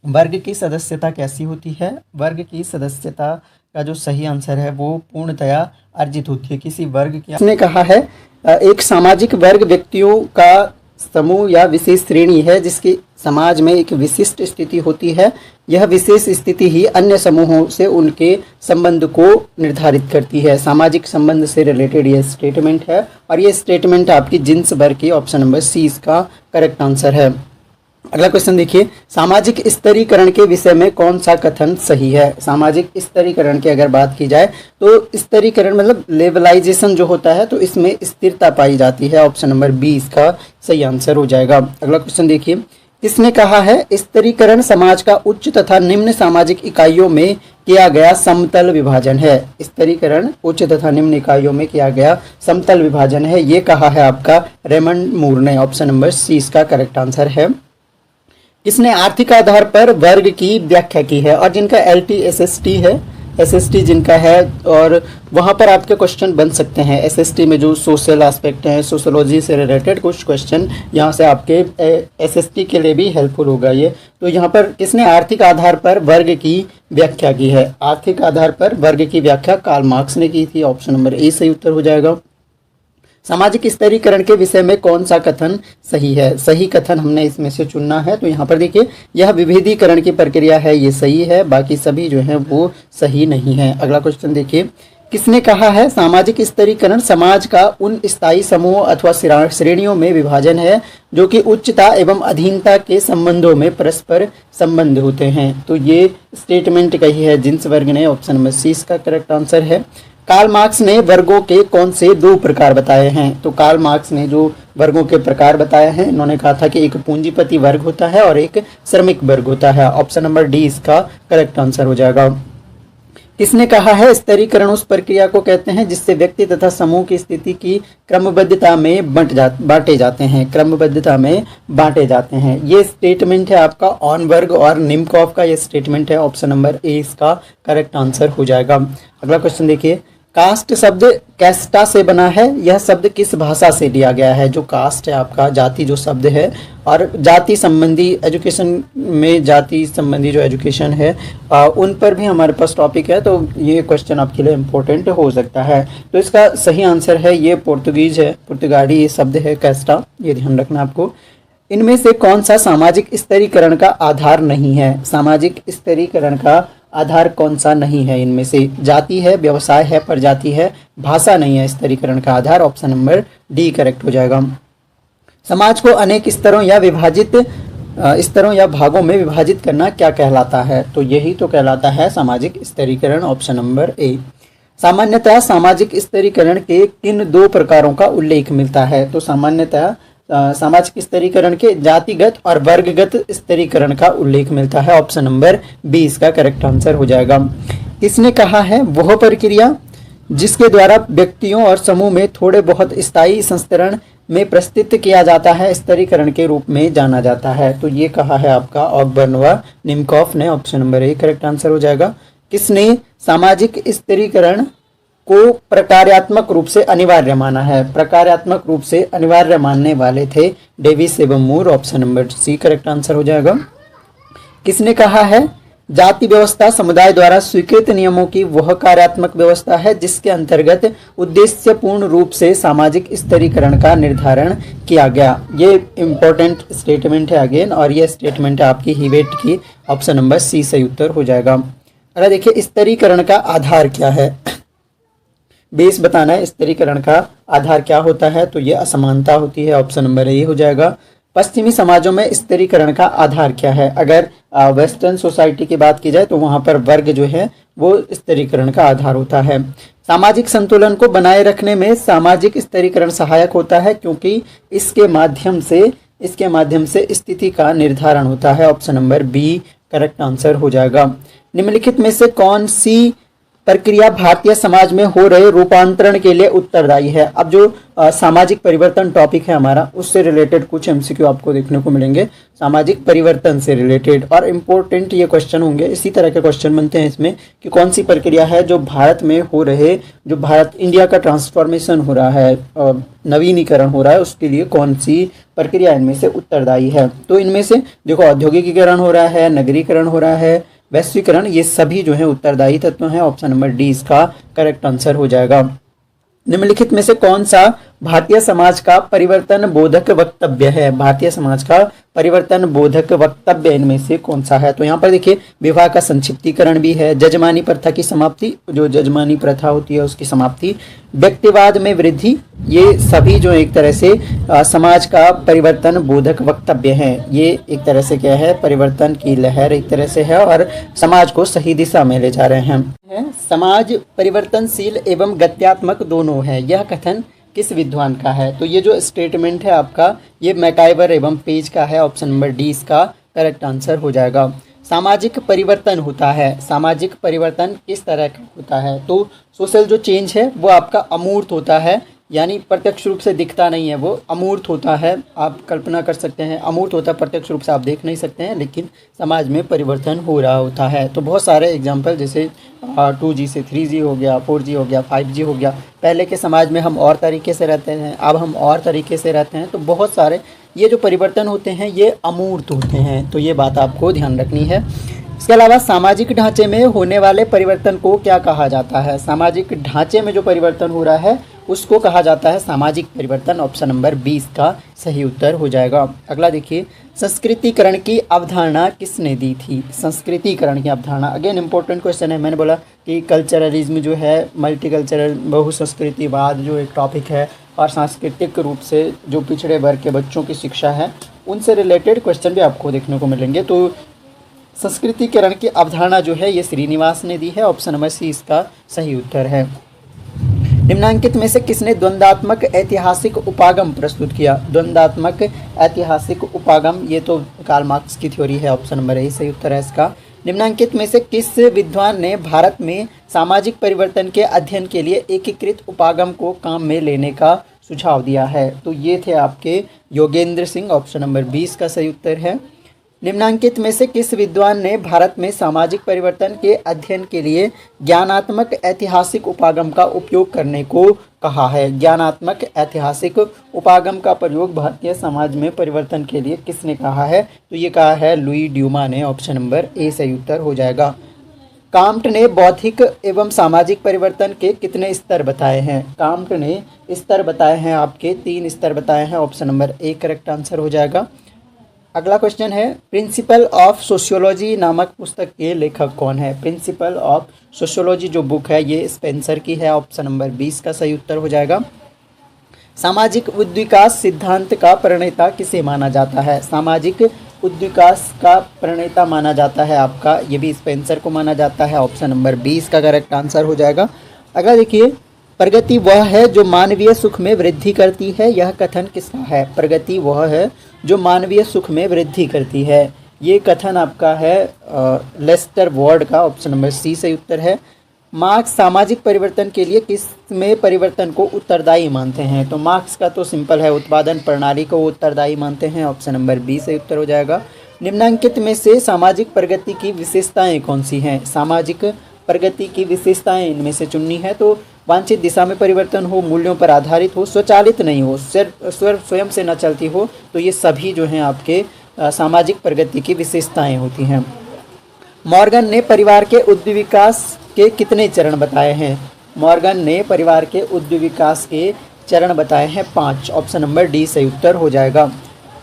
वर्ग की सदस्यता कैसी होती है? वर्ग की सदस्यता का जो सही आंसर है वो पूर्णतया अर्जित होती है। किसी वर्ग की, इसने कहा है एक सामाजिक वर्ग व्यक्तियों का समूह या विशेष श्रेणी है जिसकी समाज में एक विशिष्ट स्थिति होती है। यह विशेष स्थिति ही अन्य समूहों से उनके संबंध को निर्धारित करती है। सामाजिक संबंध से रिलेटेड यह स्टेटमेंट है और यह स्टेटमेंट आपकी जिन्स वर्ग की, ऑप्शन नंबर सी इसका करेक्ट आंसर है। अगला क्वेश्चन देखिए, सामाजिक स्तरीकरण के विषय में कौन सा कथन सही है? सामाजिक स्तरीकरण की अगर बात की जाए तो स्तरीकरण मतलब लेवलाइजेशन जो होता है, तो इसमें स्थिरता पाई जाती है। ऑप्शन नंबर बी इसका सही आंसर हो जाएगा। अगला क्वेश्चन देखिए, किसने कहा है स्तरीकरण समाज का उच्च तथा निम्न सामाजिक इकाइयों में किया गया समतल विभाजन है? स्तरीकरण उच्च तथा निम्न इकाइयों में किया गया समतल विभाजन है, ये कहा है आपका रेमंड मूर ने। ऑप्शन नंबर सी इसका करेक्ट आंसर है। किसने आर्थिक आधार पर वर्ग की व्याख्या की है? और जिनका LT SST है, SST जिनका है, और वहाँ पर आपके क्वेश्चन बन सकते हैं। SST में जो सोशल एस्पेक्ट हैं, सोशोलॉजी से रिलेटेड कुछ क्वेश्चन यहाँ से आपके SST के लिए भी हेल्पफुल होगा ये। तो यहाँ पर किसने आर्थिक आधार पर वर्ग की व्याख्या की है? आर्थिक आधार पर वर्ग की व्याख्या कार्ल मार्क्स ने की थी। ऑप्शन नंबर ए सही उत्तर हो जाएगा। सामाजिक स्तरीकरण के विषय में कौन सा कथन सही है? सही कथन हमने इसमें से चुनना है। तो यहाँ पर देखिए, यह विभेदीकरण की प्रक्रिया है, ये सही है, बाकी सभी जो है वो सही नहीं है। अगला क्वेश्चन देखिए, किसने कहा है सामाजिक स्तरीकरण समाज का उन स्थायी समूहों अथवा श्रेणियों में विभाजन है जो कि उच्चता एवं अधीनता के संबंधों में परस्पर संबंध होते हैं? तो ये स्टेटमेंट कही है जिन्स वर्ग ने। ऑप्शन नंबर सी इसका करेक्ट आंसर है। कार्ल मार्क्स ने वर्गों के कौन से 2 प्रकार बताए हैं? तो कार्ल मार्क्स ने जो वर्गों के प्रकार बताए हैं, इन्होंने कहा था कि एक पूंजीपति वर्ग होता है और एक श्रमिक वर्ग होता है। ऑप्शन नंबर डी इसका करेक्ट आंसर हो जाएगा। किसने कहा है स्तरीकरण उस प्रक्रिया को कहते हैं जिससे व्यक्ति तथा समूह की स्थिति की क्रमबद्धता में बांटे जाते हैं? क्रमबद्धता में बांटे जाते हैं, ये स्टेटमेंट है आपका ऑनबर्ग और निम्कोफ का, ये स्टेटमेंट है। ऑप्शन नंबर ए इसका करेक्ट आंसर हो जाएगा। अगला क्वेश्चन देखिए, कास्ट शब्द कैस्टा से बना है, यह शब्द किस भाषा से लिया गया है? जो कास्ट है आपका जाति जो शब्द है, और जाति संबंधी एजुकेशन में जाति संबंधी जो एजुकेशन है उन पर भी हमारे पास टॉपिक है, तो ये क्वेश्चन आपके लिए इम्पोर्टेंट हो सकता है। तो इसका सही आंसर है ये पुर्तगीज है, पुर्तगाली ये शब्द है कैस्टा, ये ध्यान रखना आपको। इनमें से कौन सा सामाजिक स्तरीकरण का आधार नहीं है? सामाजिक स्तरीकरण का आधार कौन सा नहीं है? इनमें से जाति है, व्यवसाय है, प्रजाति है, भाषा नहीं है स्तरीकरण का आधार। ऑप्शन नंबर डी करेक्ट हो जाएगा। समाज को अनेक स्तरों या भागों में विभाजित करना क्या कहलाता है? तो यही तो कहलाता है सामाजिक स्तरीकरण। Option number A. सामान्यतः सामाजिक स्तरीकरण के किन 2 प्रकारों का उल्लेख मिलता है? तो सामान्यतः सामाजिक स्तरीकरण के जातिगत और वर्गगत स्तरीकरण का उल्लेख मिलता है। ऑप्शन नंबर बी इसका करेक्ट आंसर हो जाएगा। किसने कहा है वह प्रक्रिया जिसके द्वारा व्यक्तियों और समूह में थोड़े बहुत स्थायी संस्तरण में प्रस्तुत किया जाता है स्तरीकरण के रूप में जाना जाता है? तो ये कहा है आपका ऑकबर्न व निम्कोफ ने। Option number A correct answer हो जाएगा। किसने सामाजिक स्तरीकरण को प्रकार्यात्मक रूप से अनिवार्य माना है? प्रकार्यात्मक रूप से अनिवार्य मानने वाले थे डेविस एवं Moore. Option number C correct answer हो जाएगा। किसने कहा है जाति व्यवस्था समुदाय द्वारा स्वीकृत नियमों की वह कार्यात्मक व्यवस्था है जिसके अंतर्गत उद्देश्यपूर्ण रूप से सामाजिक स्तरीकरण का निर्धारण किया गया? ये इंपॉर्टेंट स्टेटमेंट है अगेन, और ये स्टेटमेंट है आपकी हिवेट की। ऑप्शन नंबर सी सही उत्तर हो जाएगा। अरे देखिए, स्तरीकरण का आधार क्या है? बेस बताना है स्तरीकरण का आधार क्या होता है, तो ये असमानता होती है। ऑप्शन नंबर ए हो जाएगा। पश्चिमी समाजों में स्तरीकरण का आधार क्या है? अगर वेस्टर्न सोसाइटी की बात की जाए तो वहाँ पर वर्ग जो है वो स्तरीकरण का आधार होता है। सामाजिक संतुलन को बनाए रखने में सामाजिक स्तरीकरण सहायक होता है, क्योंकि इसके माध्यम से स्थिति का निर्धारण होता है। Option number B correct answer हो जाएगा। निम्नलिखित में से कौन सी प्रक्रिया भारतीय समाज में हो रहे रूपांतरण के लिए उत्तरदायी है? अब जो सामाजिक परिवर्तन टॉपिक है हमारा, उससे रिलेटेड कुछ एमसीक्यू आपको देखने को मिलेंगे, सामाजिक परिवर्तन से रिलेटेड, और इम्पोर्टेंट ये क्वेश्चन होंगे। इसी तरह के क्वेश्चन बनते हैं इसमें कि कौन सी प्रक्रिया है जो भारत में हो रहे, जो भारत इंडिया का ट्रांसफॉर्मेशन हो रहा है, नवीनीकरण हो रहा है, उसके लिए कौन सी प्रक्रिया इनमें से उत्तरदायी है? तो इनमें से देखो, औद्योगिकीकरण हो रहा है, नगरीकरण हो रहा है, वैश्वीकरण, ये सभी जो है उत्तरदायी तत्व हैं। ऑप्शन नंबर डी इसका करेक्ट आंसर हो जाएगा। निम्नलिखित में से कौन सा भारतीय समाज का परिवर्तन बोधक वक्तव्य है? भारतीय समाज का परिवर्तन बोधक वक्तव्य इनमें से कौन सा है? तो यहाँ पर देखिए, विवाह का संक्षिप्तीकरण भी है, जजमानी प्रथा की समाप्ति, जो जजमानी प्रथा होती है उसकी समाप्ति, व्यक्तिवाद में वृद्धि, ये सभी जो एक तरह से समाज का परिवर्तन बोधक वक्तव्य है। ये एक तरह से क्या है, परिवर्तन की लहर एक तरह से है और समाज को सही दिशा में ले जा रहे हैं। समाज परिवर्तनशील एवं गत्यात्मक दोनों है, यह कथन किस विद्वान का है? तो ये जो स्टेटमेंट है आपका, ये मैकाइवर एवं पेज का है। ऑप्शन नंबर डी इसका करेक्ट आंसर हो जाएगा। सामाजिक परिवर्तन होता है, सामाजिक परिवर्तन किस तरह का होता है? तो सोशल जो चेंज है वो आपका अमूर्त होता है, यानी प्रत्यक्ष रूप से दिखता नहीं है, वो अमूर्त होता है। आप कल्पना कर सकते हैं, अमूर्त होता है, प्रत्यक्ष रूप से आप देख नहीं सकते हैं, लेकिन समाज में परिवर्तन हो रहा होता है। तो बहुत सारे एग्जाम्पल, जैसे 2G से 3G हो गया, 4G हो गया, 5G हो गया। पहले के समाज में हम और तरीके से रहते हैं, अब हम और तरीके से रहते हैं। तो बहुत सारे ये जो परिवर्तन होते हैं ये अमूर्त होते हैं, तो ये बात आपको ध्यान रखनी है। इसके अलावा सामाजिक ढांचे में होने वाले परिवर्तन को क्या कहा जाता है? सामाजिक ढांचे में जो परिवर्तन हो रहा है उसको कहा जाता है सामाजिक परिवर्तन। ऑप्शन नंबर 20 का सही उत्तर हो जाएगा। अगला देखिए, संस्कृतिकरण की अवधारणा किसने दी थी? संस्कृतिकरण की अवधारणा अगेन इंपॉर्टेंट क्वेश्चन है। मैंने बोला कि कल्चरलिज्म जो है, मल्टीकल्चरल बहुसंस्कृतिवाद जो एक टॉपिक है, और सांस्कृतिक रूप से जो पिछड़े वर्ग के बच्चों की शिक्षा है, उनसे रिलेटेड क्वेश्चन भी आपको देखने को मिलेंगे। तो संस्कृतिकरण की अवधारणा जो है ये श्रीनिवास ने दी है। ऑप्शन नंबर सी इसका सही उत्तर है। निम्नांकित में से किसने द्वंद्वात्मक ऐतिहासिक उपागम प्रस्तुत किया? द्वंद्वात्मक ऐतिहासिक उपागम, ये तो कार्ल मार्क्स की थ्योरी है। ऑप्शन नंबर ए सही उत्तर है इसका। निम्नांकित में से किस विद्वान ने भारत में सामाजिक परिवर्तन के अध्ययन के लिए एकीकृत उपागम को काम में लेने का सुझाव दिया है? तो ये थे आपके योगेंद्र सिंह। ऑप्शन नंबर 20 का सही उत्तर है। निम्नांकित में से किस विद्वान ने भारत में सामाजिक परिवर्तन के अध्ययन के लिए ज्ञानात्मक ऐतिहासिक उपागम का उपयोग करने को कहा है? ज्ञानात्मक ऐतिहासिक उपागम का प्रयोग भारतीय समाज में परिवर्तन के लिए किसने कहा है? तो ये कहा है लुई ड्यूमा ने। ऑप्शन नंबर ए सही उत्तर हो जाएगा। काम्ट ने बौद्धिक एवं सामाजिक परिवर्तन के कितने स्तर बताए हैं? काम्ट ने स्तर बताए हैं आपके 3 स्तर बताए हैं। Option number A correct answer हो जाएगा। अगला क्वेश्चन है, प्रिंसिपल ऑफ सोशियोलॉजी नामक पुस्तक के लेखक कौन है? प्रिंसिपल ऑफ सोशियोलॉजी जो बुक है ये स्पेंसर की है। ऑप्शन नंबर 20 का सही उत्तर हो जाएगा। सामाजिक उद्विकास सिद्धांत का प्रणेता किसे माना जाता है? सामाजिक उद्विकास का प्रणेता माना जाता है आपका, ये भी स्पेंसर को माना जाता है। ऑप्शन नंबर 20 का करेक्ट आंसर हो जाएगा। अगला देखिए, प्रगति वह है जो मानवीय सुख में वृद्धि करती है, यह कथन किसका है? प्रगति वह है जो मानवीय सुख में वृद्धि करती है, ये कथन आपका है लेस्टर वार्ड का। ऑप्शन नंबर सी सही उत्तर है। मार्क्स सामाजिक परिवर्तन के लिए किस में परिवर्तन को उत्तरदायी मानते हैं? तो मार्क्स का तो सिंपल है, उत्पादन प्रणाली को उत्तरदायी मानते हैं। ऑप्शन नंबर बी सही उत्तर हो जाएगा। निम्नांकित में से सामाजिक प्रगति की विशेषताएं कौन सी हैं? सामाजिक प्रगति की विशेषताएं इनमें से चुननी है। तो वांछित दिशा में परिवर्तन हो, मूल्यों पर आधारित हो, स्वचालित नहीं हो, स्वयं से न चलती हो, तो ये सभी जो हैं आपके सामाजिक प्रगति की विशेषताएं होती हैं। मॉर्गन ने परिवार के उद्विकास के कितने चरण बताए हैं? मॉर्गन ने परिवार के उद्विकास के चरण बताए हैं 5। ऑप्शन नंबर डी सही उत्तर हो जाएगा।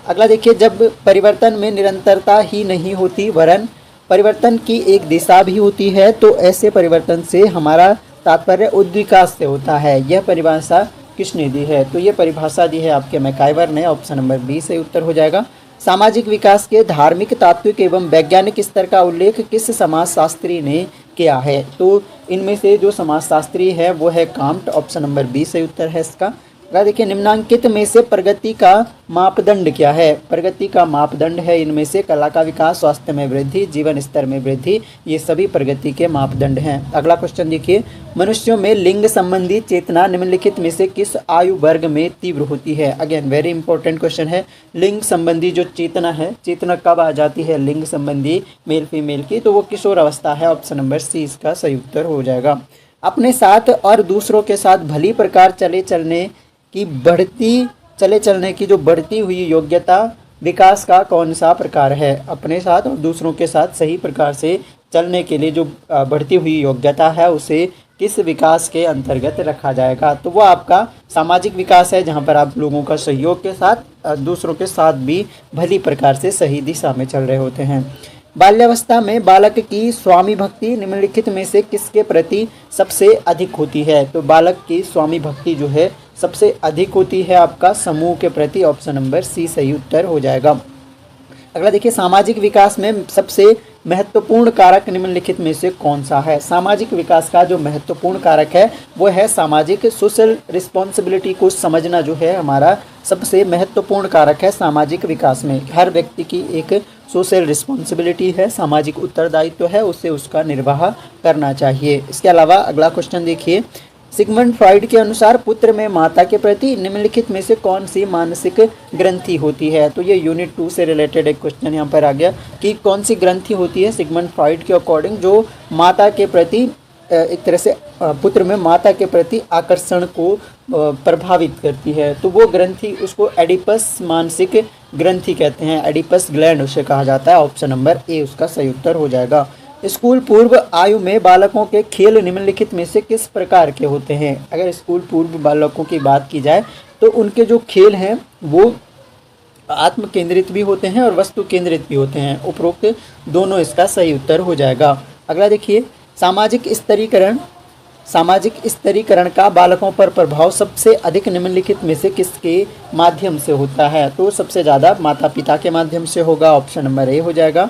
अगला देखिए, जब परिवर्तन में निरंतरता ही नहीं होती वरन परिवर्तन की एक दिशा भी होती है, तो ऐसे परिवर्तन से हमारा तात्पर्य उद्विकास से होता है। यह परिभाषा किसने दी है? तो ये परिभाषा दी है आपके मैकाइवर ने। ऑप्शन नंबर बी से उत्तर हो जाएगा। सामाजिक विकास के धार्मिक, तात्विक एवं वैज्ञानिक स्तर का उल्लेख किस समाजशास्त्री ने किया है? तो इनमें से जो समाजशास्त्री है वो है कांट, ऑप्शन नंबर बी सही उत्तर है इसका। अगला देखिए, निम्नांकित में से प्रगति का मापदंड क्या है? प्रगति का मापदंड है इनमें से कला का विकास, स्वास्थ्य में वृद्धि, जीवन स्तर में वृद्धि, ये सभी प्रगति के मापदंड हैं। अगला क्वेश्चन देखिए, मनुष्यों में लिंग संबंधी चेतना निम्नलिखित में से किस आयु वर्ग में तीव्र होती है? अगेन वेरी इंपॉर्टेंट क्वेश्चन है। लिंग संबंधी जो चेतना है, चेतना कब आ जाती है लिंग संबंधी मेल फीमेल की? तो वो किशोर अवस्था है, ऑप्शन नंबर सी इसका सही उत्तर हो जाएगा। अपने साथ और दूसरों के साथ भली प्रकार चले चलने की जो बढ़ती हुई योग्यता विकास का कौन सा प्रकार है? अपने साथ और दूसरों के साथ सही प्रकार से चलने के लिए जो बढ़ती हुई योग्यता है उसे किस विकास के अंतर्गत रखा जाएगा? तो वो आपका सामाजिक विकास है, जहाँ पर आप लोगों का सहयोग के साथ दूसरों के साथ भी भली प्रकार से सही दिशा में चल रहे होते हैं। बाल्यावस्था में बालक की स्वामी भक्ति निम्नलिखित में से किसके प्रति सबसे अधिक होती है? तो बालक की स्वामी भक्ति जो है सबसे अधिक होती है आपका समूह के प्रति, ऑप्शन नंबर सी सही उत्तर हो जाएगा। अगला देखिए, सामाजिक विकास में सबसे महत्वपूर्ण कारक निम्नलिखित में से कौन सा है? सामाजिक विकास का जो महत्वपूर्ण कारक है वो है सामाजिक सोशल रिस्पॉन्सिबिलिटी को समझना जो है हमारा सबसे महत्वपूर्ण कारक है सामाजिक विकास में। हर व्यक्ति की एक सोशल रिस्पॉन्सिबिलिटी है, सामाजिक उत्तरदायित्व है, उसे उसका निर्वाह करना चाहिए। इसके अलावा अगला क्वेश्चन देखिए, सिगमंड फ्रॉइड के अनुसार पुत्र में माता के प्रति निम्नलिखित में से कौन सी मानसिक ग्रंथि होती है? तो ये यूनिट 2 से रिलेटेड एक क्वेश्चन यहाँ पर आ गया कि कौन सी ग्रंथि होती है सिगमंड फ्रॉइड के अकॉर्डिंग जो माता के प्रति एक तरह से पुत्र में माता के प्रति आकर्षण को प्रभावित करती है? तो वो ग्रंथि उसको एडिपस मानसिक ग्रंथि कहते हैं, एडिपस ग्लैंड उसे कहा जाता है, ऑप्शन नंबर ए उसका सही उत्तर हो जाएगा। स्कूल पूर्व आयु में बालकों के खेल निम्नलिखित में से किस प्रकार के होते हैं? अगर स्कूल पूर्व बालकों की बात की जाए तो उनके जो खेल हैं वो आत्म केंद्रित भी होते हैं और वस्तु केंद्रित भी होते हैं। उपरोक्त दोनों इसका सही उत्तर हो जाएगा। अगला देखिए, सामाजिक स्तरीकरण का बालकों पर प्रभाव सबसे अधिक निम्नलिखित में से किसके माध्यम से होता है? तो सबसे ज़्यादा माता पिता के माध्यम से होगा, ऑप्शन नंबर ए हो जाएगा।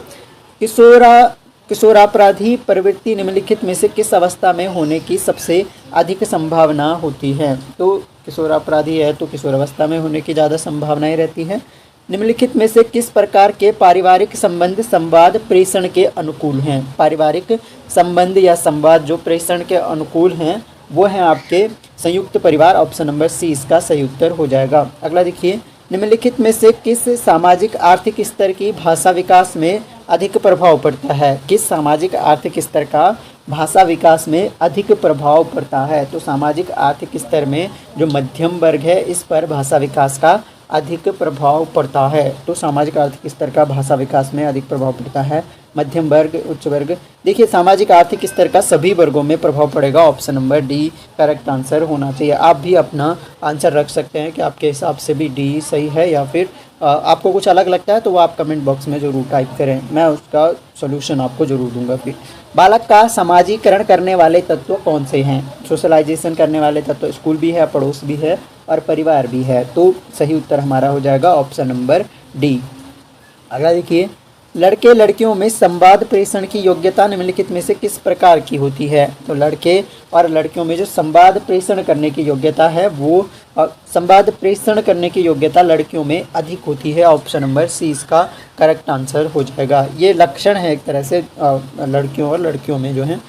किशोरापराधी प्रवृत्ति निम्नलिखित में से किस अवस्था में होने की सबसे अधिक संभावना होती है? तो किशोरापराधी है तो किशोर अवस्था में होने की ज़्यादा संभावनाएं रहती है। निम्नलिखित में से किस प्रकार के पारिवारिक संबंध संवाद प्रेषण के अनुकूल हैं? पारिवारिक संबंध या संवाद जो प्रेषण के अनुकूल हैं वो हैं आपके संयुक्त परिवार, ऑप्शन नंबर सी इसका सही उत्तर हो जाएगा। अगला देखिए, निम्नलिखित में से किस सामाजिक आर्थिक स्तर की भाषा विकास में अधिक प्रभाव पड़ता है? किस सामाजिक आर्थिक स्तर का भाषा विकास में अधिक प्रभाव पड़ता है? तो सामाजिक आर्थिक स्तर में जो मध्यम वर्ग है इस पर भाषा विकास का अधिक प्रभाव पड़ता है। तो सामाजिक आर्थिक स्तर का भाषा विकास में अधिक प्रभाव पड़ता है। मध्यम वर्ग, उच्च वर्ग, देखिए सामाजिक आर्थिक स्तर का सभी वर्गों में प्रभाव पड़ेगा, option number D correct answer होना चाहिए। आप भी अपना आंसर रख सकते हैं कि आपके हिसाब से भी डी सही है या फिर आपको कुछ अलग लगता है तो वो आप कमेंट बॉक्स में ज़रूर टाइप करें, मैं उसका सोल्यूशन आपको ज़रूर दूंगा। फिर बालक का समाजीकरण करने वाले तत्व कौन से हैं? सोशलाइजेशन करने वाले तत्व स्कूल भी है, पड़ोस भी है और परिवार भी है। तो सही उत्तर हमारा हो जाएगा ऑप्शन नंबर डी। अगला देखिए, लड़के लड़कियों में संवाद प्रेषण की योग्यता निम्नलिखित में से किस प्रकार की होती है? तो लड़के और लड़कियों में जो संवाद प्रेषण करने की योग्यता है वो संवाद प्रेषण करने की योग्यता लड़कियों में अधिक होती है, ऑप्शन नंबर सी इसका करेक्ट आंसर हो जाएगा। ये लक्षण है एक तरह से लड़कियों और लड़कियों में जो है।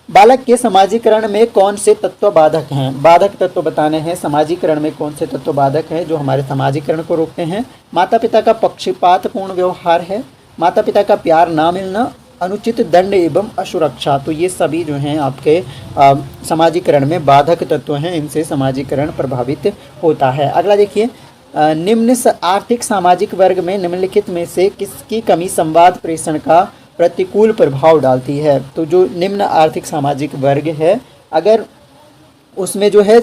बालक के समाजीकरण में कौन से तत्व बाधक हैं? बाधक तत्व बताने हैं। समाजीकरण में कौन से तत्व बाधक हैं जो हमारे समाजीकरण को रोकते हैं? माता पिता का पक्षपातपूर्ण व्यवहार है, माता पिता का प्यार ना मिलना, अनुचित दंड एवं असुरक्षा। तो ये सभी जो हैं आपके समाजीकरण में बाधक तत्व हैं, इनसे समाजीकरण प्रभावित होता है। अगला देखिए, निम्न आर्थिक सामाजिक वर्ग में निम्नलिखित में से किसकी कमी संवाद प्रेषण का प्रतिकूल प्रभाव डालती है? तो जो निम्न आर्थिक सामाजिक वर्ग है अगर उसमें जो है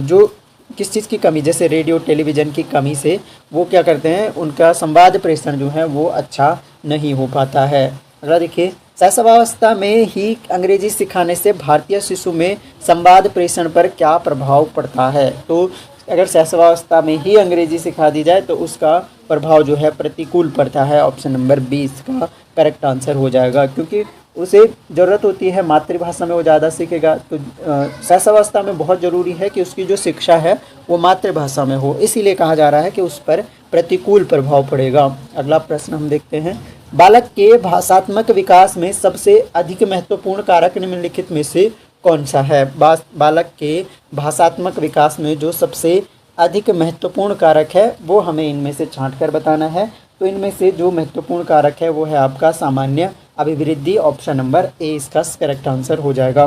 जो किस चीज़ की कमी, जैसे रेडियो टेलीविज़न की कमी से वो क्या करते हैं, उनका संवाद प्रेषण जो है वो अच्छा नहीं हो पाता है। अगला देखिए, शैशवावस्था में ही अंग्रेजी सिखाने से भारतीय शिशु में संवाद प्रेषण पर क्या प्रभाव पड़ता है? तो अगर शैशवावस्था में ही अंग्रेजी सिखा दी जाए तो उसका प्रभाव जो है प्रतिकूल पड़ता है। ऑप्शन नंबर 20 का करेक्ट आंसर हो जाएगा, क्योंकि उसे ज़रूरत होती है मातृभाषा में वो ज़्यादा सीखेगा। तो शैशवावस्था में बहुत ज़रूरी है कि उसकी जो शिक्षा है वो मातृभाषा में हो, इसीलिए कहा जा रहा है कि उस पर प्रतिकूल प्रभाव पड़ेगा। अगला प्रश्न हम देखते हैं, बालक के भाषात्मक विकास में सबसे अधिक महत्वपूर्ण कारक निम्नलिखित में से कौन सा है। बालक के भाषात्मक विकास में जो सबसे अधिक महत्वपूर्ण कारक है वो हमें इनमें से छांट कर बताना है। तो इनमें से जो महत्वपूर्ण कारक है वो है आपका सामान्य अभिवृद्धि। ऑप्शन नंबर ए इसका करेक्ट आंसर हो जाएगा।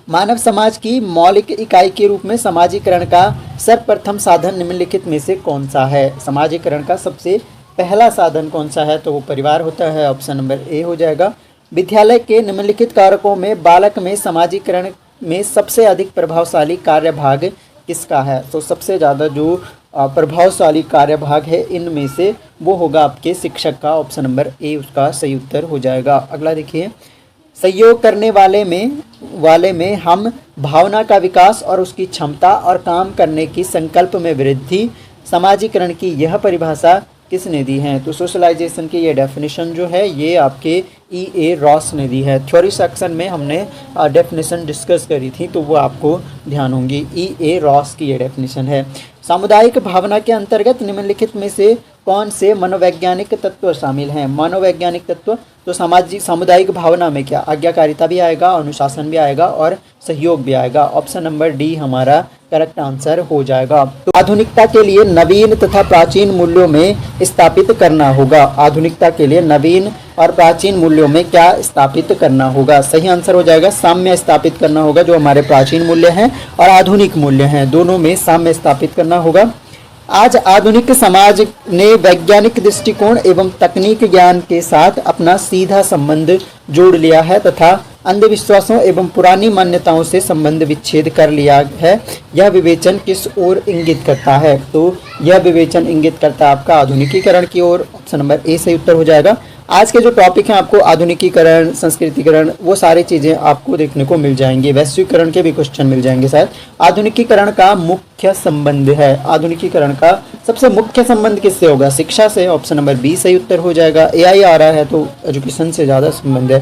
मानव समाज की मौलिक इकाई के रूप में समाजीकरण का सर्वप्रथम साधन निम्नलिखित में से कौन सा है। समाजीकरण का सबसे पहला साधन कौन सा है, तो वो परिवार होता है। ऑप्शन नंबर ए हो जाएगा। विद्यालय के निम्नलिखित कारकों में बालक में समाजीकरण में सबसे अधिक प्रभावशाली कार्यभाग किसका है। तो सबसे ज़्यादा जो प्रभावशाली कार्यभाग है इनमें से वो होगा आपके शिक्षक का। ऑप्शन नंबर ए उसका सही उत्तर हो जाएगा। अगला देखिए, सहयोग करने वाले में हम भावना का विकास और उसकी क्षमता और काम करने की संकल्प में वृद्धि, समाजीकरण की यह परिभाषा किसने दी है। तो सोशलाइजेशन की ये डेफिनेशन जो है ये आपके E.A. रॉस ने दी है। थ्योरी सेक्शन में हमने डेफिनेशन डिस्कस करी थी, तो वो आपको ध्यान होंगी। E.A. रॉस की ये डेफिनेशन है। सामुदायिक भावना के अंतर्गत निम्नलिखित में से कौन से मनोवैज्ञानिक तत्व शामिल हैं। मनोवैज्ञानिक तत्व तो सामुदायिक भावना में क्या आज्ञाकारिता भी आएगा, अनुशासन भी आएगा और सहयोग भी आएगा। ऑप्शन नंबर डी हमारा करेक्ट आंसर हो जाएगा। तो आधुनिकता के लिए नवीन तथा प्राचीन मूल्यों में स्थापित करना होगा। आधुनिकता के लिए नवीन और प्राचीन मूल्यों में क्या स्थापित करना होगा। सही आंसर हो जाएगा साम्य स्थापित करना होगा। जो हमारे प्राचीन मूल्य हैं और आधुनिक मूल्य हैं दोनों में साम्य स्थापित करना होगा। आज आधुनिक समाज ने वैज्ञानिक दृष्टिकोण एवं तकनीक ज्ञान के साथ अपना सीधा संबंध जोड़ लिया है तथा अंधविश्वासों एवं पुरानी मान्यताओं से संबंध विच्छेद कर लिया है। यह विवेचन किस ओर इंगित करता है। तो यह विवेचन इंगित करता है आपका आधुनिकीकरण की ओर। ऑप्शन नंबर ए सही उत्तर हो जाएगा। आज के जो टॉपिक हैं आपको आधुनिकीकरण, संस्कृतिकरण, वो सारी चीज़ें आपको देखने को मिल जाएंगी। वैश्वीकरण के भी क्वेश्चन मिल जाएंगे शायद। आधुनिकीकरण का मुख्य संबंध है, आधुनिकीकरण का सबसे मुख्य संबंध किससे होगा, शिक्षा से। ऑप्शन नंबर बी सही उत्तर हो जाएगा। AI आ रहा है तो एजुकेशन से ज़्यादा संबंध है।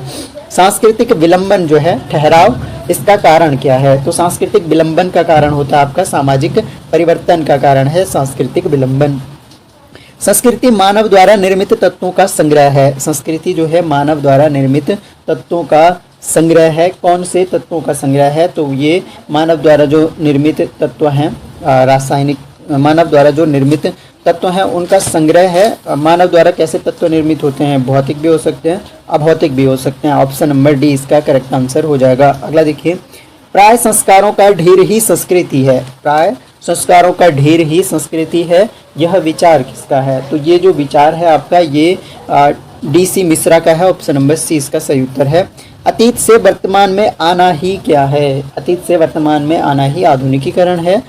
सांस्कृतिक विलंबन जो है ठहराव, इसका कारण क्या है। तो सांस्कृतिक विलंबन का कारण होता है आपका सामाजिक परिवर्तन का कारण है सांस्कृतिक विलंबन। संस्कृति मानव द्वारा निर्मित तत्वों का संग्रह है। संस्कृति जो है मानव द्वारा निर्मित तत्वों का संग्रह है। कौन से तत्वों का संग्रह है, तो ये मानव द्वारा जो निर्मित तत्व हैं, रासायनिक मानव द्वारा जो निर्मित तत्व हैं उनका संग्रह है। मानव द्वारा कैसे तत्व निर्मित होते हैं, भौतिक भी हो सकते हैं, अभौतिक भी हो सकते हैं। ऑप्शन नंबर डी इसका करेक्ट आंसर हो जाएगा। अगला देखिए, प्राय संस्कारों का ढेर ही संस्कृति है। प्राय संस्कारों का ढेर ही संस्कृति है, यह विचार किसका है। तो ये जो विचार है आपका ये DC मिश्रा का है। ऑप्शन नंबर सी इसका सही उत्तर है। अतीत से वर्तमान में आना ही क्या है। अतीत से वर्तमान में आना ही आधुनिकीकरण है।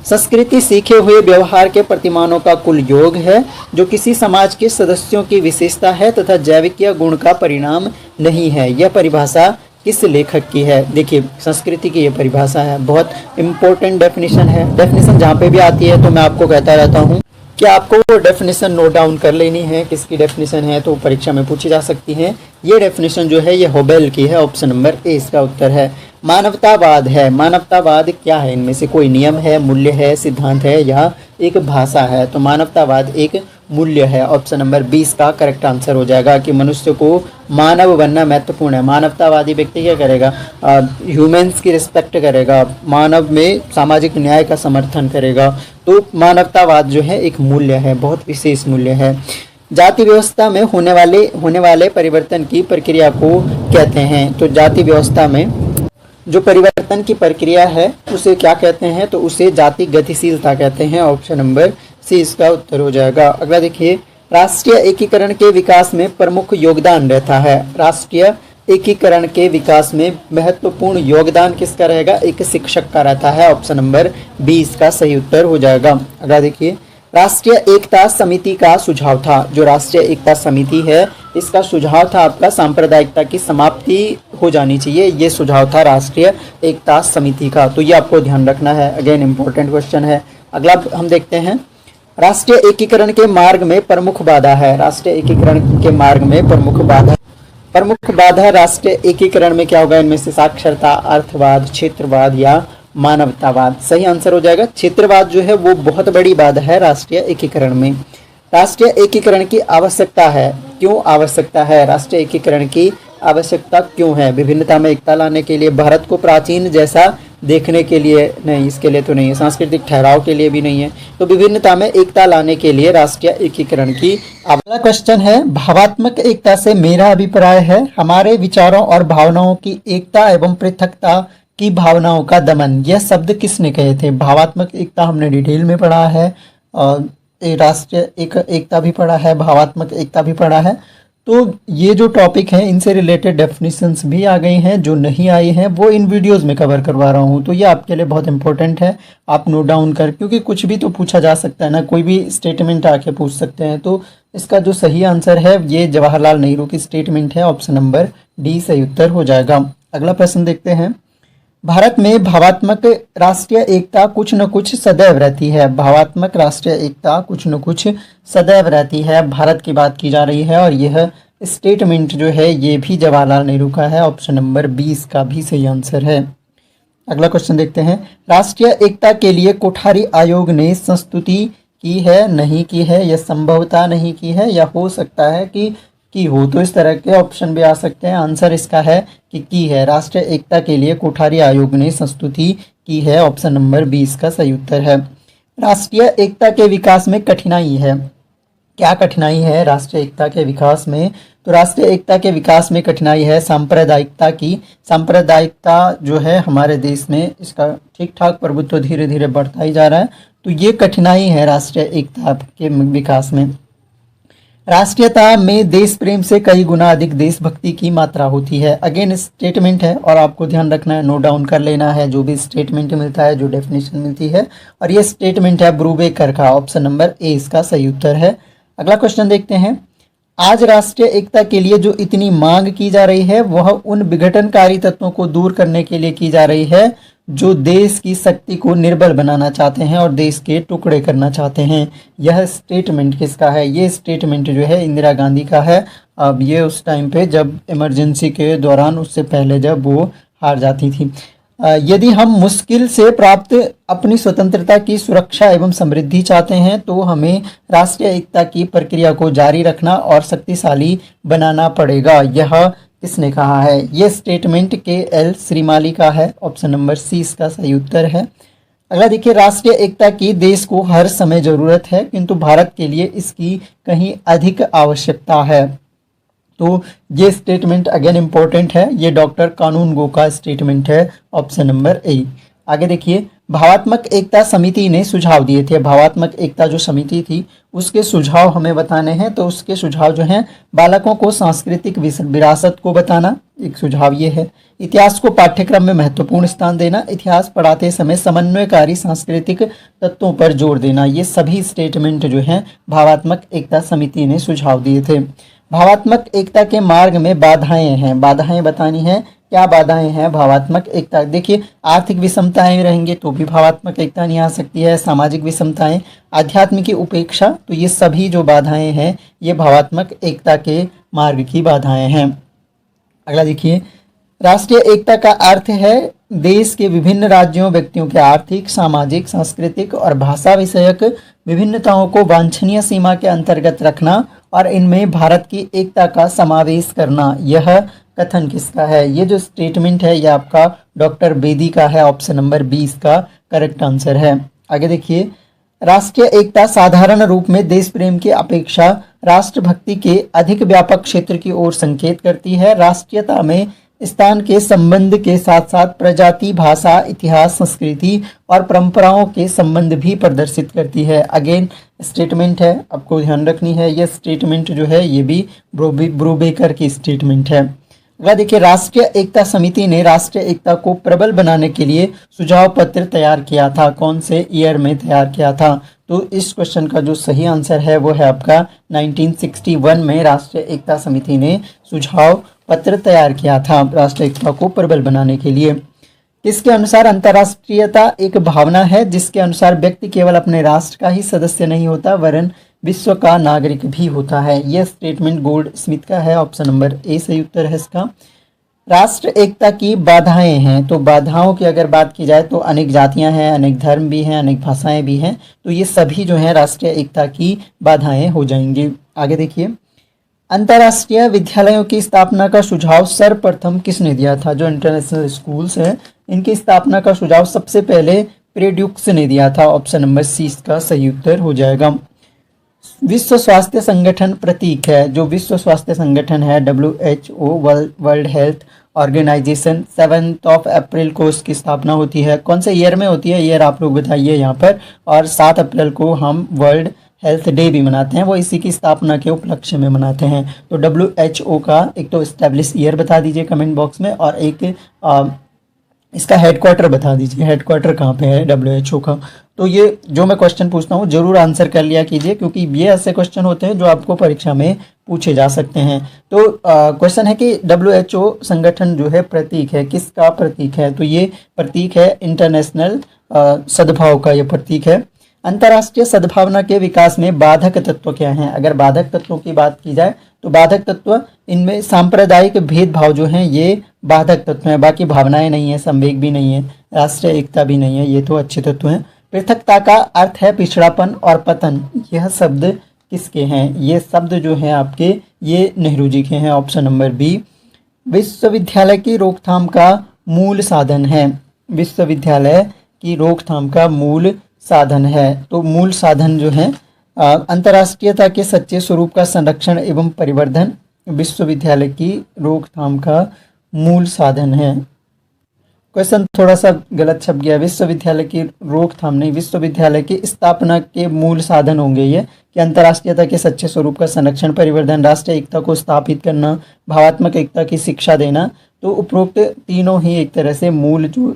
संस्कृति सीखे हुए व्यवहार के प्रतिमानों का कुल योग है जो किसी समाज के सदस्यों की विशेषता है तथा जैविकीय गुण का परिणाम नहीं है। यह परिभाषा किस लेखक की है। देखिए संस्कृति की ये परिभाषा है, बहुत इंपॉर्टेंट डेफिनेशन है। डेफिनेशन जहाँ पे भी आती है तो मैं आपको कहता रहता हूँ कि आपको वो डेफिनेशन नोट डाउन कर लेनी है। किसकी डेफिनेशन है तो परीक्षा में पूछी जा सकती है। ये डेफिनेशन जो है ये होबेल की है। ऑप्शन नंबर ए इसका उत्तर है। मानवतावाद है। मानवतावाद क्या है, इनमें से कोई नियम है, मूल्य है, सिद्धांत है या एक भाषा है। तो मानवतावाद एक मूल्य है। ऑप्शन नंबर 20 का करेक्ट आंसर हो जाएगा कि मनुष्य को मानव बनना महत्वपूर्ण है। मानवतावादी व्यक्ति क्या करेगा, ह्यूमंस की रिस्पेक्ट करेगा, मानव में सामाजिक न्याय का समर्थन करेगा। तो मानवतावाद जो है एक मूल्य है, बहुत विशेष मूल्य है। जाति व्यवस्था में होने वाले परिवर्तन की प्रक्रिया को कहते हैं। तो जाति व्यवस्था में जो परिवर्तन की प्रक्रिया है उसे क्या कहते हैं, तो उसे जाति गतिशीलता कहते हैं। ऑप्शन नंबर सी इसका उत्तर हो जाएगा। अगला देखिए, राष्ट्रीय एकीकरण के विकास में प्रमुख योगदान रहता है। राष्ट्रीय एकीकरण के विकास में महत्वपूर्ण योगदान किसका रहेगा, एक शिक्षक का रहता है। ऑप्शन नंबर 20 का सही उत्तर हो जाएगा। अगला देखिए, राष्ट्रीय एकता समिति का सुझाव था। जो राष्ट्रीय एकता समिति है इसका सुझाव था आपका सांप्रदायिकता की समाप्ति हो जानी चाहिए। ये सुझाव था राष्ट्रीय एकता समिति का। तो ये आपको ध्यान रखना है, अगेन इंपॉर्टेंट क्वेश्चन है। अगला हम देखते हैं, राष्ट्रीय एकीकरण के मार्ग में प्रमुख बाधा है। राष्ट्रीय एकीकरण के मार्ग में प्रमुख बाधा राष्ट्रीय एकीकरण में क्या होगा? इनमें से साक्षरता, अर्थवाद, क्षेत्रवाद या मानवतावाद। सही आंसर हो जाएगा क्षेत्रवाद जो है वो बहुत बड़ी बाधा है राष्ट्रीय एकीकरण में। राष्ट्रीय एकीकरण की आवश्यकता है। क्यों आवश्यकता है? राष्ट्रीय एकीकरण की आवश्यकता क्यों है? विभिन्नता में एकता लाने के लिए, भारत को प्राचीन जैसा देखने के लिए नहीं, इसके लिए तो नहीं है, सांस्कृतिक ठहराव के लिए भी नहीं है, तो विभिन्नता में एकता लाने के लिए राष्ट्रीय एकीकरण की। अगला क्वेश्चन है, भावात्मक एकता से मेरा अभिप्राय है हमारे विचारों और भावनाओं की एकता एवं पृथकता की भावनाओं का दमन। यह शब्द किसने कहे थे? भावात्मक एकता हमने डिटेल में पढ़ा है, राष्ट्रीय एकता भी पढ़ा है, भावात्मक एकता भी पढ़ा है। तो ये जो टॉपिक है इनसे रिलेटेड डेफिनेशंस भी आ गई हैं, जो नहीं आई हैं वो इन वीडियोस में कवर करवा रहा हूँ। तो ये आपके लिए बहुत इंपॉर्टेंट है, आप नोट डाउन कर, क्योंकि कुछ भी तो पूछा जा सकता है ना, कोई भी स्टेटमेंट आके पूछ सकते हैं। तो इसका जो सही आंसर है ये जवाहरलाल नेहरू की स्टेटमेंट है, ऑप्शन नंबर डी सही उत्तर हो जाएगा। अगला प्रश्न देखते हैं, भारत में भावात्मक राष्ट्रीय एकता कुछ न कुछ सदैव रहती है। भावात्मक राष्ट्रीय एकता कुछ न कुछ सदैव रहती है, भारत की बात की जा रही है, और यह स्टेटमेंट जो है ये भी जवाहरलाल नेहरू का है, ऑप्शन नंबर 20 का भी सही आंसर है। अगला क्वेश्चन देखते हैं, राष्ट्रीय एकता के लिए कोठारी आयोग ने संस्तुति की है, नहीं की है, या संभवतः नहीं की है, या हो सकता है कि हो। तो इस तरह के ऑप्शन भी आ सकते हैं। आंसर इसका है कि की है। राष्ट्रीय एकता के लिए कोठारी आयोग ने संस्तुति की है, ऑप्शन नंबर 20 का सही उत्तर है। राष्ट्रीय एकता के विकास में कठिनाई है। क्या कठिनाई है राष्ट्रीय एकता के विकास में? तो राष्ट्रीय एकता के विकास में कठिनाई है सांप्रदायिकता की। सांप्रदायिकता जो है हमारे देश में, इसका ठीक ठाक प्रभुत्व धीरे धीरे बढ़ता ही जा रहा है, तो ये कठिनाई है राष्ट्रीय एकता के विकास में। राष्ट्रीयता में देश प्रेम से कई गुना अधिक देशभक्ति की मात्रा होती है। अगेन स्टेटमेंट है और आपको ध्यान रखना है, नोट डाउन कर लेना है जो भी स्टेटमेंट मिलता है, जो डेफिनेशन मिलती है, और ये स्टेटमेंट है ब्रूबेकर का, ऑप्शन नंबर ए इसका सही उत्तर है। अगला क्वेश्चन देखते हैं, आज राष्ट्रीय एकता के लिए जो इतनी मांग की जा रही है वह उन विघटनकारी तत्वों को दूर करने के लिए की जा रही है जो देश की शक्ति को निर्बल बनाना चाहते हैं और देश के टुकड़े करना चाहते हैं। यह स्टेटमेंट किसका है? ये स्टेटमेंट जो है इंदिरा गांधी का है। अब ये उस टाइम पे जब इमरजेंसी के दौरान, उससे पहले जब वो हार जाती थी। यदि हम मुश्किल से प्राप्त अपनी स्वतंत्रता की सुरक्षा एवं समृद्धि चाहते हैं तो हमें राष्ट्रीय एकता की प्रक्रिया को जारी रखना और शक्तिशाली बनाना पड़ेगा। यह किसने कहा है? यह स्टेटमेंट के.एल. श्रीमाली का है, ऑप्शन नंबर सी इसका सही उत्तर है। अगला देखिए, राष्ट्रीय एकता की देश को हर समय जरूरत है किंतु भारत के लिए इसकी कहीं अधिक आवश्यकता है। तो ये स्टेटमेंट अगेन इंपॉर्टेंट है, ये डॉक्टर कानूनगो का स्टेटमेंट है, ऑप्शन नंबर ए। आगे देखिए, भावात्मक एकता समिति ने सुझाव दिए थे। भावात्मक एकता जो समिति थी उसके सुझाव हमें बताने हैं, तो उसके सुझाव जो हैं, बालकों को सांस्कृतिक विरासत को बताना, एक सुझाव ये है। इतिहास को पाठ्यक्रम में महत्वपूर्ण स्थान देना, इतिहास पढ़ाते समय समन्वयकारी सांस्कृतिक तत्वों पर जोर देना, ये सभी स्टेटमेंट जो हैं भावात्मक एकता समिति ने सुझाव दिए थे। भावात्मक एकता के मार्ग में बाधाएं हैं, बाधाएं बतानी है। क्या बाधाएं हैं भावात्मक एकता? देखिए, आर्थिक विषमताएं रहेंगे तो भी भावात्मक एकता नहीं आ सकती है। सामाजिक विषमताएं, आध्यात्म की उपेक्षा, तो ये सभी जो बाधाएं हैं ये भावात्मक एकता के मार्ग की बाधाएं हैं। अगला देखिए, राष्ट्रीय एकता का अर्थ है देश के विभिन्न राज्यों, व्यक्तियों के आर्थिक, सामाजिक, सांस्कृतिक और भाषा विषयक विभिन्नताओं को वांछनीय सीमा के अंतर्गत रखना और इनमें भारत की एकता का समावेश करना। यह कथन किसका है? ये जो स्टेटमेंट है ये आपका डॉक्टर बेदी का है, ऑप्शन नंबर 20 का करेक्ट आंसर है। आगे देखिए, राष्ट्रीय एकता साधारण रूप में देश प्रेम की अपेक्षा राष्ट्रभक्ति के अधिक व्यापक क्षेत्र की ओर संकेत करती है। राष्ट्रीयता में स्थान के संबंध के साथ साथ प्रजाति, भाषा, इतिहास, संस्कृति और परंपराओं के संबंध भी प्रदर्शित करती है। अगेन स्टेटमेंट है, आपको ध्यान रखनी है, यह स्टेटमेंट जो है ये भी ब्रूबेकर की स्टेटमेंट है। अगला देखिए, राष्ट्रीय एकता समिति ने राष्ट्रीय एकता को प्रबल बनाने के लिए सुझाव पत्र तैयार किया था। कौन से ईयर में तैयार किया था? तो इस क्वेश्चन का जो सही आंसर है वो है आपका 1961 में राष्ट्रीय एकता समिति ने सुझाव पत्र तैयार किया था राष्ट्रीय एकता को प्रबल बनाने के लिए। किसके अनुसार अंतर्राष्ट्रीयता एक भावना है जिसके अनुसार व्यक्ति केवल अपने राष्ट्र का ही सदस्य नहीं होता वरन विश्व का नागरिक भी होता है। यह स्टेटमेंट गोल्ड स्मिथ का है। ऑप्शन नंबर ए सही उत्तर है इसका। राष्ट्र एकता की बाधाएं हैं, तो बाधाओं की अगर बात की जाए तो अनेक जातियां हैं, अनेक धर्म भी हैं, अनेक भाषाएं भी हैं, तो ये सभी जो है राष्ट्रीय एकता की बाधाएं हो जाएंगी। आगे देखिए, अंतर्राष्ट्रीय विद्यालयों की स्थापना का सुझाव सर्वप्रथम किसने दिया था? जो इंटरनेशनल स्कूल्स हैं इनकी स्थापना का सुझाव सबसे पहले प्रेड्यूक्स ने दिया था। ऑप्शन नंबर सी इसका सही उत्तर हो जाएगा। विश्व स्वास्थ्य संगठन प्रतीक है, जो विश्व स्वास्थ्य संगठन है WHO वर्ल्ड हेल्थ ऑर्गेनाइजेशन 7 अप्रैल को इसकी स्थापना होती है। कौन से ईयर में होती है ईयर आप लोग बताइए यहाँ पर। और 7 अप्रैल को हम वर्ल्ड हेल्थ डे भी मनाते हैं, वो इसी की स्थापना के उपलक्ष्य में मनाते हैं। तो WHO का एक तो एस्टेब्लिश ईयर बता दीजिए कमेंट बॉक्स में, और एक इसका हेडक्वार्टर बता दीजिए, हेडक्वार्टर कहाँ पे है WHO का। तो ये जो मैं क्वेश्चन पूछता हूँ जरूर आंसर कर लिया कीजिए, क्योंकि ये ऐसे क्वेश्चन होते हैं जो आपको परीक्षा में पूछे जा सकते हैं। तो क्वेश्चन है कि WHO संगठन जो है प्रतीक है, किसका प्रतीक है? तो ये प्रतीक है इंटरनेशनल सद्भाव का, ये प्रतीक है। अंतर्राष्ट्रीय सद्भावना के विकास में बाधक तत्व क्या हैं? अगर बाधक तत्वों की बात की जाए तो बाधक तत्व, इनमें सांप्रदायिक भेदभाव जो हैं ये बाधक तत्व हैं, बाकी भावनाएं नहीं है, संवेग भी नहीं है, राष्ट्रीय एकता भी नहीं है, ये तो अच्छे तत्व हैं। पृथकता का अर्थ है पिछड़ापन और पतन, यह शब्द किसके हैं? ये शब्द जो हैं आपके ये नेहरू जी के हैं। Option number B. विश्वविद्यालय की रोकथाम का मूल साधन है, विश्वविद्यालय की रोकथाम का मूल साधन है, तो मूल साधन जो है अंतर्राष्ट्रीयता के सच्चे स्वरूप का संरक्षण एवं परिवर्धन विश्वविद्यालय की रोकथाम का मूल साधन है। क्वेश्चन थोड़ा सा गलत छप गया, विश्वविद्यालय की रोकथाम नहीं, विश्वविद्यालय की स्थापना के मूल साधन होंगे ये कि अंतर्राष्ट्रीयता के सच्चे स्वरूप का संरक्षण, परिवर्धन, राष्ट्रीय एकता को स्थापित करना, भावात्मक एकता की शिक्षा देना। तो उपरोक्त तीनों ही एक तरह से मूल जो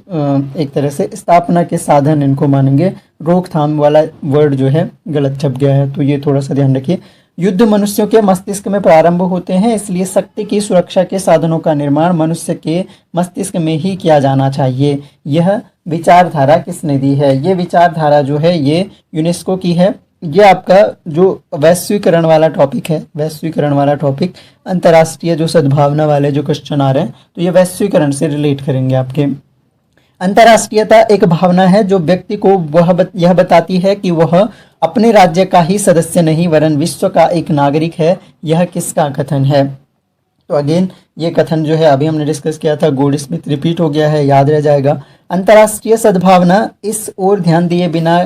एक तरह से स्थापना के साधन इनको मानेंगे। रोकथाम वाला वर्ड जो है गलत छप गया है, तो ये थोड़ा सा ध्यान रखिए। युद्ध मनुष्यों के मस्तिष्क में प्रारंभ होते हैं, इसलिए शक्ति की सुरक्षा के साधनों का निर्माण मनुष्य के मस्तिष्क में ही किया जाना चाहिए। यह विचारधारा किसने दी है? ये विचारधारा जो है ये यूनेस्को की है। ये आपका जो वैश्वीकरण वाला टॉपिक है, वैश्वीकरण वाला टॉपिक, अंतर्राष्ट्रीय जो सद्भावना वाले जो क्वेश्चन आ रहे हैं तो ये वैश्वीकरण से रिलेट करेंगे आपके। अंतर्राष्ट्रीयता एक भावना है जो व्यक्ति को यह बताती है कि वह अपने राज्य का ही सदस्य नहीं वरन विश्व का एक नागरिक है। यह किसका कथन है? तो अगेन ये कथन जो है अभी हमने डिस्कस किया था, गोल्ड स्मिथ, रिपीट हो गया है, याद रह जाएगा। अंतर्राष्ट्रीय सद्भावना इस ओर ध्यान दिए बिना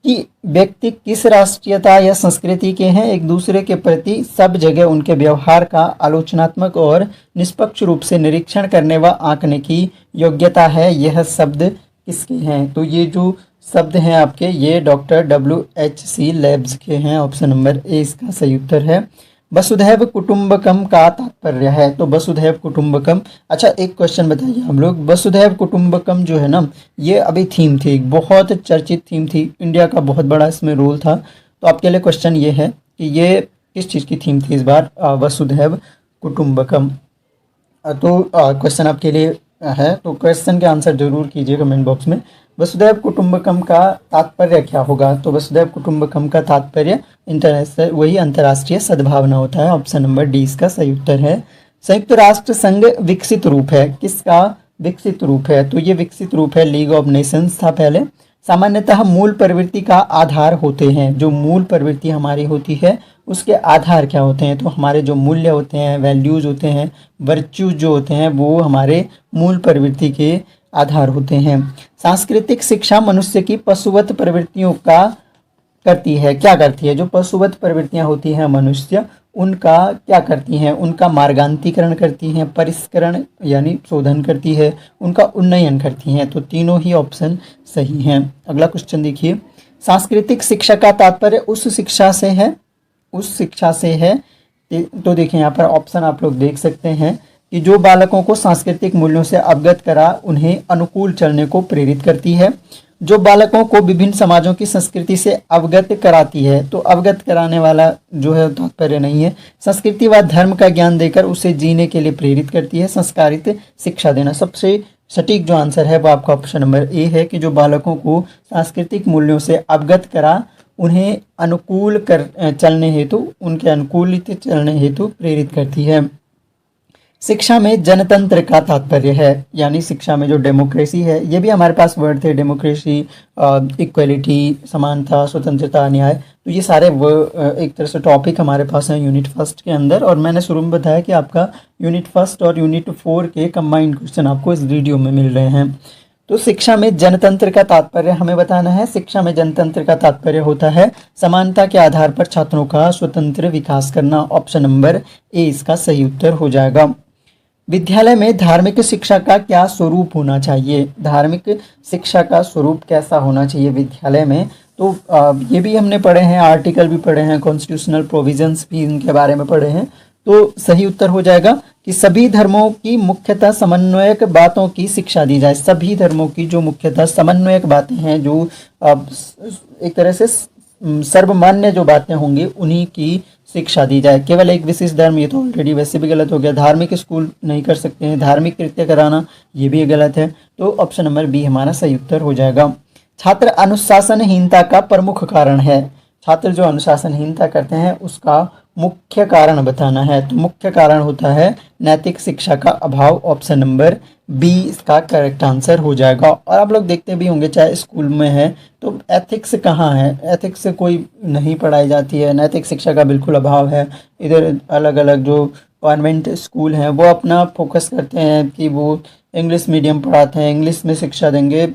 कि व्यक्ति किस राष्ट्रीयता या संस्कृति के हैं, एक दूसरे के प्रति सब जगह उनके व्यवहार का आलोचनात्मक और निष्पक्ष रूप से निरीक्षण करने व आंकने की योग्यता है। यह शब्द किसके हैं? तो ये जो शब्द हैं आपके ये डॉक्टर WHC लेब्स के हैं। ऑप्शन नंबर ए इसका सही उत्तर है। वसुधैव कुटुंबकम का तात्पर्य है, तो वसुधैव कुटुंबकम। अच्छा एक क्वेश्चन बताइए हम लोग, वसुधैव कुटुंबकम जो है ना ये अभी थीम थी, बहुत चर्चित थीम थी, इंडिया का बहुत बड़ा इसमें रोल था। तो आपके लिए क्वेश्चन ये है कि ये किस चीज़ की थीम थी इस बार, वसुधैव कुटुंबकम। तो क्वेश्चन आपके लिए है, तो क्वेश्चन के आंसर जरूर कीजिए कमेंट बॉक्स में। वसुधैव कुटुंबकम का तात्पर्य क्या होगा? तो वसुधैव कुटुंबकम का तात्पर्य इंटरनेशनल वही अंतर्राष्ट्रीय सद्भावना होता है। ऑप्शन नंबर डी इसका सही उत्तर है। संयुक्त राष्ट्र संघ विकसित रूप है, किसका विकसित रूप है? तो ये विकसित रूप है लीग ऑफ नेशंस था पहले। सामान्यतः मूल प्रवृत्ति का आधार होते हैं, जो मूल प्रवृत्ति हमारी होती है उसके आधार क्या होते हैं? तो हमारे जो मूल्य होते हैं, वैल्यूज होते हैं, वर्च्यूज जो होते हैं वो हमारे मूल प्रवृत्ति के आधार होते हैं। सांस्कृतिक शिक्षा मनुष्य की पशुवत प्रवृत्तियों का करती है, क्या करती है? जो पशुवत प्रवृत्तियां होती हैं मनुष्य उनका क्या करती हैं? उनका मार्गांतीकरण करती हैं, परिष्करण यानी शोधन करती है, उनका उन्नयन करती हैं। तो तीनों ही ऑप्शन सही हैं। अगला क्वेश्चन देखिए, सांस्कृतिक शिक्षा का तात्पर्य उस शिक्षा से है, उस शिक्षा से है। तो देखिए यहाँ पर ऑप्शन आप लोग देख सकते हैं कि जो बालकों को सांस्कृतिक मूल्यों से अवगत करा उन्हें अनुकूल चलने को प्रेरित करती है, जो बालकों को विभिन्न समाजों की संस्कृति से अवगत कराती है। तो अवगत कराने वाला जो है तात्पर्य नहीं है। संस्कृति व धर्म का ज्ञान देकर उसे जीने के लिए प्रेरित करती है। संस्कारित शिक्षा देना, सबसे सटीक जो आंसर है वो आपका ऑप्शन नंबर ए है कि जो बालकों को सांस्कृतिक मूल्यों से अवगत करा उन्हें अनुकूल कर चलने हेतु उनके अनुकूलित चलने हेतु प्रेरित करती है। शिक्षा में जनतंत्र का तात्पर्य है, यानी शिक्षा में जो डेमोक्रेसी है, ये भी हमारे पास वर्ड थे, डेमोक्रेसी, इक्वलिटी, समानता, स्वतंत्रता, न्याय, तो ये सारे एक तरह से टॉपिक हमारे पास हैं यूनिट फर्स्ट के अंदर। और मैंने शुरू में बताया कि आपका यूनिट फर्स्ट और यूनिट 4 के कंबाइंड क्वेश्चन आपको इस वीडियो में मिल रहे हैं। तो शिक्षा में जनतंत्र का तात्पर्य हमें बताना है। शिक्षा में जनतंत्र का तात्पर्य होता है समानता के आधार पर छात्रों का स्वतंत्र विकास करना। ऑप्शन नंबर ए इसका सही उत्तर हो जाएगा। विद्यालय में धार्मिक शिक्षा का क्या स्वरूप होना चाहिए? धार्मिक शिक्षा का स्वरूप कैसा होना चाहिए विद्यालय में? तो ये भी हमने पढ़े हैं, आर्टिकल भी पढ़े हैं, कॉन्स्टिट्यूशनल प्रोविजंस भी इनके बारे में पढ़े हैं। तो सही उत्तर हो जाएगा कि सभी धर्मों की मुख्यतः समन्वयक बातों की शिक्षा दी जाए। सभी धर्मों की जो मुख्यतः समन्वयक बातें हैं, जो एक तरह से सर्वमान्य जो बातें होंगी, उन्हीं की शिक्षा दी जाए। केवल एक विशेष धर्म, ये तो ऑलरेडी वैसे भी गलत हो गया। धार्मिक स्कूल नहीं कर सकते हैं, धार्मिक कृत्य कराना ये भी गलत है। तो ऑप्शन नंबर बी हमारा सही उत्तर हो जाएगा। छात्र अनुशासनहीनता का प्रमुख कारण है। छात्र जो अनुशासनहीनता करते हैं उसका मुख्य कारण बताना है। तो मुख्य कारण होता है नैतिक शिक्षा का अभाव। ऑप्शन नंबर बी इसका करेक्ट आंसर हो जाएगा। और आप लोग देखते भी होंगे, चाहे स्कूल में है तो एथिक्स कहाँ है? एथिक्स कोई नहीं पढ़ाई जाती है, नैतिक शिक्षा का बिल्कुल अभाव है। इधर अलग अलग जो कॉन्वेंट स्कूल हैं वो अपना फोकस करते हैं कि वो इंग्लिश मीडियम पढ़ाते हैं, इंग्लिश में शिक्षा देंगे,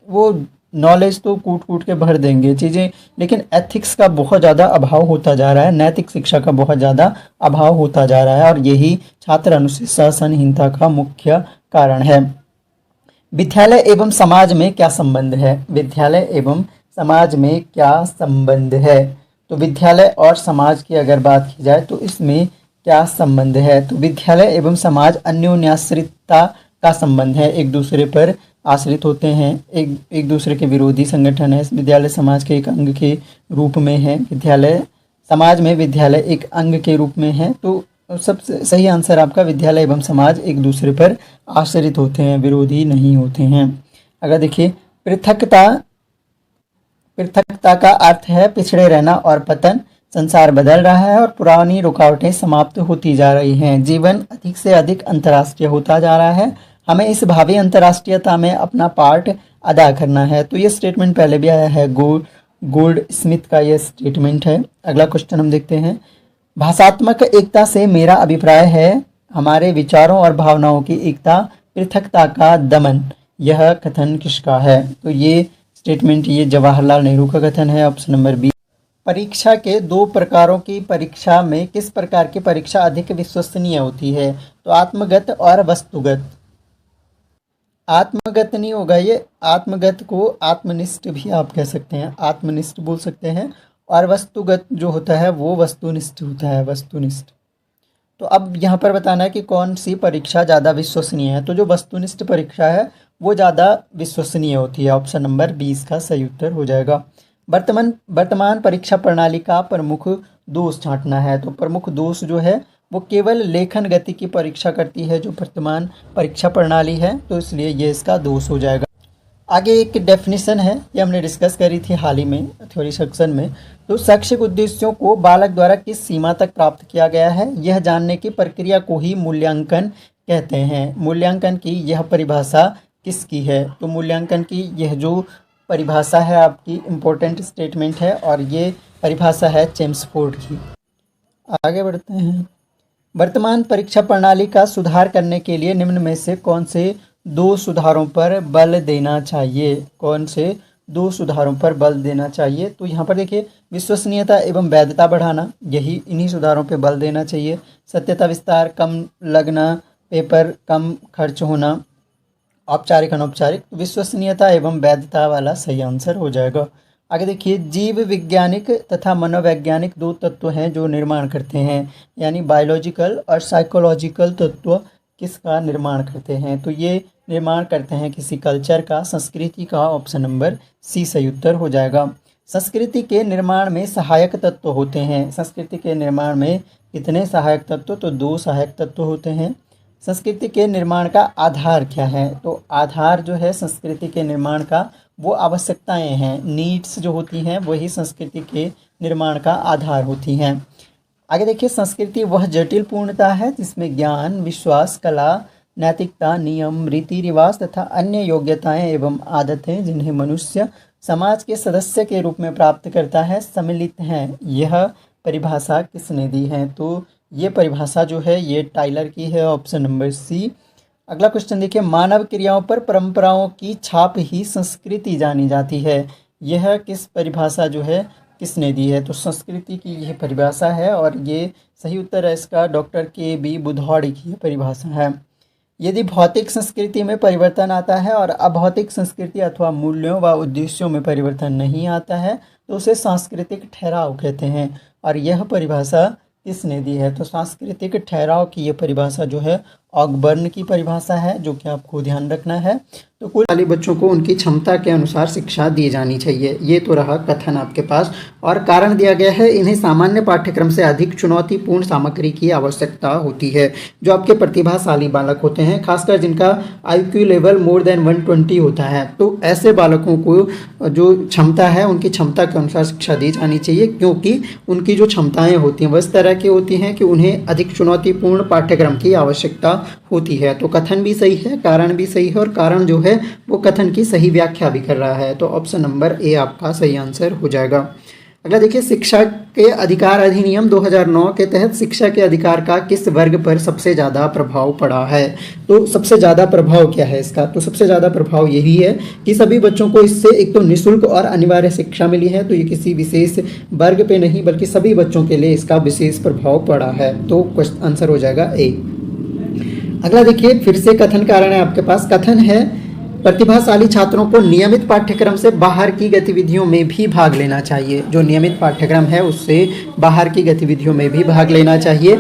वो नॉलेज तो कूट कूट के भर देंगे चीज़ें, लेकिन एथिक्स का बहुत ज़्यादा अभाव होता जा रहा है, नैतिक शिक्षा का बहुत ज़्यादा अभाव होता जा रहा है, और यही छात्र अनुशासनहीनता का मुख्य कारण है। विद्यालय एवं समाज में क्या संबंध है? विद्यालय एवं समाज में क्या संबंध है? तो विद्यालय और समाज की अगर बात की जाए तो इसमें क्या संबंध है? तो विद्यालय एवं समाज अन्योन्याश्रितता का संबंध है, एक दूसरे पर आश्रित होते हैं, एक दूसरे के विरोधी संगठन है। विद्यालय समाज के एक अंग के रूप में है। विद्यालय समाज में विद्यालय एक अंग के रूप में है। तो सबसे सही आंसर आपका विद्यालय एवं समाज एक दूसरे पर आश्रित होते हैं, विरोधी नहीं होते हैं। अगर देखिए पृथकता का अर्थ है पिछड़े रहना और पतन। संसार बदल रहा है और पुरानी रुकावटें समाप्त होती जा रही हैं। जीवन अधिक से अधिक अंतर्राष्ट्रीय होता जा रहा है। हमें इस भावी अंतर्राष्ट्रीयता में अपना पार्ट अदा करना है। तो ये स्टेटमेंट पहले भी आया है, गोल्ड स्मिथ का ये स्टेटमेंट है। अगला क्वेश्चन हम देखते हैं। भाषात्मक एकता से मेरा अभिप्राय है हमारे विचारों और भावनाओं की एकता, पृथकता का दमन। यह कथन किसका है? तो ये स्टेटमेंट ये जवाहरलाल नेहरू का कथन है। Option number B. परीक्षा के 2 प्रकारों की परीक्षा में किस प्रकार की परीक्षा अधिक विश्वसनीय होती है? तो आत्मगत और वस्तुगत। आत्मगत नहीं होगा ये, आत्मगत को आत्मनिष्ठ भी आप कह सकते हैं, आत्मनिष्ठ बोल सकते हैं। और वस्तुगत जो होता है वो वस्तुनिष्ठ होता है, वस्तुनिष्ठ। तो अब यहाँ पर बताना है कि कौन सी परीक्षा ज़्यादा विश्वसनीय है। तो जो वस्तुनिष्ठ परीक्षा है वो ज़्यादा विश्वसनीय होती है। ऑप्शन नंबर 20 का सही उत्तर हो जाएगा। वर्तमान परीक्षा प्रणाली का प्रमुख दोष छांटना है। तो प्रमुख दोष जो है वो केवल लेखन गति की परीक्षा करती है जो वर्तमान परीक्षा प्रणाली है, तो इसलिए ये इसका दोष हो जाएगा। आगे एक डेफिनेशन है, ये हमने डिस्कस करी थी हाल ही में थ्योरी सेक्शन में। तो शैक्षिक उद्देश्यों को बालक द्वारा किस सीमा तक प्राप्त किया गया है, यह जानने की प्रक्रिया को ही मूल्यांकन कहते हैं। मूल्यांकन की यह परिभाषा किसकी है? तो मूल्यांकन की यह जो परिभाषा है आपकी इम्पोर्टेंट स्टेटमेंट है, और ये परिभाषा है चेम्सफोर्ड की। आगे बढ़ते हैं। वर्तमान परीक्षा प्रणाली का सुधार करने के लिए निम्न में से कौन से 2 सुधारों पर बल देना चाहिए? कौन से 2 सुधारों पर बल देना चाहिए? तो यहाँ पर देखिए, विश्वसनीयता एवं वैधता बढ़ाना, यही इन्हीं सुधारों पर बल देना चाहिए। सत्यता विस्तार, कम लगना, पेपर कम खर्च होना, औपचारिक अनौपचारिक, विश्वसनीयता एवं वैधता वाला सही आंसर हो जाएगा। आगे देखिए, जीव वैज्ञानिक तथा मनोवैज्ञानिक 2 तत्व हैं जो निर्माण करते हैं, यानी बायोलॉजिकल और साइकोलॉजिकल तत्व किसका निर्माण करते हैं? तो ये निर्माण करते हैं किसी कल्चर का, संस्कृति का। ऑप्शन नंबर सी सही उत्तर हो जाएगा। संस्कृति के निर्माण में सहायक तत्व होते हैं। संस्कृति के निर्माण में कितने सहायक तत्व? तो 2 सहायक तत्व होते हैं। संस्कृति के निर्माण का आधार क्या है? तो आधार जो है संस्कृति के निर्माण का वो आवश्यकताएं हैं, नीड्स जो होती हैं वही संस्कृति के निर्माण का आधार होती हैं। आगे देखिए, संस्कृति वह जटिल पूर्णता है जिसमें ज्ञान, विश्वास, कला, नैतिकता, नियम, रीति रिवाज तथा अन्य योग्यताएं एवं आदतें जिन्हें मनुष्य समाज के सदस्य के रूप में प्राप्त करता है सम्मिलित हैं। यह परिभाषा किसने दी है? तो ये परिभाषा जो है ये टाइलर की है, ऑप्शन नंबर सी। अगला क्वेश्चन देखिए, मानव क्रियाओं पर परंपराओं की छाप ही संस्कृति जानी जाती है। यह किस परिभाषा जो है किसने दी है? तो संस्कृति की यह परिभाषा है और ये सही उत्तर है इसका डॉक्टर के.बी. बुधौड़ी की परिभाषा है। यदि भौतिक संस्कृति में परिवर्तन आता है और अभौतिक संस्कृति अथवा मूल्यों व उद्देश्यों में परिवर्तन नहीं आता है तो उसे सांस्कृतिक ठहराव कहते हैं। और यह परिभाषा किसने दी है? तो सांस्कृतिक ठहराव की यह परिभाषा जो है ऑगबर्न की परिभाषा है, जो कि आपको ध्यान रखना है। तो कुल वाले बच्चों को उनकी क्षमता के अनुसार शिक्षा दी जानी चाहिए। ये तो रहा कथन आपके पास, और कारण दिया गया है, इन्हें सामान्य पाठ्यक्रम से अधिक चुनौतीपूर्ण सामग्री की आवश्यकता होती है। जो आपके प्रतिभाशाली बालक होते हैं, खासकर जिनका IQ लेवल मोर देन 120 होता है, तो ऐसे बालकों को जो क्षमता है उनकी क्षमता के अनुसार शिक्षा दी जानी चाहिए, क्योंकि उनकी जो क्षमताएं होती हैं वह इस तरह की होती हैं कि उन्हें अधिक चुनौतीपूर्ण पाठ्यक्रम की आवश्यकता होती है। तो कथन भी सही है, कारण भी सही है, और कारण जो है वो कथन की सही व्याख्या भी कर रहा है। तो ऑप्शन नंबर ए आपका सही आंसर हो जाएगा। अगला देखिए, शिक्षा के अधिकार अधिनियम 2009 के तहत शिक्षा के अधिकार का किस वर्ग पर सबसे ज़्यादा प्रभाव पड़ा है? तो सबसे ज़्यादा प्रभाव क्या है इसका? तो सबसे ज़्यादा प्रभाव यही है कि सभी बच्चों को इससे एक तो निःशुल्क और अनिवार्य शिक्षा मिली है। तो ये किसी विशेष वर्ग पे नहीं बल्कि सभी बच्चों के लिए इसका विशेष प्रभाव पड़ा है। तो क्वेश्चन आंसर हो जाएगा ए। अगला देखिए, फिर से कथन कारण है आपके पास। कथन है, प्रतिभाशाली छात्रों को नियमित पाठ्यक्रम से बाहर की गतिविधियों में भी भाग लेना चाहिए। जो नियमित पाठ्यक्रम है उससे बाहर की गतिविधियों में भी भाग लेना चाहिए।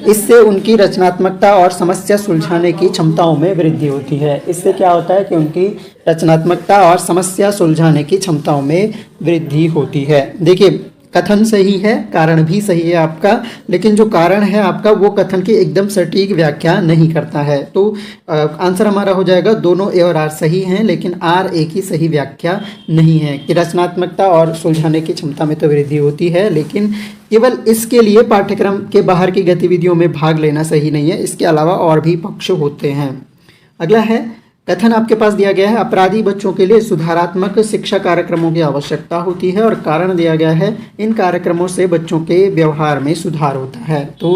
इससे उनकी रचनात्मकता और समस्या सुलझाने की क्षमताओं में वृद्धि होती है। इससे क्या होता है कि उनकी रचनात्मकता और समस्या सुलझाने की क्षमताओं में वृद्धि होती है। देखिए, कथन सही है, कारण भी सही है आपका, लेकिन जो कारण है आपका वो कथन की एकदम सटीक व्याख्या नहीं करता है। तो आंसर हमारा हो जाएगा, दोनों ए और आर सही हैं, लेकिन आर ए की सही व्याख्या नहीं है कि रचनात्मकता और सुलझाने की क्षमता में तो वृद्धि होती है, लेकिन केवल इसके लिए पाठ्यक्रम के बाहर की गतिविधियों में भाग लेना सही नहीं है। इसके अलावा और भी पक्ष होते हैं। अगला है, कथन आपके पास दिया गया है, अपराधी बच्चों के लिए सुधारात्मक शिक्षा कार्यक्रमों की आवश्यकता होती है, और कारण दिया गया है, इन कार्यक्रमों से बच्चों के व्यवहार में सुधार होता है। तो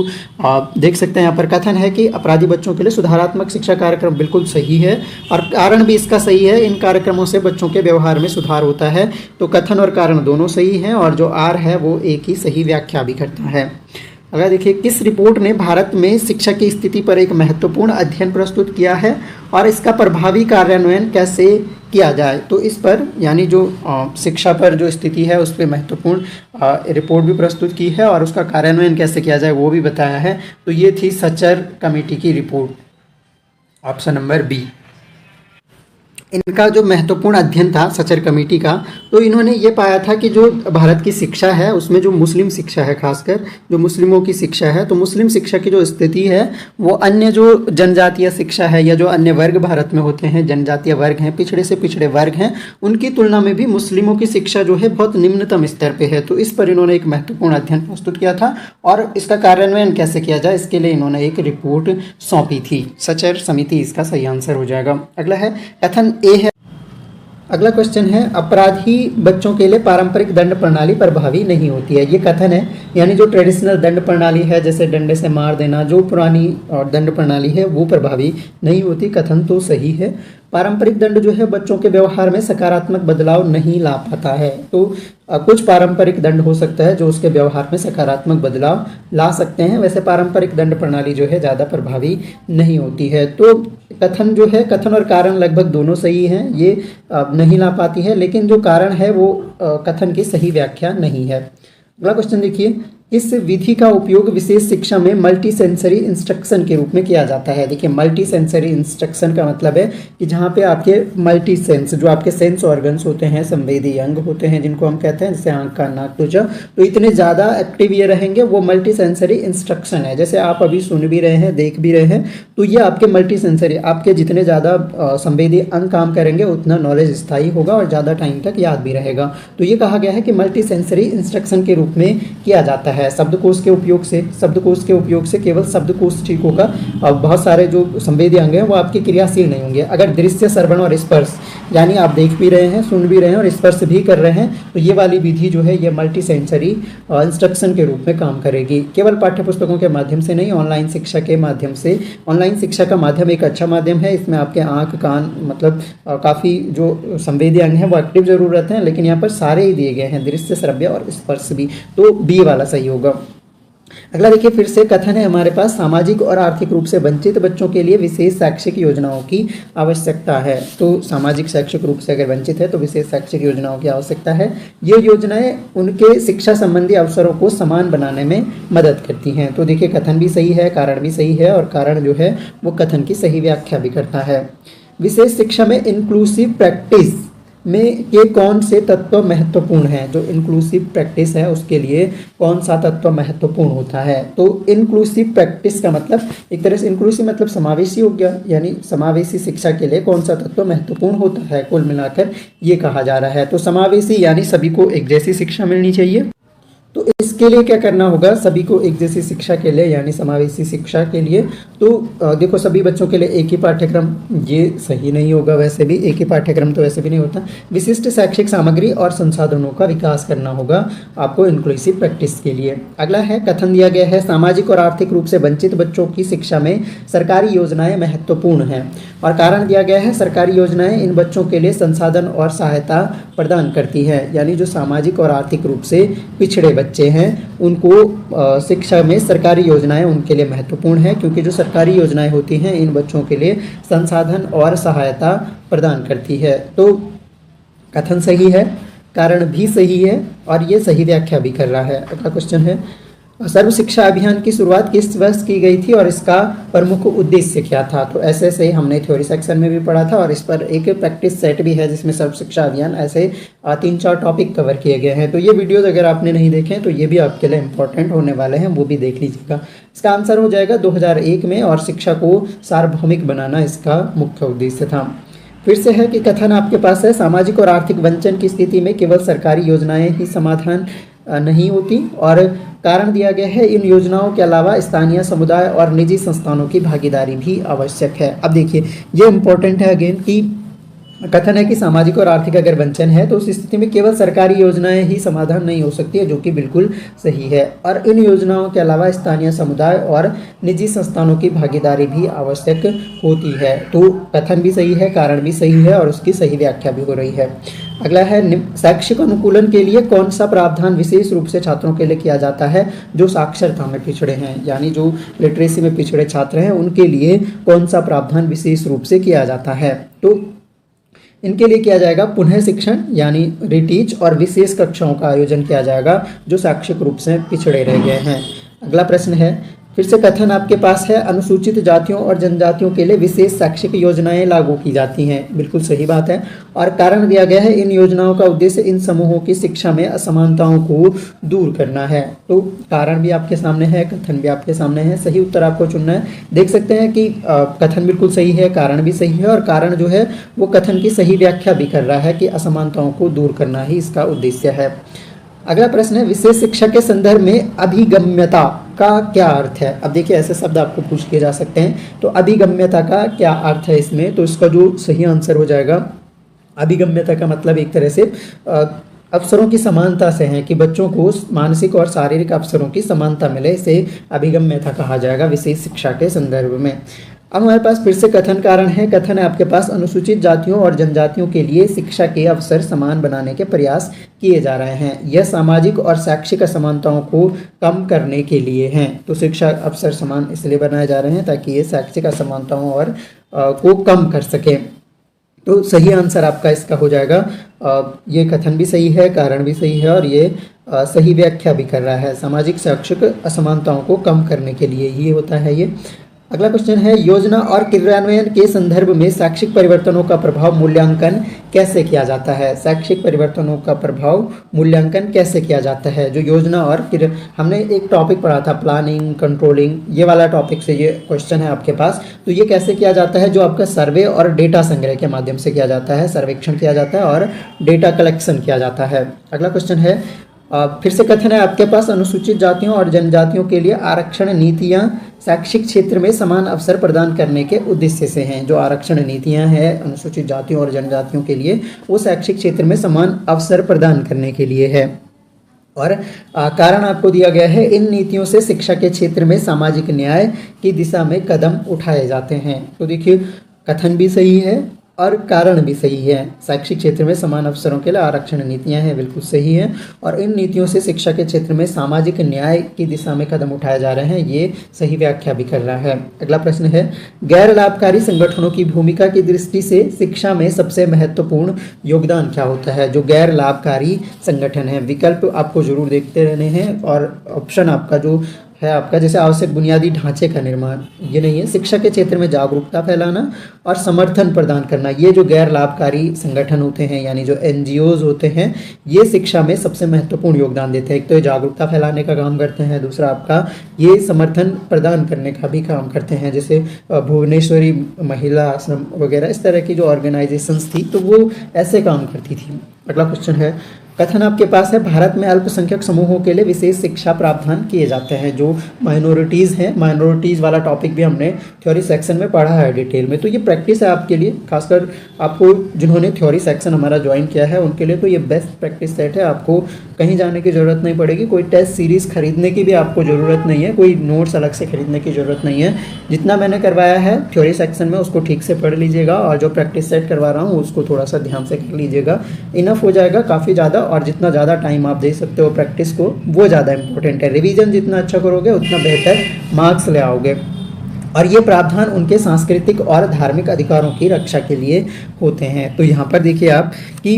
आप देख सकते हैं यहाँ पर कथन है कि अपराधी बच्चों के लिए सुधारात्मक शिक्षा कार्यक्रम बिल्कुल सही है, और कारण भी इसका सही है, इन कार्यक्रमों से बच्चों के व्यवहार में सुधार होता है। तो कथन और कारण दोनों सही हैं, और जो आर है वो एक ही सही व्याख्या भी करता है। अगर देखिए, किस रिपोर्ट ने भारत में शिक्षा की स्थिति पर एक महत्वपूर्ण अध्ययन प्रस्तुत किया है और इसका प्रभावी कार्यान्वयन कैसे किया जाए? तो इस पर, यानी जो शिक्षा पर जो स्थिति है उस पर महत्वपूर्ण रिपोर्ट भी प्रस्तुत की है और उसका कार्यान्वयन कैसे किया जाए वो भी बताया है। तो ये थी सचर कमेटी की रिपोर्ट, ऑप्शन नंबर बी। इनका जो महत्वपूर्ण अध्ययन था सचर कमेटी का, तो इन्होंने ये पाया था कि जो भारत की शिक्षा है उसमें जो मुस्लिम शिक्षा है, खासकर जो मुस्लिमों की शिक्षा है, तो मुस्लिम शिक्षा की जो स्थिति है वो अन्य जो जनजातीय शिक्षा है या जो अन्य वर्ग भारत में होते हैं, जनजातीय वर्ग हैं, पिछड़े से पिछड़े वर्ग हैं, उनकी तुलना में भी मुस्लिमों की शिक्षा जो है बहुत निम्नतम स्तर पर है। तो इस पर इन्होंने एक महत्वपूर्ण अध्ययन प्रस्तुत किया था और इसका कार्यान्वयन कैसे किया जाए इसके लिए इन्होंने एक रिपोर्ट सौंपी थी। सचर समिति इसका सही आंसर हो जाएगा। अगला है, कथन ए है। अगला क्वेश्चन है, अपराधी बच्चों के लिए पारंपरिक दंड प्रणाली प्रभावी नहीं होती है। ये कथन है, यानी जो ट्रेडिशनल दंड प्रणाली है जैसे डंडे से मार देना, जो पुरानी और दंड प्रणाली है वो प्रभावी नहीं होती। कथन तो सही है। पारंपरिक दंड जो है बच्चों के व्यवहार में सकारात्मक बदलाव नहीं ला पाता है। तो कुछ पारंपरिक दंड हो सकता है जो उसके व्यवहार में सकारात्मक बदलाव ला सकते हैं, वैसे पारंपरिक दंड प्रणाली जो है ज़्यादा प्रभावी नहीं होती है। तो कथन जो है, कथन और कारण लगभग दोनों सही हैं, ये नहीं ला पाती है, लेकिन जो कारण है वो कथन की सही व्याख्या नहीं है। अगला क्वेश्चन देखिए, इस विधि का उपयोग विशेष शिक्षा में मल्टी सेंसरी इंस्ट्रक्शन के रूप में किया जाता है। देखिए, मल्टी सेंसरी इंस्ट्रक्शन का मतलब है कि जहाँ पे आपके मल्टी सेंस, जो आपके सेंस ऑर्गन्स होते हैं, संवेदी अंग होते हैं जिनको हम कहते हैं, जैसे आंख, कान, नाक, त्वचा, तो इतने ज़्यादा एक्टिव ये रहेंगे, वो मल्टी सेंसरी इंस्ट्रक्शन है। जैसे आप अभी सुन भी रहे हैं, देख भी रहे हैं, तो ये आपके मल्टी सेंसरी, आपके जितने ज़्यादा संवेदी अंग काम करेंगे उतना नॉलेज स्थायी होगा और ज़्यादा टाइम तक याद भी रहेगा। तो ये कहा गया है कि मल्टी सेंसरी इंस्ट्रक्शन के रूप में किया जाता है। शब्दकोश के उपयोग से केवल शब्दकोश ठीक होगा। अब बहुत सारे जो संवेदी अंग हैं वो आपके क्रियाशील नहीं होंगे। अगर दृश्य, श्रवण और स्पर्श, यानी आप देख भी रहे हैं, सुन भी रहे हैं और स्पर्श भी कर रहे हैं, तो ये वाली विधि जो है ये मल्टी सेंसरी इंस्ट्रक्शन के रूप में काम करेगी। केवल पाठ्य पुस्तकों के माध्यम से नहीं, ऑनलाइन शिक्षा के माध्यम से। ऑनलाइन शिक्षा का माध्यम एक अच्छा माध्यम है। इसमें आपके आँख, कान, मतलब काफ़ी जो संवेदी अंग हैं वो एक्टिव जरूर रहते हैं, लेकिन यहाँ पर सारे ही दिए गए हैं, दृश्य, श्रव्य और स्पर्श भी, तो बी वाला सही होगा। अगला देखिए, फिर से कथन है हमारे पास, सामाजिक और आर्थिक रूप से वंचित बच्चों के लिए विशेष शैक्षिक योजनाओं की आवश्यकता है। तो सामाजिक शैक्षिक रूप से अगर वंचित है तो विशेष शैक्षिक योजनाओं की आवश्यकता है। ये योजनाएं उनके शिक्षा संबंधी अवसरों को समान बनाने में मदद करती हैं। तो देखिए, कथन भी सही है, कारण भी सही है, और कारण जो है वो कथन की सही व्याख्या भी करता है। विशेष शिक्षा में इंक्लूसिव प्रैक्टिस में के कौन से तत्व महत्वपूर्ण हैं? जो इंक्लूसिव प्रैक्टिस है उसके लिए कौन सा तत्व महत्वपूर्ण होता है? तो इंक्लूसिव प्रैक्टिस का मतलब, एक तरह से इंक्लूसिव मतलब समावेशी हो गया, यानी समावेशी शिक्षा के लिए कौन सा तत्व महत्वपूर्ण होता है, कुल मिलाकर ये कहा जा रहा है। तो समावेशी यानी सभी को एक जैसी शिक्षा मिलनी चाहिए। तो इसके लिए क्या करना होगा? सभी को एक जैसी शिक्षा के लिए, यानी समावेशी शिक्षा के लिए, तो देखो, सभी बच्चों के लिए एक ही पाठ्यक्रम, ये सही नहीं होगा। वैसे भी एक ही पाठ्यक्रम तो वैसे भी नहीं होता। विशिष्ट शैक्षिक सामग्री और संसाधनों का विकास करना होगा आपको इंक्लूसिव प्रैक्टिस के लिए। अगला है, कथन दिया गया है, सामाजिक और आर्थिक रूप से वंचित बच्चों की शिक्षा में सरकारी योजनाएं महत्वपूर्ण हैं, और कारण दिया गया है, सरकारी योजनाएं इन बच्चों के लिए संसाधन और सहायता प्रदान करती है। यानी जो सामाजिक और आर्थिक रूप से पिछड़े बच्चे हैं उनको शिक्षा में सरकारी योजनाएं उनके लिए महत्वपूर्ण है, क्योंकि जो सरकारी योजनाएं होती हैं इन बच्चों के लिए संसाधन और सहायता प्रदान करती है। तो कथन सही है, कारण भी सही है, और ये सही व्याख्या भी कर रहा है। अगला क्वेश्चन है, सर्व शिक्षा अभियान की शुरुआत किस वर्ष की गई थी और इसका प्रमुख उद्देश्य क्या था? तो ऐसे से हमने थ्योरी सेक्शन में भी पढ़ा था, और इस पर एक प्रैक्टिस सेट भी है जिसमें सर्व शिक्षा अभियान ऐसे 3-4 टॉपिक कवर किए गए हैं। तो ये वीडियोस अगर आपने नहीं देखे हैं तो ये भी आपके लिए इंपॉर्टेंट होने वाले हैं, वो भी देख लीजिएगा। इसका आंसर हो जाएगा 2001 में, और शिक्षा को सार्वभौमिक बनाना इसका मुख्य उद्देश्य था। फिर से है कि कथन आपके पास है, सामाजिक और आर्थिक वंचन की स्थिति में केवल सरकारी योजनाएं ही समाधान नहीं होती, और कारण दिया गया है, इन योजनाओं के अलावा स्थानीय समुदाय और निजी संस्थानों की भागीदारी भी आवश्यक है। अब देखिए, ये इंपॉर्टेंट है अगेन कि कथन है कि सामाजिक और आर्थिक अगर वंचन है तो उस स्थिति में केवल सरकारी योजनाएं ही समाधान नहीं हो सकती है, जो कि बिल्कुल सही है, और इन योजनाओं के अलावा स्थानीय समुदाय और निजी संस्थानों की भागीदारी भी आवश्यक होती है। तो कथन भी सही है, कारण भी सही है, और उसकी सही व्याख्या भी हो रही है। अगला है, शैक्षिक अनुकूलन के लिए कौन सा प्रावधान विशेष रूप से छात्रों के लिए किया जाता है जो साक्षरता में पिछड़े हैं? यानी जो लिटरेसी में पिछड़े छात्र हैं उनके लिए कौन सा प्रावधान विशेष रूप से किया जाता है? तो इनके लिए किया जाएगा पुनः शिक्षण, यानी रिटीच, और विशेष कक्षाओं का आयोजन किया जाएगा जो शैक्षिक रूप से पिछड़े रह गए हैं। अगला प्रश्न है, फिर से कथन आपके पास है, अनुसूचित जातियों और जनजातियों के लिए विशेष शैक्षिक योजनाएं लागू की जाती हैं। बिल्कुल सही बात है, और कारण दिया गया है, इन योजनाओं का उद्देश्य इन समूहों की शिक्षा में असमानताओं को दूर करना है। तो कारण भी आपके सामने है, कथन भी आपके सामने है, सही उत्तर आपको चुनना है। देख सकते हैं कि कथन बिल्कुल सही है, कारण भी सही है, और कारण जो है वो कथन की सही व्याख्या भी कर रहा है कि असमानताओं को दूर करना ही इसका उद्देश्य है। अगला प्रश्न है, विशेष शिक्षा के संदर्भ में अभिगम्यता का क्या अर्थ है? अब देखिए, ऐसे शब्द आपको पूछ किए जा सकते हैं, तो अभिगम्यता का क्या अर्थ है इसमें? तो इसका जो सही आंसर हो जाएगा, अभिगम्यता का मतलब एक तरह से अवसरों की समानता से है, कि बच्चों को मानसिक और शारीरिक अवसरों की समानता मिले, इसे अभिगम्यता कहा जाएगा विशेष शिक्षा के संदर्भ में। अब हमारे पास फिर से कथन कारण है। कथन है आपके पास, अनुसूचित जातियों और जनजातियों के लिए शिक्षा के अवसर समान बनाने के प्रयास किए जा रहे हैं। यह सामाजिक और शैक्षिक असमानताओं को कम करने के लिए हैं। तो शिक्षा अवसर समान इसलिए बनाए जा रहे हैं ताकि ये शैक्षिक असमानताओं और को कम कर सके। तो सही आंसर आपका इसका हो जाएगा। ये कथन भी सही है, कारण भी सही है और ये सही व्याख्या भी कर रहा है। सामाजिक शैक्षिक असमानताओं को कम करने के लिए ही होता है ये। अगला क्वेश्चन है, योजना और क्रियान्वयन के संदर्भ में शैक्षिक परिवर्तनों का प्रभाव मूल्यांकन कैसे किया जाता है? शैक्षिक परिवर्तनों का प्रभाव मूल्यांकन कैसे किया जाता है? जो योजना और हमने एक टॉपिक पढ़ा था प्लानिंग, कंट्रोलिंग, ये वाला टॉपिक से ये क्वेश्चन है आपके पास। तो ये कैसे किया जाता है? जो आपका सर्वे और डेटा संग्रह के माध्यम से किया जाता है, सर्वेक्षण किया जाता है और डेटा कलेक्शन किया जाता है। अगला क्वेश्चन है, फिर से कथन है आपके पास, अनुसूचित जातियों और जनजातियों के लिए आरक्षण नीतियां शैक्षिक क्षेत्र में समान अवसर प्रदान करने के उद्देश्य से हैं। जो आरक्षण नीतियां हैं अनुसूचित जातियों और जनजातियों के लिए, वो शैक्षिक क्षेत्र में समान अवसर प्रदान करने के लिए है। और कारण आपको दिया गया है, इन नीतियों से शिक्षा के क्षेत्र में सामाजिक न्याय की दिशा में कदम उठाए जाते हैं। तो देखिए कथन भी सही है और कारण भी सही है। शैक्षिक क्षेत्र में समान अवसरों के लिए आरक्षण नीतियां हैं, बिल्कुल सही है। और इन नीतियों से शिक्षा के क्षेत्र में सामाजिक न्याय की दिशा में कदम उठाए जा रहे हैं, ये सही व्याख्या भी कर रहा है। अगला प्रश्न है, गैर लाभकारी संगठनों की भूमिका की दृष्टि से शिक्षा में सबसे महत्वपूर्ण योगदान क्या होता है? जो गैर लाभकारी संगठन है, विकल्प आपको जरूर देखते रहने हैं और ऑप्शन आपका जो है आपका, जैसे आवश्यक बुनियादी ढांचे का निर्माण, ये नहीं है। शिक्षा के क्षेत्र में जागरूकता फैलाना और समर्थन प्रदान करना, ये जो गैर लाभकारी संगठन होते हैं यानी जो NGOs होते हैं, ये शिक्षा में सबसे महत्वपूर्ण योगदान देते हैं। एक तो ये जागरूकता फैलाने का काम करते हैं, दूसरा आपका ये समर्थन प्रदान करने का भी काम करते हैं। जैसे भुवनेश्वरी महिला आश्रम वगैरह इस तरह की जो ऑर्गेनाइजेशंस थी, तो वो ऐसे काम करती थी। अगला क्वेश्चन है, कथन आपके पास है, भारत में अल्पसंख्यक समूहों के लिए विशेष शिक्षा प्रावधान किए जाते हैं। जो माइनॉरिटीज़ हैं, माइनॉरिटीज़ वाला टॉपिक भी हमने थ्योरी सेक्शन में पढ़ा है डिटेल में। तो ये प्रैक्टिस है आपके लिए, खासकर आपको जिन्होंने थ्योरी सेक्शन हमारा ज्वाइन किया है उनके लिए तो ये बेस्ट प्रैक्टिस सेट है। आपको कहीं जाने की ज़रूरत नहीं पड़ेगी, कोई टेस्ट सीरीज़ खरीदने की भी आपको ज़रूरत नहीं है, कोई नोट्स अलग से खरीदने की ज़रूरत नहीं है। जितना मैंने करवाया है थ्योरी सेक्शन में उसको ठीक से पढ़ लीजिएगा और जो प्रैक्टिस सेट करवा रहा हूँ उसको थोड़ा सा ध्यान से कर लीजिएगा, इनफ हो जाएगा काफ़ी ज़्यादा। और जितना ज़्यादा टाइम आप दे सकते हो प्रैक्टिस को, वो ज़्यादा इंपॉर्टेंट है। रिवीजन जितना अच्छा करोगे उतना बेहतर मार्क्स ले आओगे। और ये प्रावधान उनके सांस्कृतिक और धार्मिक अधिकारों की रक्षा के लिए होते हैं। तो यहाँ पर देखिए आप कि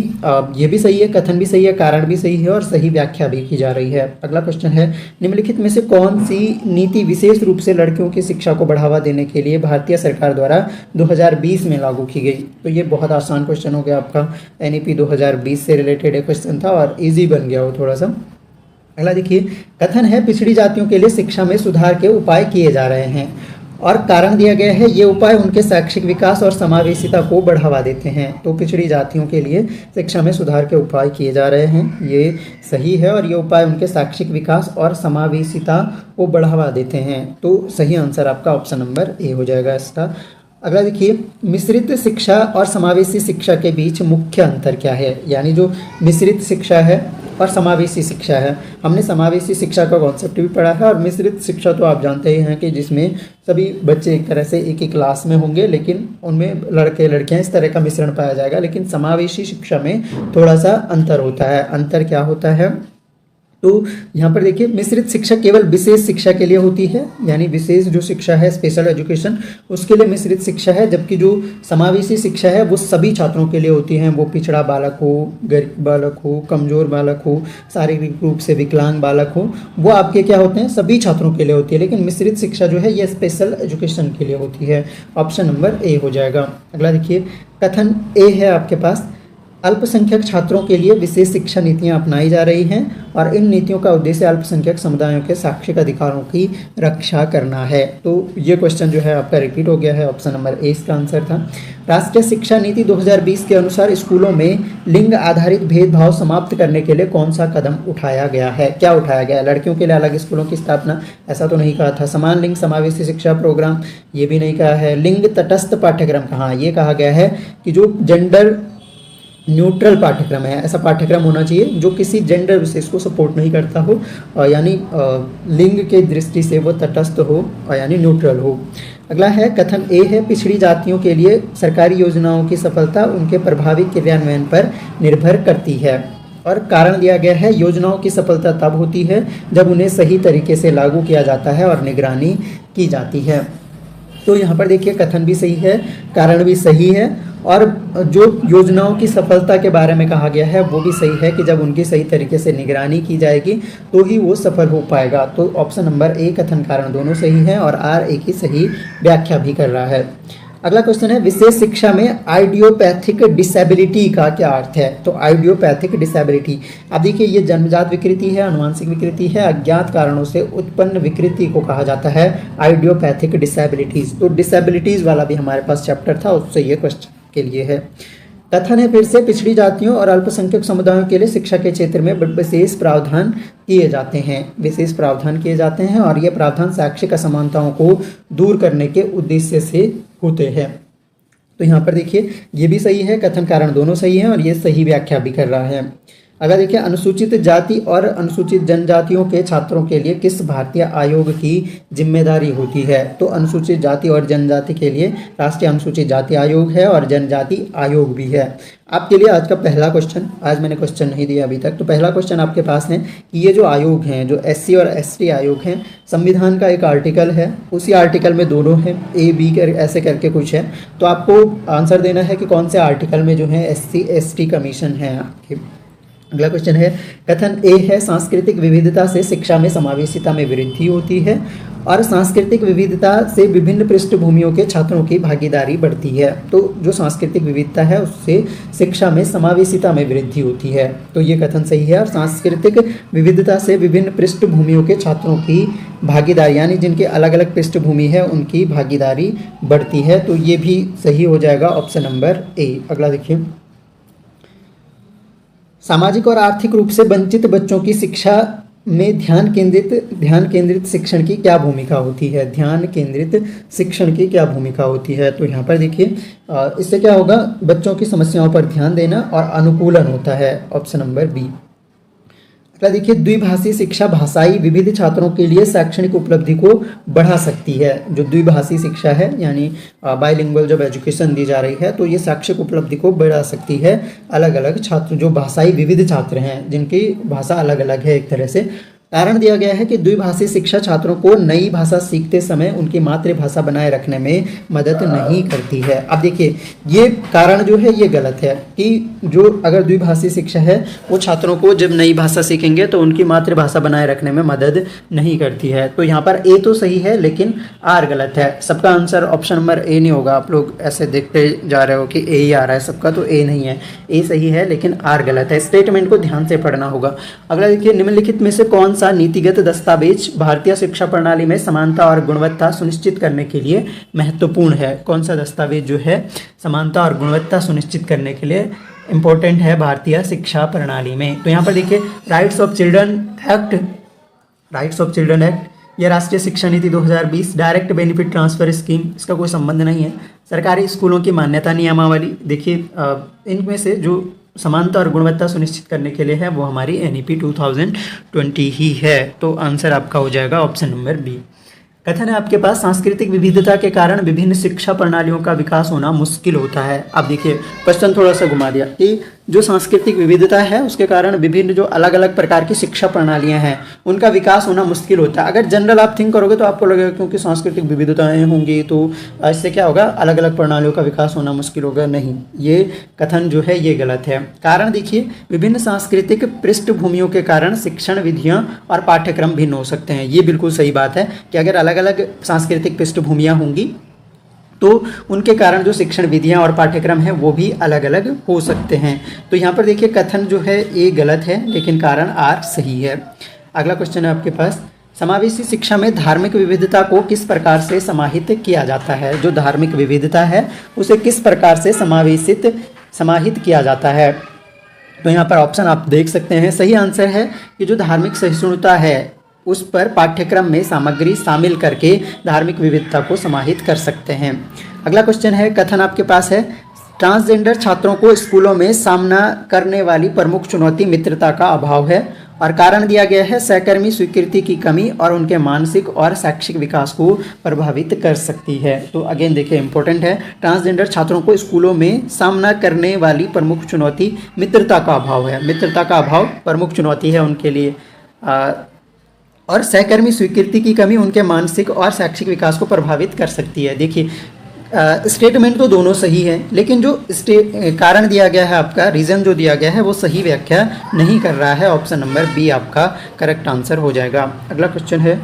ये भी सही है, कथन भी सही है, कारण भी सही है और सही व्याख्या भी की जा रही है। अगला क्वेश्चन है, निम्नलिखित में से कौन सी नीति विशेष रूप से लड़कियों की शिक्षा को बढ़ावा देने के लिए भारतीय सरकार द्वारा 2020 में लागू की गई? तो ये बहुत आसान क्वेश्चन हो गया आपका, NEP 2020 से रिलेटेड एक क्वेश्चन था और ईजी बन गया वो थोड़ा सा। अगला देखिए, कथन है, पिछड़ी जातियों के लिए शिक्षा में सुधार के उपाय किए जा रहे हैं और कारण दिया गया है, ये उपाय उनके शैक्षिक विकास और समावेशिता को बढ़ावा देते हैं। तो पिछड़ी जातियों के लिए शिक्षा में सुधार के उपाय किए जा रहे हैं, ये सही है। और ये उपाय उनके शैक्षिक विकास और समावेशिता को बढ़ावा देते हैं। तो सही आंसर आपका ऑप्शन नंबर ए हो जाएगा इसका। अगला देखिए, मिश्रित शिक्षा और समावेशी शिक्षा के बीच मुख्य अंतर क्या है? यानी जो मिश्रित शिक्षा है और समावेशी शिक्षा है, हमने समावेशी शिक्षा का कॉन्सेप्ट भी पढ़ा है। और मिश्रित शिक्षा तो आप जानते ही हैं कि जिसमें सभी बच्चे एक तरह से एक ही क्लास में होंगे, लेकिन उनमें लड़के लड़कियां इस तरह का मिश्रण पाया जाएगा। लेकिन समावेशी शिक्षा में थोड़ा सा अंतर होता है। अंतर क्या होता है? तो यहाँ पर देखिए, मिश्रित शिक्षा केवल विशेष शिक्षा के लिए होती है, यानी विशेष जो शिक्षा है स्पेशल एजुकेशन उसके लिए मिश्रित शिक्षा है। जबकि जो समावेशी शिक्षा है वो सभी छात्रों के लिए होती है। वो पिछड़ा बालक हो, गरीब बालक हो, कमज़ोर बालक हो, शारीरिक रूप से विकलांग बालक हो, वो आपके क्या होते हैं, सभी छात्रों के लिए होती है। लेकिन मिश्रित शिक्षा जो है ये स्पेशल एजुकेशन के लिए होती है। ऑप्शन नंबर ए हो जाएगा। अगला देखिए, कथन ए है आपके पास, अल्पसंख्यक छात्रों के लिए विशेष शिक्षा नीतियां अपनाई जा रही हैं और इन नीतियों का उद्देश्य अल्पसंख्यक समुदायों के शैक्षिक अधिकारों की रक्षा करना है। तो ये क्वेश्चन जो है आपका रिपीट हो गया है, ऑप्शन नंबर ए इसका आंसर था। राष्ट्रीय शिक्षा नीति 2020 के अनुसार स्कूलों में लिंग आधारित भेदभाव समाप्त करने के लिए कौन सा कदम उठाया गया है? क्या उठाया गया है? लड़कियों के लिए अलग स्कूलों की स्थापना, ऐसा तो नहीं कहा था। समान लिंग समावेशी शिक्षा प्रोग्राम, ये भी नहीं कहा है। लिंग तटस्थ पाठ्यक्रम, कहाँ ये कहा गया है कि जो जेंडर न्यूट्रल पाठ्यक्रम है, ऐसा पाठ्यक्रम होना चाहिए जो किसी जेंडर विशेष को सपोर्ट नहीं करता हो, यानी लिंग के दृष्टि से वो तटस्थ हो और यानी न्यूट्रल हो। अगला है, कथन ए है, पिछड़ी जातियों के लिए सरकारी योजनाओं की सफलता उनके प्रभावी क्रियान्वयन पर निर्भर करती है। और कारण दिया गया है, योजनाओं की सफलता तब होती है जब उन्हें सही तरीके से लागू किया जाता है और निगरानी की जाती है। तो यहाँ पर देखिए, कथन भी सही है, कारण भी सही है और जो योजनाओं की सफलता के बारे में कहा गया है वो भी सही है कि जब उनकी सही तरीके से निगरानी की जाएगी तो ही वो सफल हो पाएगा। तो ऑप्शन नंबर ए कथन कारण दोनों सही है और आर एक ही सही व्याख्या भी कर रहा है। अगला क्वेश्चन है विशेष शिक्षा में आइडियोपैथिक डिसेबिलिटी का क्या अर्थ है। तो आइडियोपैथिक डिसेबिलिटी, अब देखिए ये जन्मजात विकृति है, अनुवांशिक विकृति है, अज्ञात कारणों से उत्पन्न विकृति को कहा जाता है आइडियोपैथिक डिसेबिलिटीज। तो डिसेबिलिटीज वाला भी हमारे पास चैप्टर था, उससे ये क्वेश्चन के लिए है। कथन है फिर से पिछड़ी जातियों और अल्पसंख्यक समुदायों के लिए शिक्षा के क्षेत्र में विशेष प्रावधान किए जाते हैं, विशेष प्रावधान किए जाते हैं और ये प्रावधान शैक्षिक असमानताओं को दूर करने के उद्देश्य से होते हैं। तो यहाँ पर देखिए ये भी सही है, कथन कारण दोनों सही हैं और ये सही व्याख्या भी कर रहा है। अगर देखिए अनुसूचित जाति और अनुसूचित जनजातियों के छात्रों के लिए किस भारतीय आयोग की जिम्मेदारी होती है। तो अनुसूचित जाति और जनजाति के लिए राष्ट्रीय अनुसूचित जाति आयोग है और जनजाति आयोग भी है। आपके लिए आज का पहला क्वेश्चन, आज मैंने क्वेश्चन नहीं दिया अभी तक, तो पहला क्वेश्चन आपके पास है कि ये जो आयोग हैं, जो SC और ST आयोग हैं, संविधान का एक आर्टिकल है, उसी आर्टिकल में दोनों हैं, A B कर ऐसे करके कुछ है, तो आपको आंसर देना है कि कौन से आर्टिकल में जो है SC ST कमीशन है आपके। अगला क्वेश्चन है कथन ए है सांस्कृतिक विविधता से शिक्षा में समावेशिता में वृद्धि होती है और सांस्कृतिक विविधता से विभिन्न पृष्ठभूमियों के छात्रों की भागीदारी बढ़ती है। तो जो सांस्कृतिक विविधता है उससे शिक्षा में समावेशिता में वृद्धि होती है, तो ये कथन सही है। और सांस्कृतिक विविधता से विभिन्न पृष्ठभूमियों के छात्रों की भागीदारी, यानी जिनके अलग अलग पृष्ठभूमि है उनकी भागीदारी बढ़ती है, तो ये भी सही हो जाएगा ऑप्शन नंबर ए। अगला देखिए सामाजिक और आर्थिक रूप से वंचित बच्चों की शिक्षा में ध्यान केंद्रित शिक्षण की क्या भूमिका होती है। ध्यान केंद्रित शिक्षण की क्या भूमिका होती है। तो यहाँ पर देखिए इससे क्या होगा, बच्चों की समस्याओं पर ध्यान देना और अनुकूलन होता है, ऑप्शन नंबर बी। अगला देखिए द्विभाषी शिक्षा भाषाई विविध छात्रों के लिए शैक्षणिक उपलब्धि को बढ़ा सकती है। जो द्विभाषी शिक्षा है यानी बाइलिंगुअल जब एजुकेशन दी जा रही है तो ये शैक्षिक उपलब्धि को बढ़ा सकती है अलग अलग छात्र, जो भाषाई विविध छात्र हैं जिनकी भाषा अलग अलग है एक तरह से। कारण दिया गया है कि द्विभाषी शिक्षा छात्रों को नई भाषा सीखते समय उनकी मातृभाषा बनाए रखने में मदद नहीं करती है। अब देखिए ये कारण जो है ये गलत है कि जो अगर द्विभाषी शिक्षा है वो छात्रों को जब नई भाषा सीखेंगे तो उनकी मातृभाषा बनाए रखने में मदद नहीं करती है। तो यहाँ पर ए तो सही है लेकिन आर गलत है। सबका आंसर ऑप्शन नंबर ए नहीं होगा। आप लोग ऐसे देखते जा रहे हो कि ए ही आ रहा है सबका, तो ए नहीं है, ए सही है लेकिन आर गलत है। स्टेटमेंट को ध्यान से पढ़ना होगा। अगला देखिए निम्नलिखित में से कौन सा नीतिगत दस्तावेज भारतीय शिक्षा प्रणाली में समानता और गुणवत्ता सुनिश्चित करने के लिए महत्वपूर्ण है। कौन सा दस्तावेज जो है समानता और गुणवत्ता सुनिश्चित करने के लिए इंपॉर्टेंट है भारतीय शिक्षा प्रणाली में। तो यहाँ पर देखिए राइट्स ऑफ चिल्ड्रन एक्ट, यह राष्ट्रीय शिक्षा नीति 2020, डायरेक्ट बेनिफिट ट्रांसफर स्कीम, इसका कोई संबंध नहीं है। सरकारी स्कूलों की मान्यता नियमावली, देखिए इनमें से जो समानता और गुणवत्ता सुनिश्चित करने के लिए है वो हमारी NEP 2020 ही है। तो आंसर आपका हो जाएगा ऑप्शन नंबर बी। कथन है आपके पास सांस्कृतिक विविधता के कारण विभिन्न शिक्षा प्रणालियों का विकास होना मुश्किल होता है। अब देखिए क्वेश्चन थोड़ा सा घुमा दिया कि जो सांस्कृतिक विविधता है उसके कारण विभिन्न जो अलग अलग प्रकार की शिक्षा प्रणालियां हैं उनका विकास होना मुश्किल होता है। अगर जनरल आप थिंक करोगे तो आपको लगेगा क्योंकि सांस्कृतिक विविधताएं होंगी तो इससे क्या होगा, अलग अलग प्रणालियों का विकास होना मुश्किल होगा। नहीं, ये कथन जो है ये गलत है। कारण देखिए विभिन्न सांस्कृतिक पृष्ठभूमियों के कारण शिक्षण विधियाँ और पाठ्यक्रम भिन्न हो सकते हैं। ये बिल्कुल सही बात है कि अगर अलग अलग सांस्कृतिक पृष्ठभूमियाँ होंगी तो उनके कारण जो शिक्षण विधियां और पाठ्यक्रम हैं वो भी अलग अलग हो सकते हैं। तो यहाँ पर देखिए कथन जो है ये गलत है लेकिन कारण आर सही है। अगला क्वेश्चन है आपके पास समावेशी शिक्षा में धार्मिक विविधता को किस प्रकार से समाहित किया जाता है। जो धार्मिक विविधता है उसे किस प्रकार से समाहित किया जाता है। तो यहाँ पर ऑप्शन आप देख सकते हैं। सही आंसर है कि जो धार्मिक सहिष्णुता है उस पर पाठ्यक्रम में सामग्री शामिल करके धार्मिक विविधता को समाहित कर सकते हैं। अगला क्वेश्चन है कथन आपके पास है ट्रांसजेंडर छात्रों को स्कूलों में सामना करने वाली प्रमुख चुनौती मित्रता का अभाव है और कारण दिया गया है सहकर्मी स्वीकृति की कमी और उनके मानसिक और शैक्षिक विकास को प्रभावित कर सकती है। तो अगेन देखिए इंपॉर्टेंट है, ट्रांसजेंडर छात्रों को स्कूलों में सामना करने वाली प्रमुख चुनौती मित्रता का अभाव है। मित्रता का अभाव प्रमुख चुनौती है उनके लिए और सहकर्मी स्वीकृति की कमी उनके मानसिक और शैक्षिक विकास को प्रभावित कर सकती है। देखिए स्टेटमेंट तो दोनों सही है, लेकिन जो कारण दिया गया है आपका, रीज़न जो दिया गया है वो सही व्याख्या नहीं कर रहा है। ऑप्शन नंबर बी आपका करेक्ट आंसर हो जाएगा। अगला क्वेश्चन है,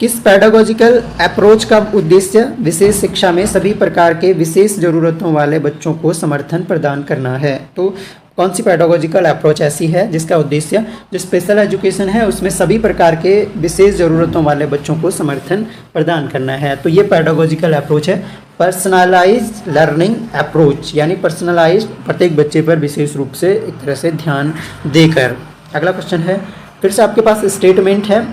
किस पैडागोजिकल अप्रोच का उद्देश्य विशेष शिक्षा में सभी प्रकार के विशेष ज़रूरतों वाले बच्चों को समर्थन प्रदान करना है? तो कौन सी पैडागोजिकल अप्रोच ऐसी है जिसका उद्देश्य जो स्पेशल एजुकेशन है उसमें सभी प्रकार के विशेष ज़रूरतों वाले बच्चों को समर्थन प्रदान करना है? तो ये पैडागोजिकल अप्रोच है पर्सनलाइज्ड लर्निंग अप्रोच, यानी पर्सनलाइज्ड, प्रत्येक बच्चे पर विशेष रूप से एक तरह से ध्यान देकर। अगला क्वेश्चन है, फिर से आपके पास स्टेटमेंट है,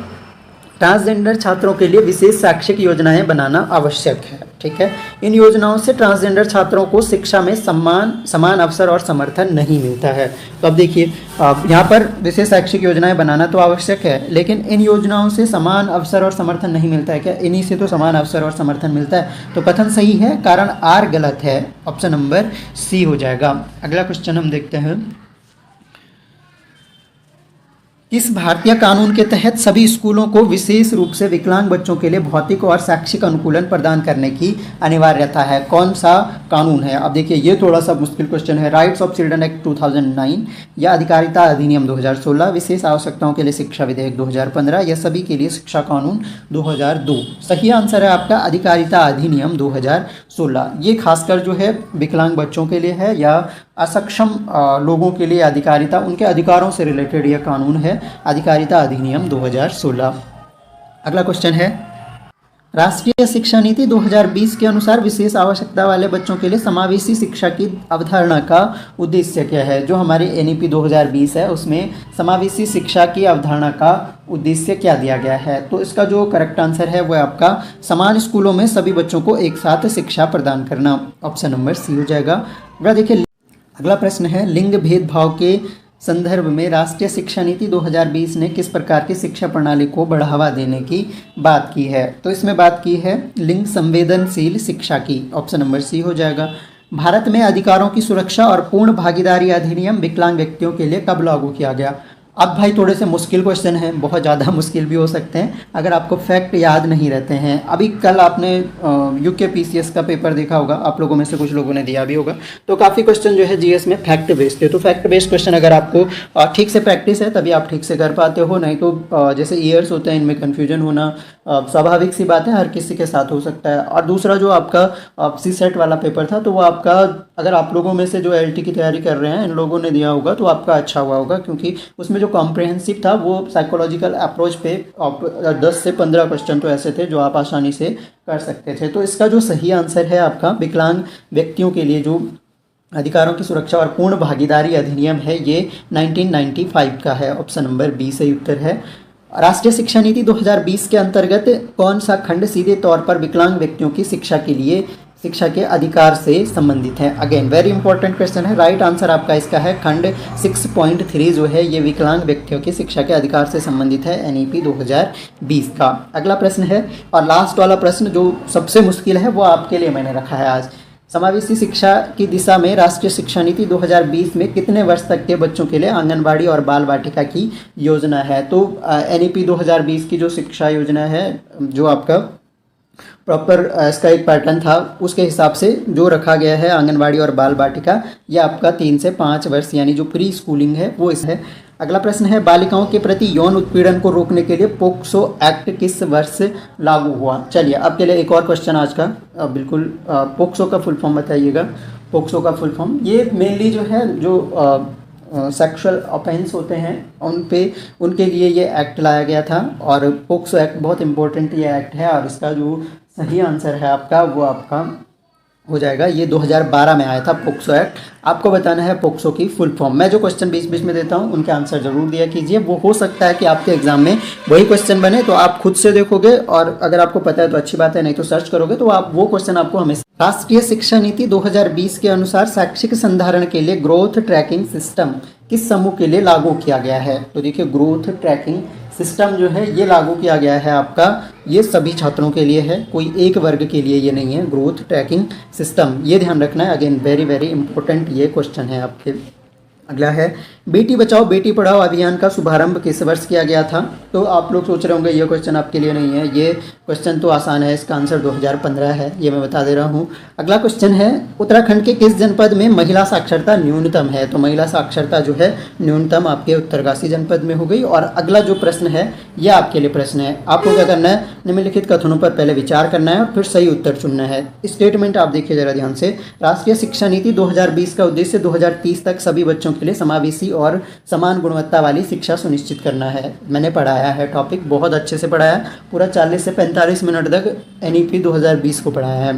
ट्रांसजेंडर छात्रों के लिए विशेष शैक्षिक योजनाएं बनाना आवश्यक है। ठीक है, इन योजनाओं से ट्रांसजेंडर छात्रों को शिक्षा में समान अवसर और समर्थन नहीं मिलता है। तो अब देखिए, यहाँ पर विशेष शैक्षिक योजनाएं बनाना तो आवश्यक है, लेकिन इन योजनाओं से समान अवसर और समर्थन नहीं मिलता है क्या? इन्हीं से तो समान अवसर और समर्थन मिलता है। तो कथन सही है, कारण आर गलत है। ऑप्शन नंबर सी हो जाएगा। अगला क्वेश्चन हम देखते हैं, किस भारतीय कानून के तहत सभी स्कूलों को विशेष रूप से विकलांग बच्चों के लिए भौतिक और शैक्षिक अनुकूलन प्रदान करने की अनिवार्यता है? कौन सा कानून है? अब देखिए, ये थोड़ा सा मुश्किल क्वेश्चन है। राइट्स ऑफ चिल्ड्रन एक्ट 2009 या अधिकारिता अधिनियम 2016, विशेष आवश्यकताओं के लिए शिक्षा विधेयक 2015 या सभी के लिए शिक्षा कानून 2002? सही आंसर है आपका अधिकारिता अधिनियम 2016। ये खासकर जो है विकलांग बच्चों के लिए है या असक्षम लोगों के लिए अधिकारिता, उनके अधिकारों से रिलेटेड यह कानून है, अधिकारिता अधिनियम 2016। अगला क्वेश्चन है, राष्ट्रीय शिक्षा नीति 2020 के अनुसार विशेष आवश्यकता वाले बच्चों के लिए समावेशी शिक्षा की अवधारणा का उद्देश्य क्या है? जो हमारे एनईपी 2020 है उसमें समावेशी शिक्षा की अवधारणा का उद्देश्य क्या दिया गया है? तो इसका जो करेक्ट आंसर है वो आपका समान स्कूलों में सभी बच्चों को एक साथ शिक्षा प्रदान करना। ऑप्शन नंबर सी हो जाएगा। अगला देखिए, अगला प्रश्न है, लिंग भेदभाव के संदर्भ में राष्ट्रीय शिक्षा नीति 2020 ने किस प्रकार की शिक्षा प्रणाली को बढ़ावा देने की बात की है? तो इसमें बात की है लिंग संवेदनशील शिक्षा की। ऑप्शन नंबर सी हो जाएगा। भारत में अधिकारों की सुरक्षा और पूर्ण भागीदारी अधिनियम विकलांग व्यक्तियों के लिए कब लागू किया गया? अब भाई थोड़े से मुश्किल क्वेश्चन हैं, बहुत ज़्यादा मुश्किल भी हो सकते हैं अगर आपको फैक्ट याद नहीं रहते हैं। अभी कल आपने यूके पीसीएस का पेपर देखा होगा, आप लोगों में से कुछ लोगों ने दिया भी होगा। तो काफ़ी क्वेश्चन जो है जीएस में फैक्ट बेस्ड थे। तो फैक्ट बेस्ड क्वेश्चन अगर आपको ठीक से प्रैक्टिस है तभी आप ठीक से कर पाते हो, नहीं तो जैसे ईयर्स होते हैं इनमें कन्फ्यूजन होना स्वाभाविक सी बात है, हर किसी के साथ हो सकता है। और दूसरा जो आपका सी सेट वाला पेपर था तो वो आपका, अगर आप लोगों में से जो एलटी की तैयारी कर रहे हैं इन लोगों ने दिया होगा तो आपका अच्छा हुआ होगा, क्योंकि उसमें जो कॉम्प्रिहेंसिव था वो साइकोलॉजिकल अप्रोच पे 10 से 15 क्वेश्चन तो ऐसे थे जो आप आसानी से कर सकते थे। तो इसका जो सही आंसर है आपका विकलांग व्यक्तियों के लिए जो अधिकारों की सुरक्षा और पूर्ण भागीदारी अधिनियम है ये 1995 का है। ऑप्शन नंबर बी सही उत्तर है। राष्ट्रीय शिक्षा नीति 2020 के अंतर्गत कौन सा खंड सीधे तौर पर विकलांग व्यक्तियों की शिक्षा के लिए शिक्षा के अधिकार से संबंधित है? अगेन वेरी इंपॉर्टेंट क्वेश्चन है। राइट आंसर आपका इसका है खंड 6.3 जो है ये विकलांग व्यक्तियों की शिक्षा के अधिकार से संबंधित है, एनईपी 2020 का। अगला प्रश्न है और लास्ट वाला प्रश्न जो सबसे मुश्किल है वो आपके लिए मैंने रखा है आज। समावेशी शिक्षा की दिशा में राष्ट्रीय शिक्षा नीति 2020 में कितने वर्ष तक के बच्चों के लिए आंगनबाड़ी और बाल वाटिका की योजना है? तो एनईपी 2020 की जो शिक्षा योजना है, जो आपका प्रॉपर इसका एक पैटर्न था उसके हिसाब से जो रखा गया है आंगनबाड़ी और बाल वाटिका, यह आपका 3 से 5 वर्ष यानी जो प्री स्कूलिंग है वो इस है। अगला प्रश्न है, बालिकाओं के प्रति यौन उत्पीड़न को रोकने के लिए पोक्सो एक्ट किस वर्ष लागू हुआ? चलिए आपके लिए एक और क्वेश्चन आज का, बिल्कुल पोक्सो का फुल फॉर्म बताइएगा। पोक्सो का फुल फॉर्म ये मेनली जो है जो सेक्सुअल ऑफेंस होते हैं उनके लिए ये एक्ट लाया गया था और पोक्सो एक्ट बहुत इंपॉर्टेंट ये एक्ट है और इसका जो सही आंसर है आपका वो आपका हो जाएगा, ये 2012 में आया था पोक्सो एक्ट। आपको बताना है पोक्सो की फुल फॉर्म। मैं जो क्वेश्चन बीच बीच में देता हूँ उनके आंसर जरूर दिया कीजिए, वो हो सकता है कि आपके एग्जाम में वही क्वेश्चन बने, तो आप खुद से देखोगे और अगर आपको पता है तो अच्छी बात है, नहीं तो सर्च करोगे तो आप वो क्वेश्चन आपको हमेशा। राष्ट्रीय शिक्षा नीति 2020 के अनुसार शैक्षिक संधारण के लिए ग्रोथ ट्रैकिंग सिस्टम किस समूह के लिए लागू किया गया है? तो देखिए ग्रोथ ट्रैकिंग सिस्टम जो है ये लागू किया गया है आपका, ये सभी छात्रों के लिए है, कोई एक वर्ग के लिए ये नहीं है। ग्रोथ ट्रैकिंग सिस्टम ये ध्यान रखना है, अगेन वेरी वेरी इंपॉर्टेंट ये क्वेश्चन है आपके। अगला है बेटी बचाओ बेटी पढ़ाओ अभियान का शुभारंभ किस वर्ष किया गया था। तो आप लोग सोच रहे होंगे ये क्वेश्चन आपके लिए नहीं है, ये क्वेश्चन तो आसान है, इसका आंसर 2015 है, ये मैं बता दे रहा हूँ। अगला क्वेश्चन है उत्तराखंड के किस जनपद में महिला साक्षरता न्यूनतम है। तो महिला साक्षरता जो है न्यूनतम आपके उत्तरकाशी जनपद में हो गई। और अगला जो प्रश्न है यह आपके लिए प्रश्न है, आपको क्या करना है, निम्नलिखित कथनों पर पहले विचार करना है और फिर सही उत्तर चुनना है। स्टेटमेंट आप देखिए जरा ध्यान से। राष्ट्रीय शिक्षा नीति 2020 का उद्देश्य 2030 तक सभी बच्चों के लिए समावेशी और समान गुणवत्ता वाली शिक्षा सुनिश्चित करना है। मैंने पढ़ाया है टॉपिक, बहुत अच्छे से पढ़ाया, पूरा 40 से 45 मिनट तक NEP 2020 को पढ़ाया है।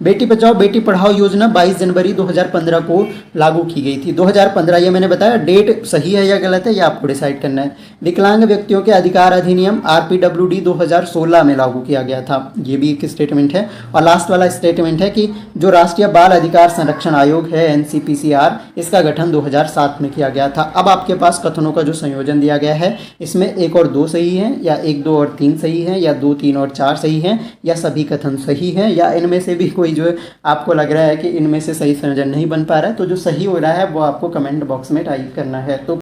बेटी बचाओ बेटी पढ़ाओ योजना 22 जनवरी 2015 को लागू की गई थी। 2015 ये मैंने बताया, डेट सही है या गलत है ये आपको डिसाइड करना है। विकलांग व्यक्तियों के अधिकार अधिनियम RPWD 2016 में लागू किया गया था, ये भी एक स्टेटमेंट है। और लास्ट वाला स्टेटमेंट है कि जो राष्ट्रीय बाल अधिकार संरक्षण आयोग है NCPCR, इसका गठन 2007 में किया गया था। अब आपके पास कथनों का जो संयोजन दिया गया है, इसमें 1 और 2 सही है, या 1, 2 और 3 सही है, या 2, 3 और 4 सही है, या सभी कथन सही है, या इनमें से भी कोई जो आपको लग रहा है कि इनमें से सही संयोजन नहीं बन पा रहा है। तो जो सही हो रहा है वो आपको कमेंट बॉक्स में टाइप करना है। तो